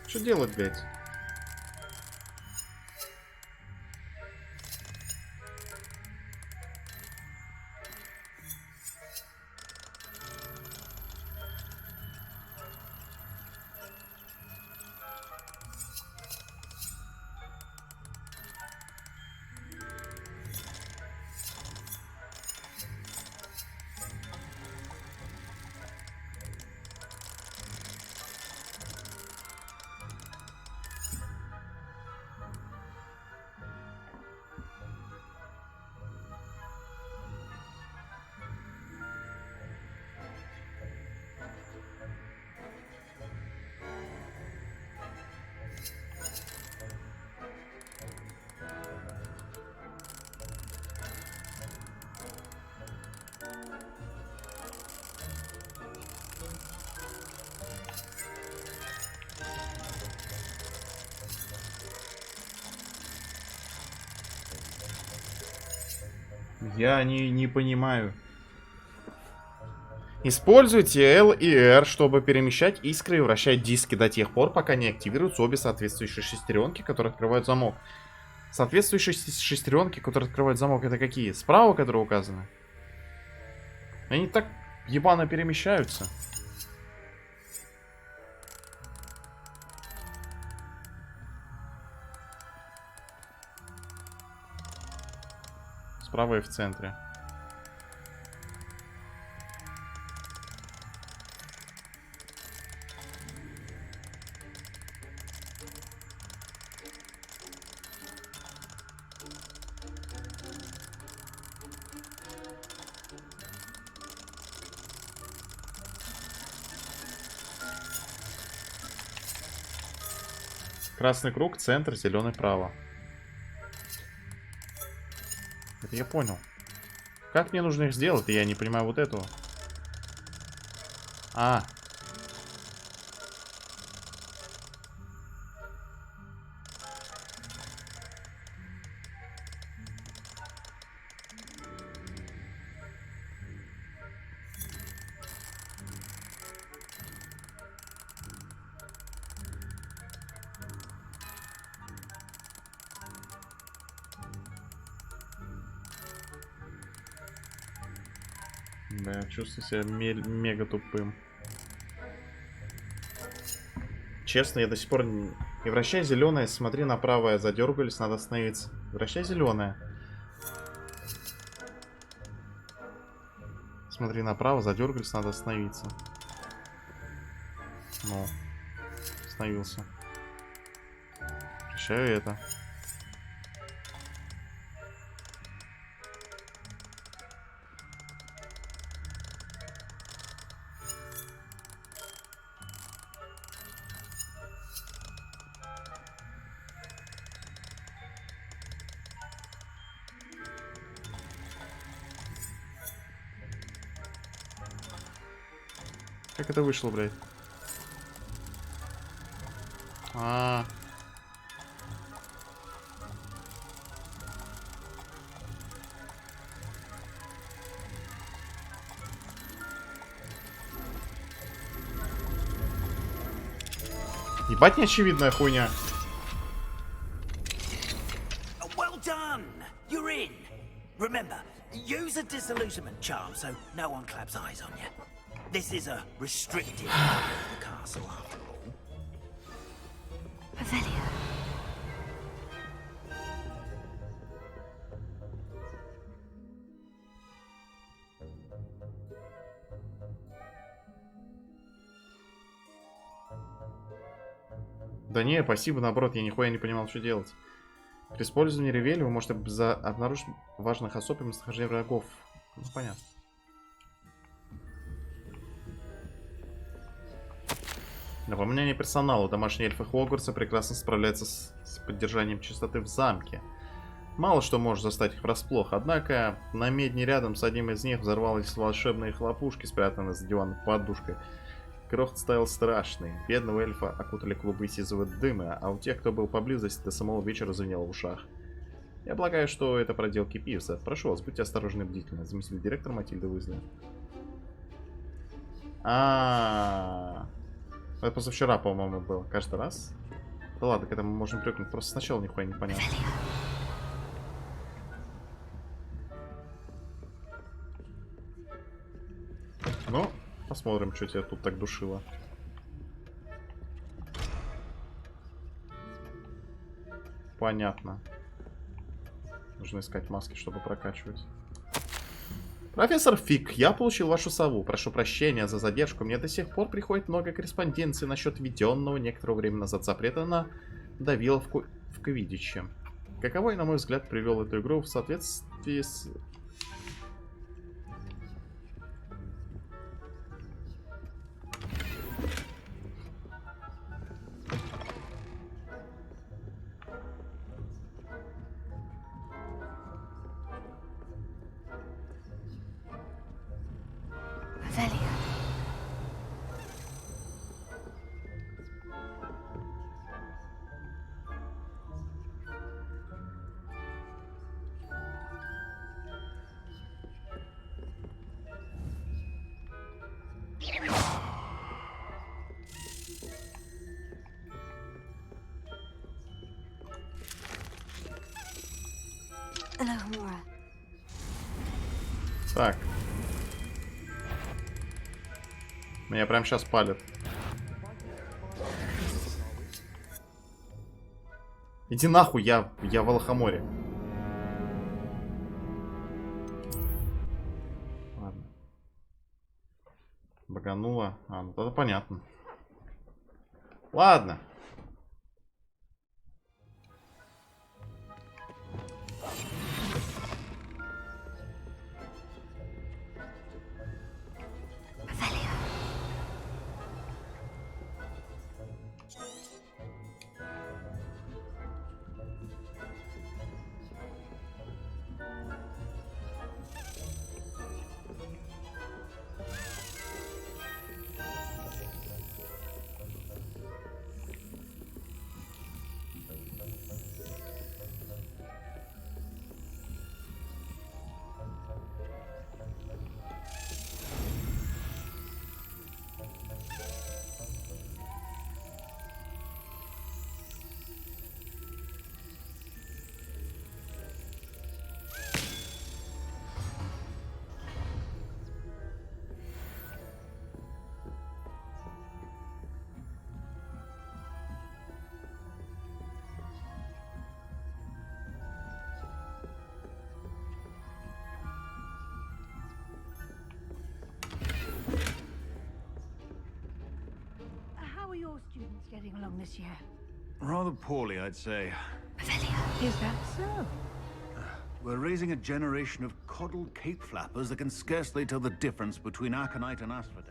Что делать, блядь? Я не понимаю. Используйте L и R, чтобы перемещать искры и вращать диски до тех пор, пока не активируются обе соответствующие шестеренки, которые открывают замок. Соответствующие шестеренки, которые открывают замок, это какие? Справа, которые указаны? Они так ебано перемещаются. Справа и в центре. Красный круг, центр, зеленый право. Это я понял. Как мне нужно их сделать? Я не понимаю вот этого. А. Да, я чувствую себя мега тупым. Честно, я до сих пор не... И вращай зеленое, смотри на правое, задергались, надо остановиться. Вращай зеленое. Смотри направо, задергались, надо остановиться. Ну, остановился. Вращаю это. Как это вышло, блядь? Ебать неочевидная хуйня. Well done! You're in. Remember, use a disillusionment charm so no one claps eyes on you. This is a restricted part of the castle, after all. Revelio. Да не, спасибо, наоборот, я нихуя не понимал, что делать. При использовании ревели вы можете обнаружить важных особ и местонахождение врагов. Ну, понятно. Напоминание персоналу. Домашние эльфы Хогвартса прекрасно справляются с поддержанием чистоты в замке. Мало что может застать их врасплох, однако на медне рядом с одним из них взорвались волшебные хлопушки, спрятанные за диванной подушкой. Грохот стоял страшный. Бедного эльфа окутали клубы сизого дыма, а у тех, кто был поблизости, до самого вечера звенело в ушах. Я полагаю, что это проделки Пивса. Прошу вас, будьте осторожны и бдительны. Заместитель директора Матильда Уизли. Это позавчера, по-моему, было. Каждый раз. Да ладно, к этому можем привыкнуть. Просто сначала нихуя не понятно. Ну, посмотрим, что тебя тут так душило. Понятно. Нужно искать маски, чтобы прокачивать. Профессор Фиг, я получил вашу сову. Прошу прощения за задержку. Мне до сих пор приходит много корреспонденции насчет введенного некоторое время назад запрета на давиловку в квиддиче. Каковой, на мой взгляд, привел эту игру в соответствии с... Так. Меня прям сейчас палят. Иди нахуй, я в Алхаморе. Баганула. А, ну тогда понятно. Ладно. How are your students getting along this year? Rather poorly, I'd say. Is that so? We're raising a generation of coddled cape flappers that can scarcely tell the difference between aconite and asphodel.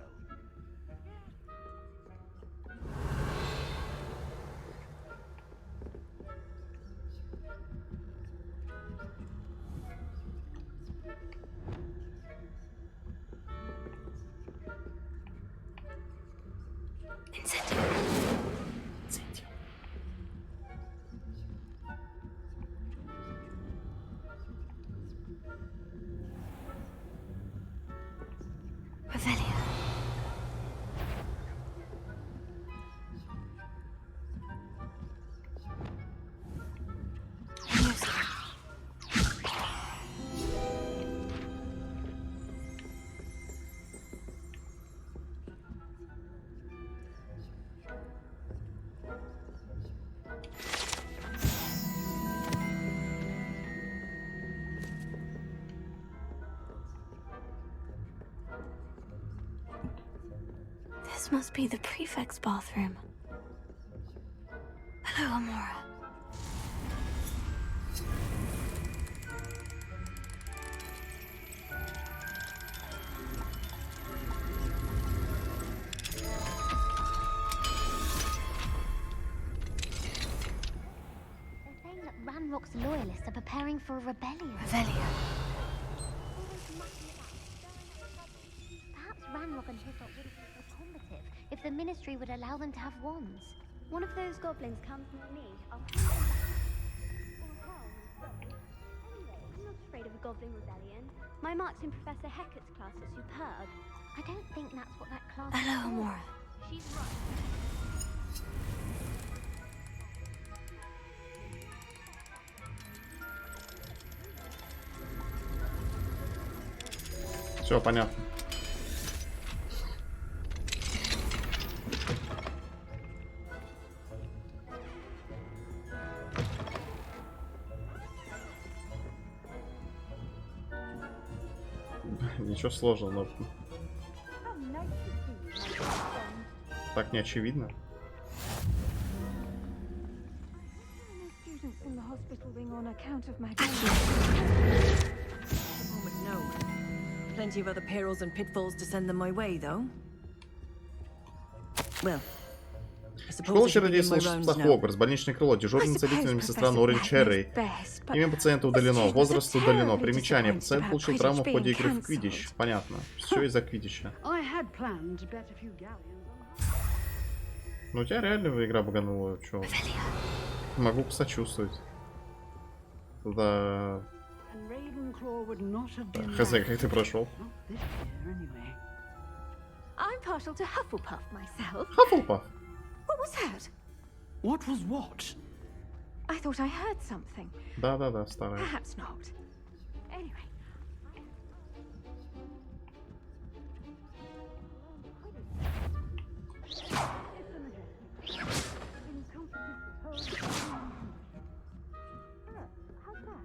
This must be the prefect's bathroom. Hello, Amora. They're saying that Ranrock's loyalists are preparing for a rebellion. Perhaps Ranrock and his lot wouldn't be so combative if the Ministry would allow them to have wands. One of those goblins comes near me, I'll Anyway, I'm not afraid of a goblin rebellion. My marks in Professor Hecat's class are superb. I don't think that's what that class Hello, is for. Amora. She's right. Все понятно. Ничего сложного, но так не очевидно. Students in the hospital wing on account of my No. Plenty of other perils and pitfalls to send them my way, though. Well, Школа чародейства волшебства Хогвартс, больничное крыло, дежурная целительная медсестра Норрин Черри. Имя пациента удалено, возраст удалено. Примечание. Пациент получил травму в ходе игры в квиддич. Понятно. Все из-за квиддича. Ну у тебя реально игра баганула. Чё? Могу посочувствовать. Да. Хз, как ты прошел? I'm partial to Hufflepuff myself. Hufflepuff? What was that? What was what? I thought I heard something. Да, старая. Perhaps not. Anyway.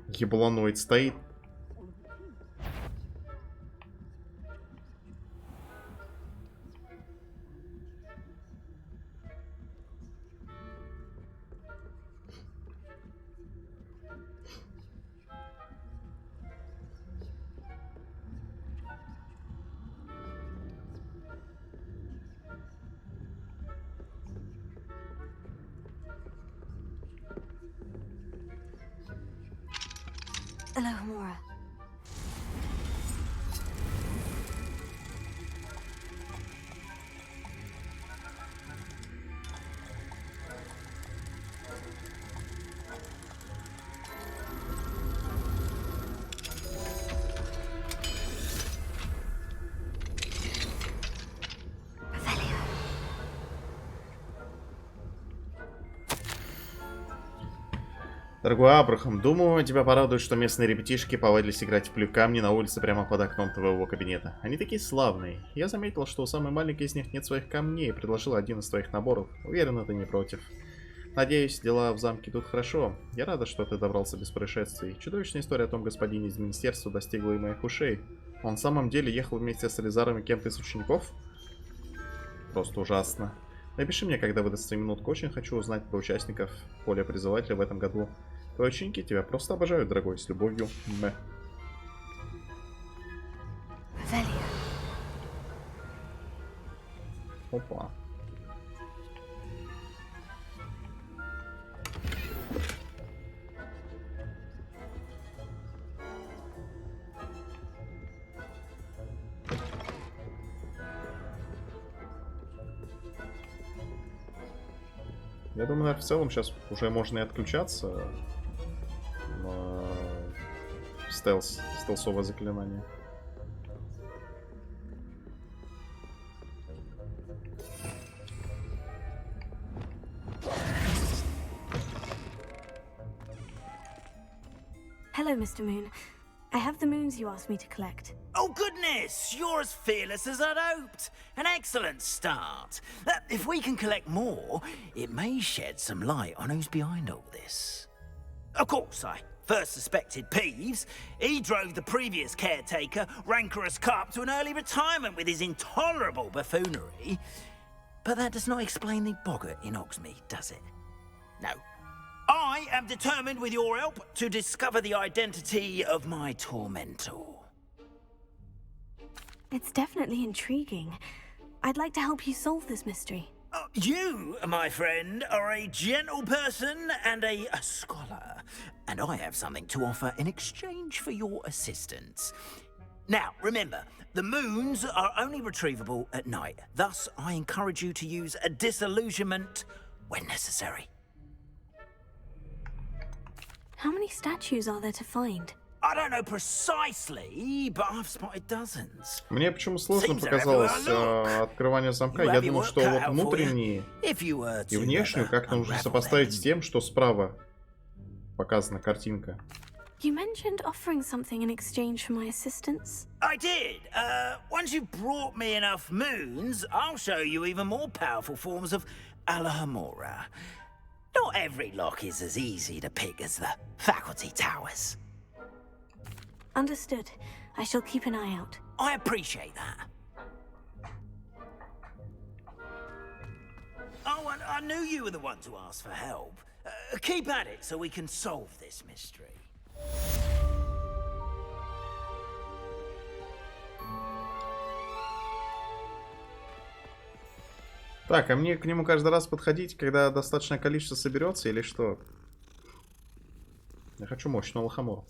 Ебланоид стоит. Alohomora. Дорогой Абрахам, думаю, тебя порадует, что местные ребятишки повадились играть в плюй камни на улице прямо под окном твоего кабинета. Они такие славные. Я заметил, что у самой маленькой из них нет своих камней и предложил один из твоих наборов. Уверен, ты не против. Надеюсь, дела в замке идут хорошо. Я рада, что ты добрался без происшествий. Чудовищная история о том господине из министерства достигла и моих ушей. Он в самом деле ехал вместе с Элизаром и кем-то из учеников? Просто ужасно. Напиши мне, когда выдастся минутку. Очень хочу узнать про участников поля призывателя в этом году. Твои ученики тебя просто обожают, дорогой, с любовью. Мэ. Опа. Я думаю, наверное, в целом сейчас уже можно и отключаться. Стелсовое заклинание. Hello, Mr. Moon. I have the moons you asked me to collect. Oh, goodness! You're as fearless as I'd hoped. An excellent start. If we can collect more, it may shed some light on who's behind all this. Of course, I first suspected Peeves. He drove the previous caretaker, Rancorous Carp, to an early retirement with his intolerable buffoonery. But that does not explain the boggart in Hogsmeade, does it? No. I am determined, with your help, to discover the identity of my tormentor. It's definitely intriguing. I'd like to help you solve this mystery. You, my friend, are a gentle person and a scholar, and I have something to offer in exchange for your assistance. Now, remember, the moons are only retrievable at night. Thus, I encourage you to use a disillusionment when necessary. How many statues are there to find? I don't know precisely, but I've spotted dozens. Мне почему сложно показалось открывание замка. Я думал, что вот внутренние и внешнюю как-то нужно сопоставить с тем, что справа показана картинка. You mentioned offering something in exchange for my assistance. I did. Once you've brought me enough moons, I'll show you even more powerful forms of Alohomora. Not every lock is as easy to pick as the faculty towers. Understood. I shall keep an eye out. I appreciate that. Oh, and I knew you were the one to ask for help. Keep at it so we can solve this mystery. Так, а мне к нему каждый раз подходить, когда достаточное количество соберется, или что? Я хочу мощную лохомору.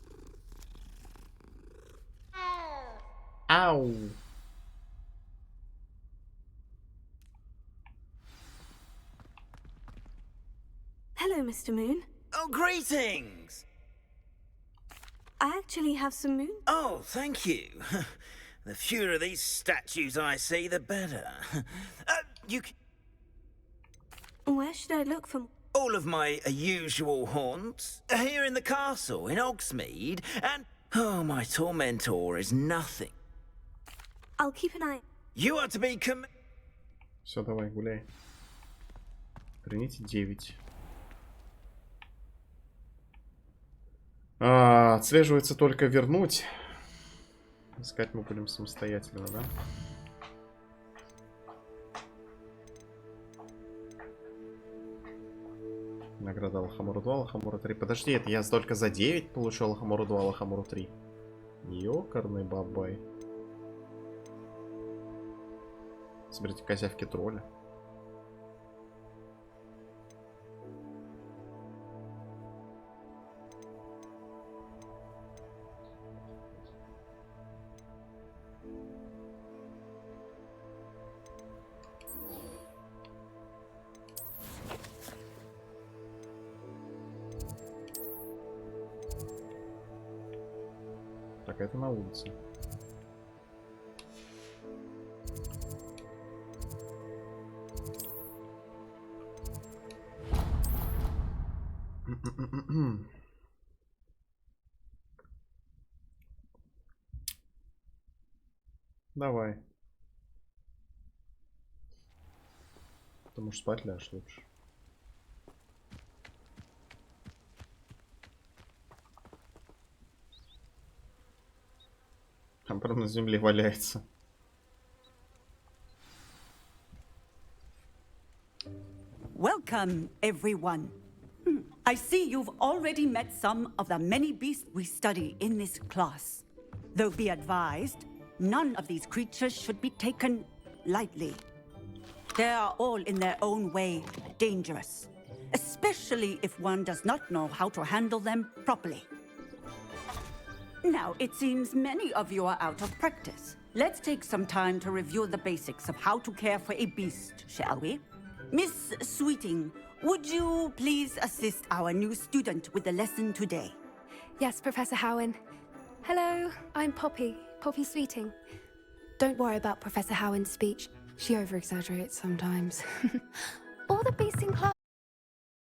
Ау! Hello, Mr. Moon. Oh, greetings! I actually have some moon. Oh, thank you. The fewer of these statues I see, the better. Where should I look for? All of my usual haunts. Here in the castle, in Hogsmeade, and... Oh, my tormentor is nothing. I'll keep an eye. You are to be Все, давай, гуляй. Храните 9. Отслеживается только вернуть. Искать мы будем самостоятельно, да? Награда Лохомору 2, Лохомору 3. Подожди, это я только за 9 получил Лохомору 2, Лохомору 3. Ёкарный бабай. Соберите козявки тролля. Так, это на улице. Давай. Ты можешь спать ляжь лучше. Там прям на земле валяется. Welcome, everyone. I see you've already met some of the many beasts we study in this class. Though be advised, none of these creatures should be taken lightly. They are all in their own way dangerous, especially if one does not know how to handle them properly. Now, it seems many of you are out of practice. Let's take some time to review the basics of how to care for a beast, shall we? Miss Sweeting, would you please assist our new student with the lesson today? Yes, Professor Howen. Hello, I'm Poppy Sweeting. Don't worry about Professor Howen's speech. She over-exaggerates sometimes. All the beasts in class